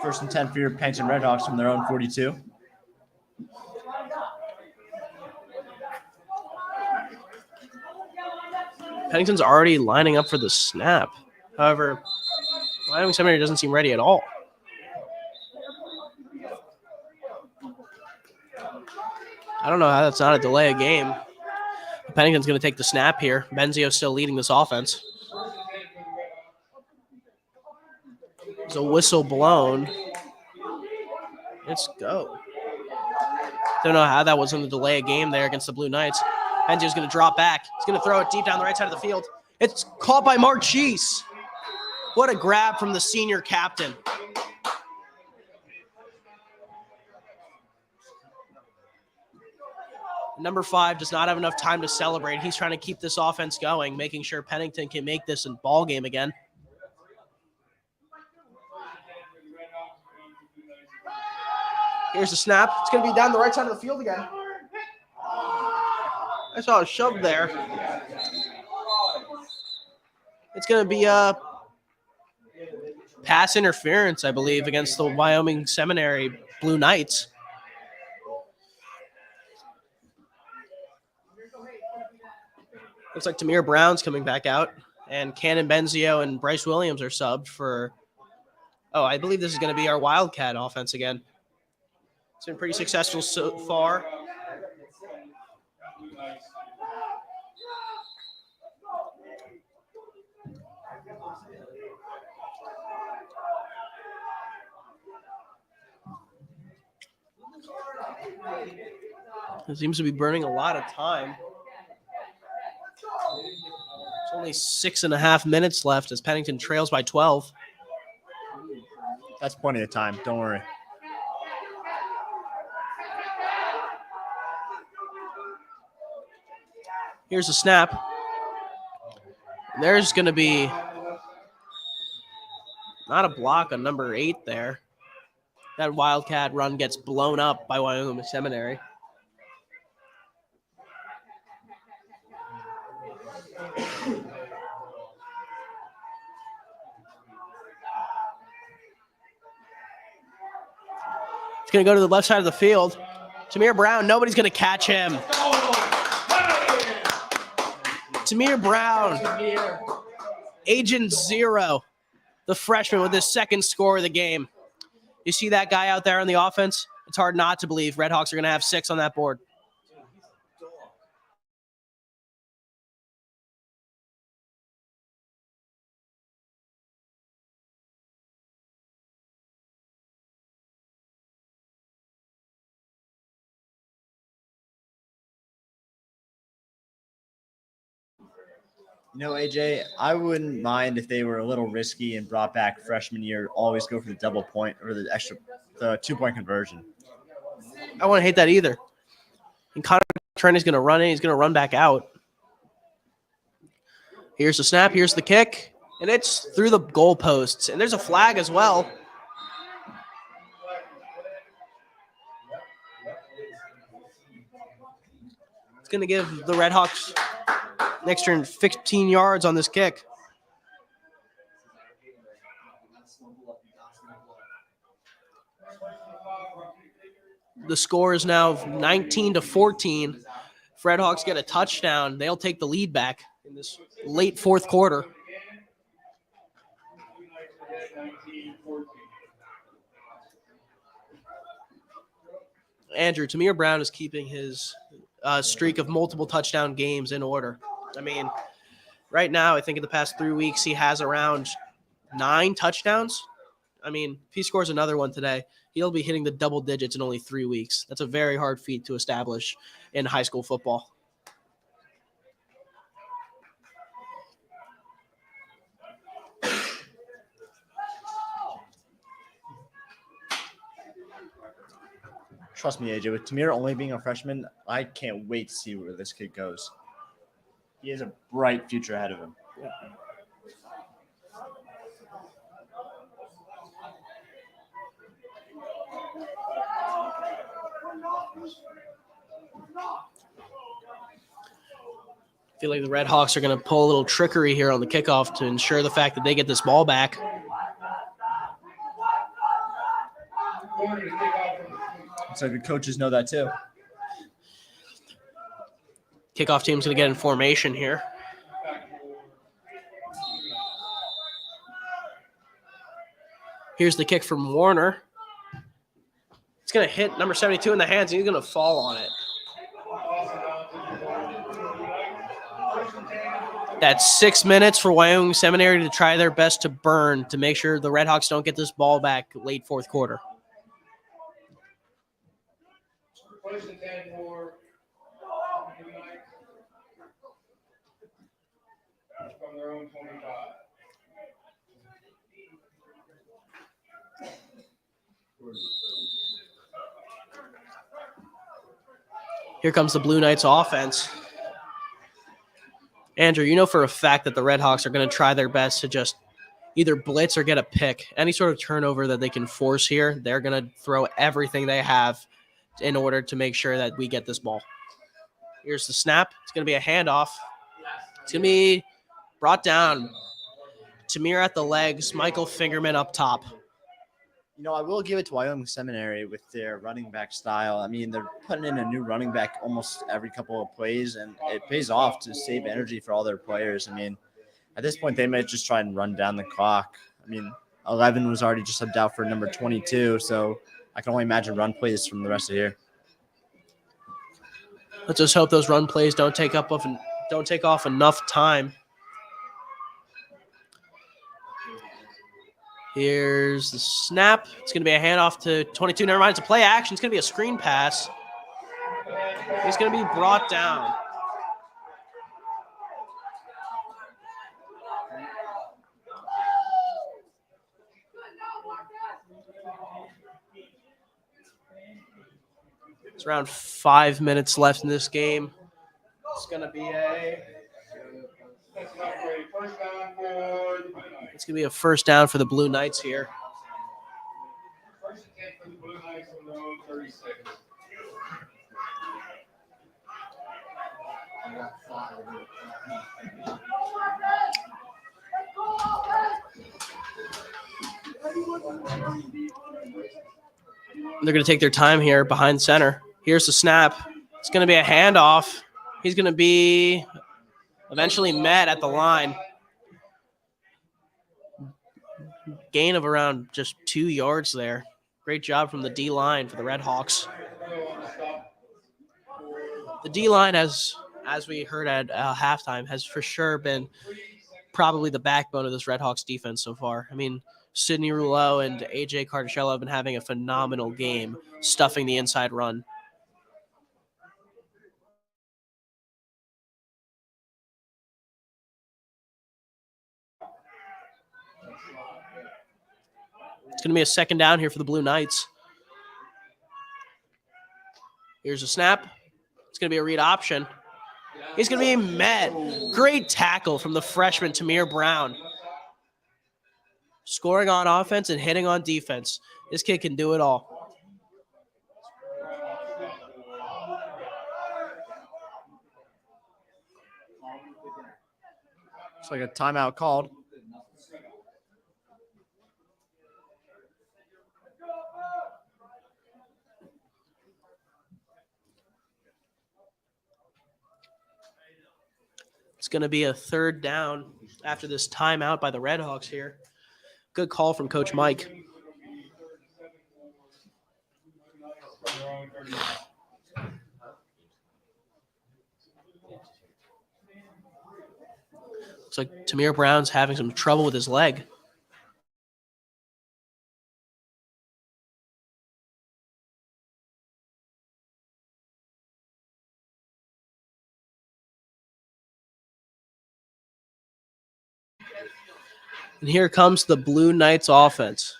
First and 10 for your Pennington Redhawks from their own 42. Pennington's already lining up for the snap. However, Wyoming Seminary doesn't seem ready at all. I don't know how that's not a delay of game. Pennington's going to take the snap here. Benzio's still leading this offense. There's a whistle blown. Let's go. Don't know how that wasn't a delay of game there against the Blue Knights. Benzio's going to drop back. He's going to throw it deep down the right side of the field. It's caught by Marchese. What a grab from the senior captain. Number 5 does not have enough time to celebrate. He's trying to keep this offense going, making sure Pennington can make this a ball game again. Here's the snap. It's going to be down the right side of the field again. I saw a shove there. It's going to be a pass interference, I believe, against the Wyoming Seminary Blue Knights. Looks like Tamir Brown's coming back out, and Cannon Benzio and Bryce Williams are subbed for, I believe this is going to be our Wildcat offense again. It's been pretty successful so far. It seems to be burning a lot of time. Only 6.5 minutes left as Pennington trails by 12. That's plenty of time. Don't worry. Here's a snap. There's going to be not a block on number 8 there. That Wildcat run gets blown up by Wyoming Seminary. It's going to go to the left side of the field. Tamir Brown, nobody's going to catch him. Tamir Brown, Agent Zero, the freshman with his second score of the game. You see that guy out there on the offense? It's hard not to believe Redhawks are going to have 6 on that board. You know, AJ, I wouldn't mind if they were a little risky and brought back freshman year, always go for the double point or the 2-point conversion. I wouldn't hate that either. And Connor Trent is going to run in. He's going to run back out. Here's the snap. Here's the kick. And it's through the goalposts. And there's a flag as well. It's going to give the Redhawks an extra 15 yards on this kick. The score is now 19-14. If Redhawks get a touchdown, they'll take the lead back in this late fourth quarter. Andrew, Tamir Brown is keeping his streak of multiple touchdown games in order. I mean, right now, I think in the past 3 weeks, he has around 9 touchdowns. I mean, if he scores another one today, he'll be hitting the double digits in only 3 weeks. That's a very hard feat to establish in high school football. Trust me, AJ, with Tamir only being a freshman, I can't wait to see where this kid goes. He has a bright future ahead of him. Yeah. I feel like the Redhawks are going to pull a little trickery here on the kickoff to ensure the fact that they get this ball back. So the coaches know that too. Kickoff team's going to get in formation here. Here's the kick from Warner. It's going to hit number 72 in the hands, and he's going to fall on it. That's 6 minutes for Wyoming Seminary to try their best to burn to make sure the Redhawks don't get this ball back late fourth quarter. From their own 25. Here comes the Blue Knights offense. Andrew, you know for a fact that the Redhawks are going to try their best to just either blitz or get a pick. Any sort of turnover that they can force here, they're going to throw everything they have in order to make sure that we get this ball. Here's the snap. It's going to be a handoff. It's going to be brought down. Tamir at the legs. Michael Fingerman up top. You know, I will give it to Wyoming Seminary with their running back style. I mean, they're putting in a new running back almost every couple of plays, and it pays off to save energy for all their players. I mean, at this point, they might just try and run down the clock. I mean, 11 was already just subbed out for number 22, so I can only imagine run plays from the rest of here. Let's just hope those run plays don't take off enough time. Here's the snap. It's going to be a handoff to 22. Never mind. It's a play action. It's going to be a screen pass. He's going to be brought down. It's around 5 minutes left in this game. It's going to be a That's enough for a first down for the Blue Knights. it's going to be a first down for the Blue Knights here. First and 10 for the Blue Knights on their own 36. They're going to take their time here behind center. Here's the snap. It's going to be a handoff. He's going to be eventually met at the line. Gain of around just 2 yards there. Great job from the D line for the Red Hawks. The D line has, as we heard at halftime, has for sure been probably the backbone of this Red Hawks defense so far. I mean, Sidney Rouleau and AJ Carticello have been having a phenomenal game stuffing the inside run. It's going to be a second down here for the Blue Knights. Here's a snap. It's going to be a read option. He's going to be met. Great tackle from the freshman, Tamir Brown. Scoring on offense and hitting on defense. This kid can do it all. It's like a timeout called. It's going to be a third down after this timeout by the Red Hawks here. Good call from Coach Mike. Looks like Tamir Brown's having some trouble with his leg. And here comes the Blue Knights offense.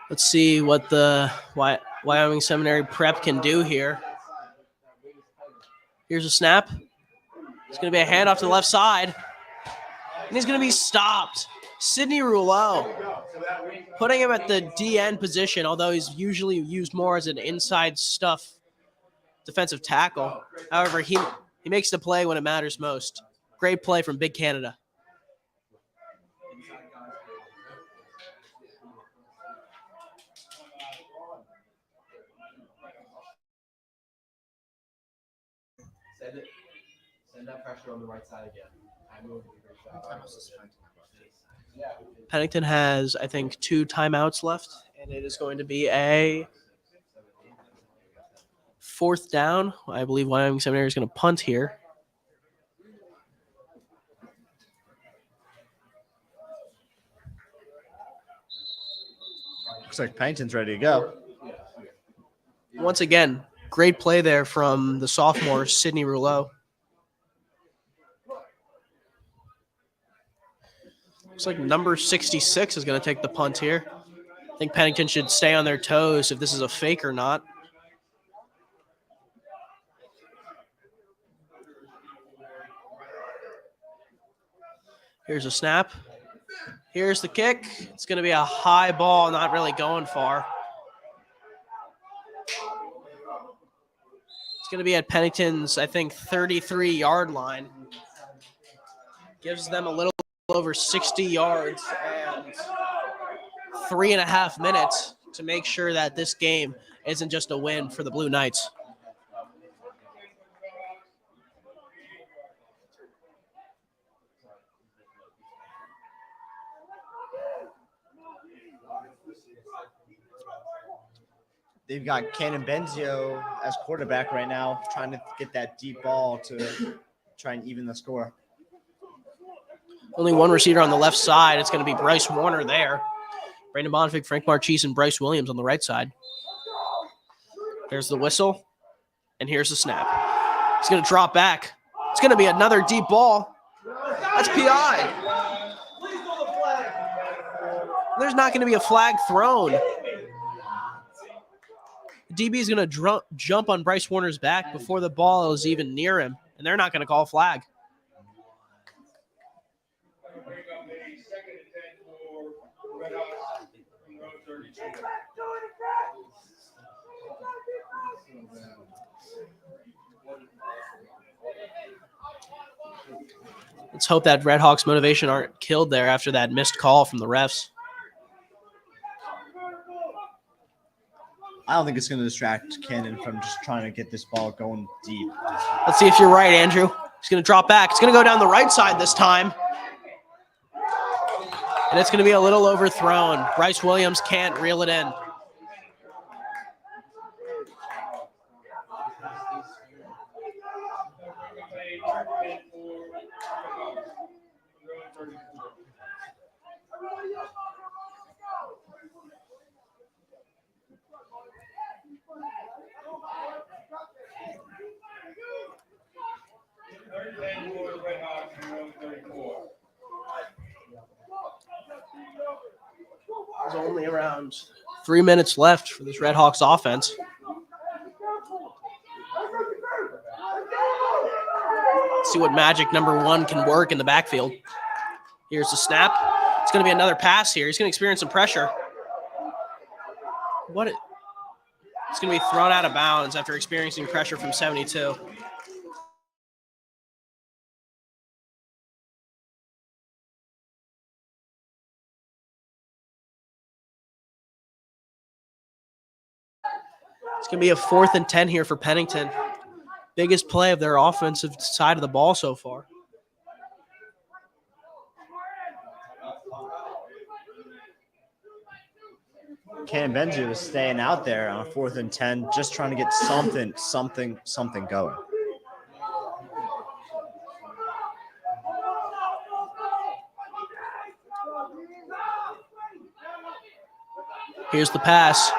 Let's see what the Wyoming Seminary prep can do here. Here's a snap. It's going to be a handoff to the left side. And he's going to be stopped. Sidney Rouleau putting him at the DN position, although he's usually used more as an inside stuff defensive tackle. However, he makes the play when it matters most. Great play from Big Canada. Send that pressure on the right side again. Pennington has, I think, 2 timeouts left, and it is going to be a fourth down. I believe Wyoming Seminary is going to punt here. Looks like Pennington's ready to go. Once again, great play there from the sophomore, Sidney Rouleau. Looks like number 66 is going to take the punt here. I think Pennington should stay on their toes if this is a fake or not. Here's a snap. Here's the kick. It's going to be a high ball, not really going far. It's going to be at Pennington's, I think, 33-yard line. Gives them a little over 60 yards and 3.5 minutes to make sure that this game isn't just a win for the Blue Knights. They've got Cannon Benzio as quarterback right now, trying to get that deep ball to try and even the score. Only one receiver on the left side. It's going to be Bryce Warner there. Brandon Bonfig, Frank Marchese, and Bryce Williams on the right side. There's the whistle, and here's the snap. He's going to drop back. It's going to be another deep ball. That's PI. There's not going to be a flag thrown. DB is going to jump on Bryce Warner's back before the ball is even near him, and they're not going to call a flag. Bring up a 2nd and 10 for Red Hawks from row 32. Let's hope that Red Hawks motivation aren't killed there after that missed call from the refs. I don't think it's going to distract Cannon from just trying to get this ball going deep. Let's see if you're right, Andrew. He's going to drop back. It's going to go down the right side this time. And it's going to be a little overthrown. Bryce Williams can't reel it in. There's only around 3 minutes left for this Red Hawks offense. Let's see what magic number 1 can work in the backfield. Here's the snap. It's going to be another pass here. He's going to experience some pressure. It's going to be thrown out of bounds after experiencing pressure from 72. It's going to be a 4th and 10 here for Pennington. Biggest play of their offensive side of the ball so far. Cannon Benji was staying out there on a 4th and 10, just trying to get something going. Here's the pass.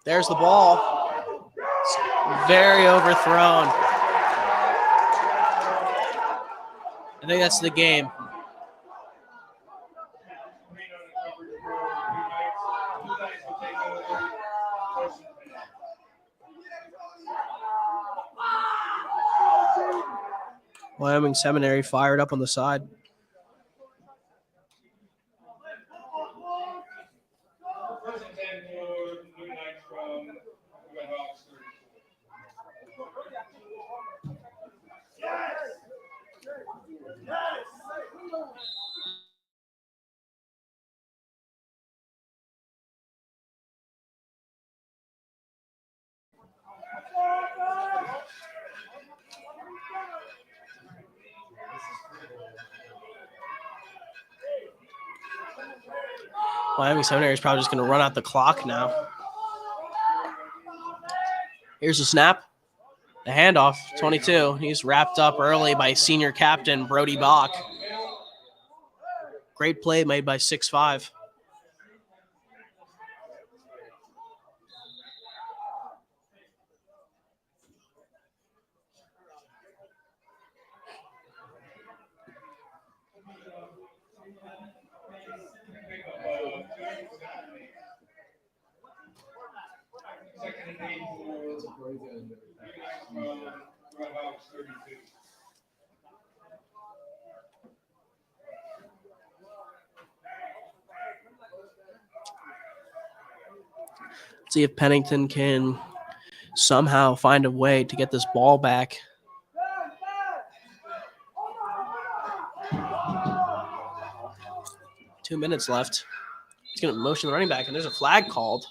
There's the ball. It's very overthrown. I think that's the game. Wyoming Seminary fired up on the side. Wyoming Seminary is probably just going to run out the clock now. Here's the snap. The handoff, 22. He's wrapped up early by senior captain Brody Bach. Great play made by 6'5". See if Pennington can somehow find a way to get this ball back. Two minutes left. He's going to motion the running back, and there's a flag called.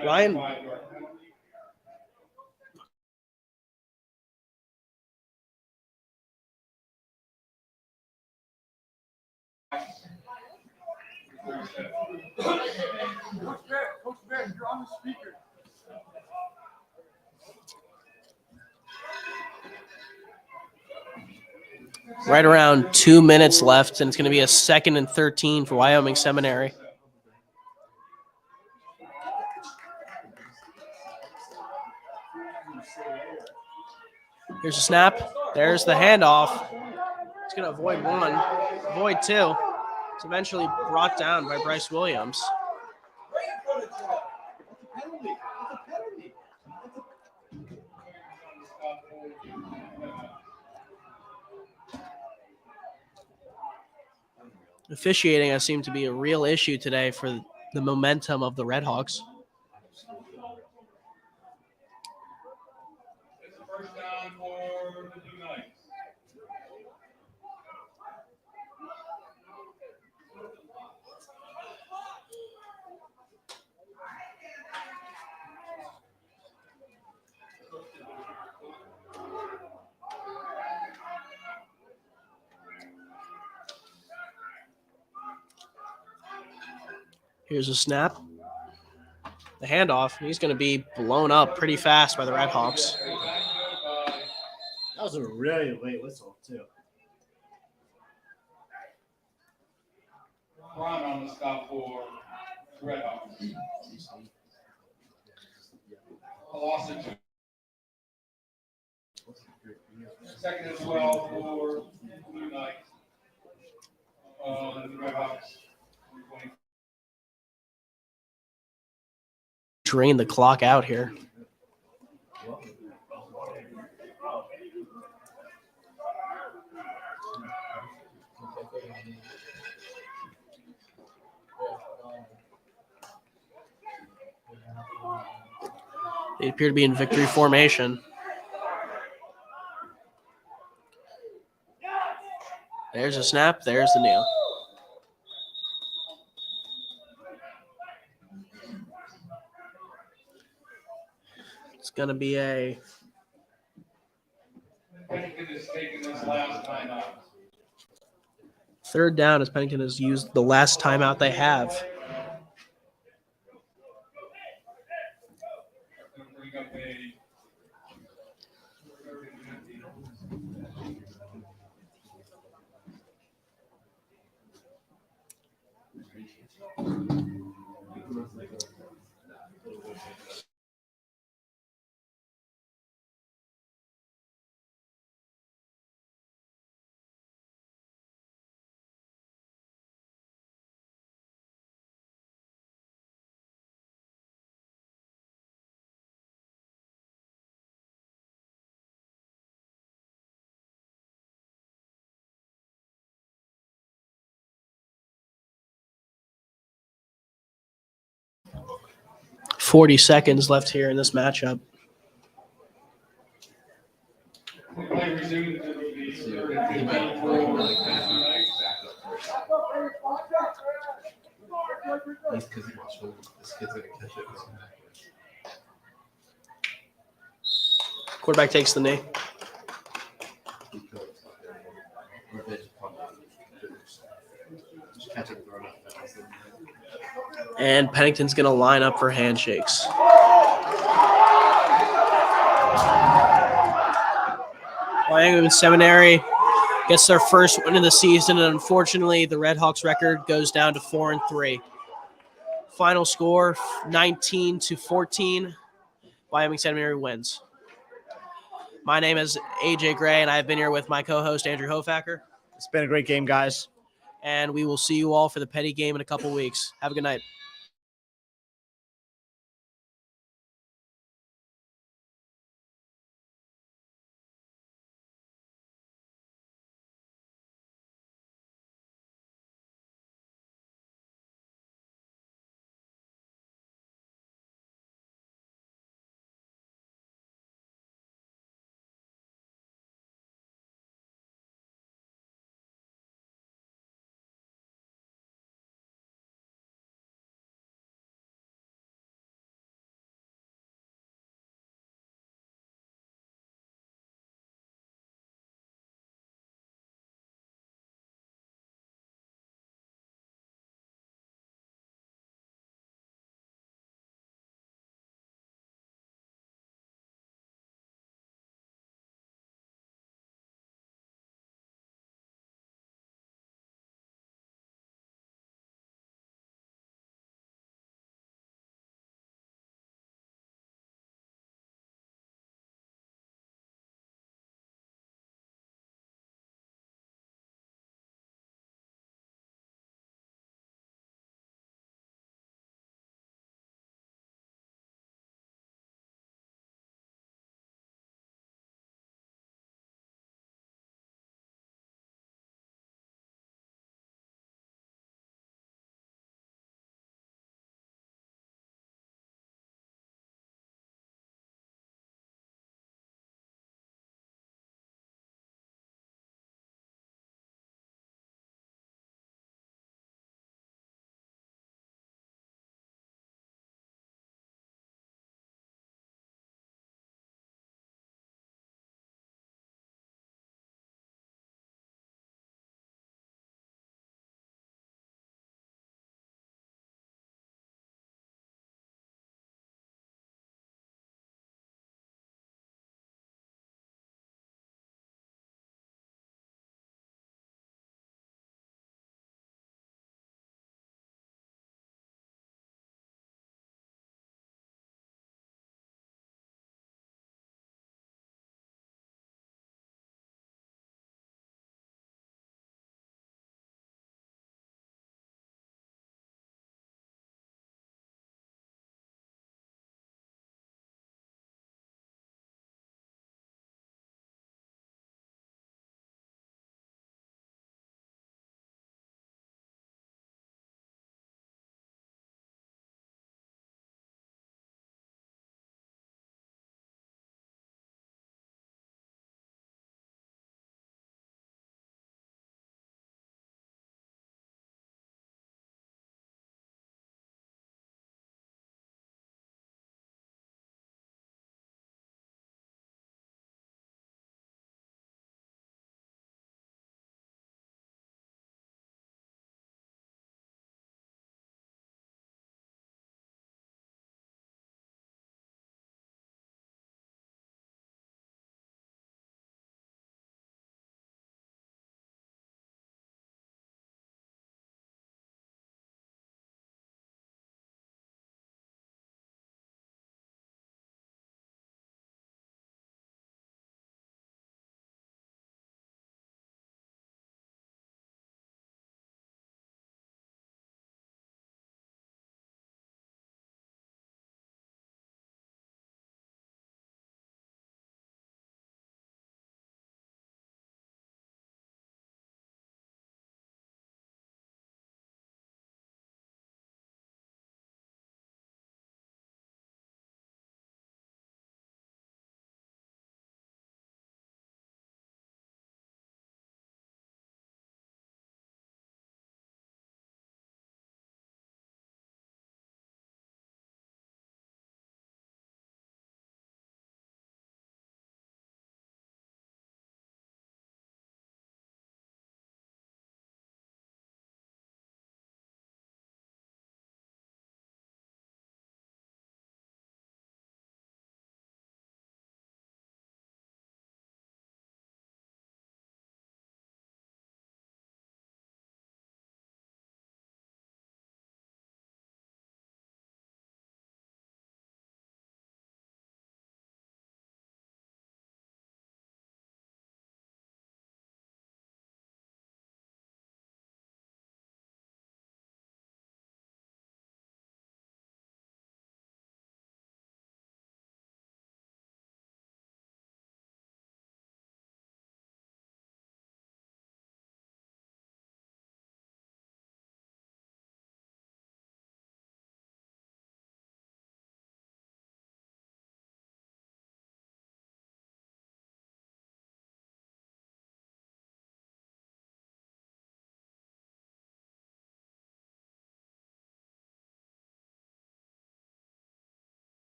Ryan. Right around 2 minutes left, and it's going to be a 2nd and 13 for Wyoming Seminary. Here's a snap. There's the handoff. It's going to avoid one, avoid two. It's eventually brought down by Bryce Williams. Officiating has seemed to be a real issue today for the momentum of the Redhawks. It's a first down for the Blue Knights. Here's a snap. The handoff. He's going to be blown up pretty fast by the Redhawks. That was a really late whistle, too. Run on the stop for the Redhawks. A loss of 2. 2nd and 12 for Blue Knights. The Redhawks. Drain the clock out here. They appear to be in victory formation. There's a snap. There's the kneel. It's going to be a Pennington is taking this last timeout. 3rd down as Pennington has used the last timeout they have. Bring up a .40 seconds left here in this matchup. play resumed. It will be 3rd and 15 for the Blue Knights. That's because he wants to. This kid's gonna catch it. Quarterback takes the knee. Just catch it and throw it up. And Pennington's going to line up for handshakes. Wyoming Seminary gets their first win of the season, and unfortunately, the Redhawks record goes down to 4-3. Final score 19-14. Wyoming Seminary wins. My name is AJ Gray, and I've been here with my co-host Andrew Hofacker. It's been a great game, guys. And we will see you all for the Petty game in a couple weeks. Have a good night.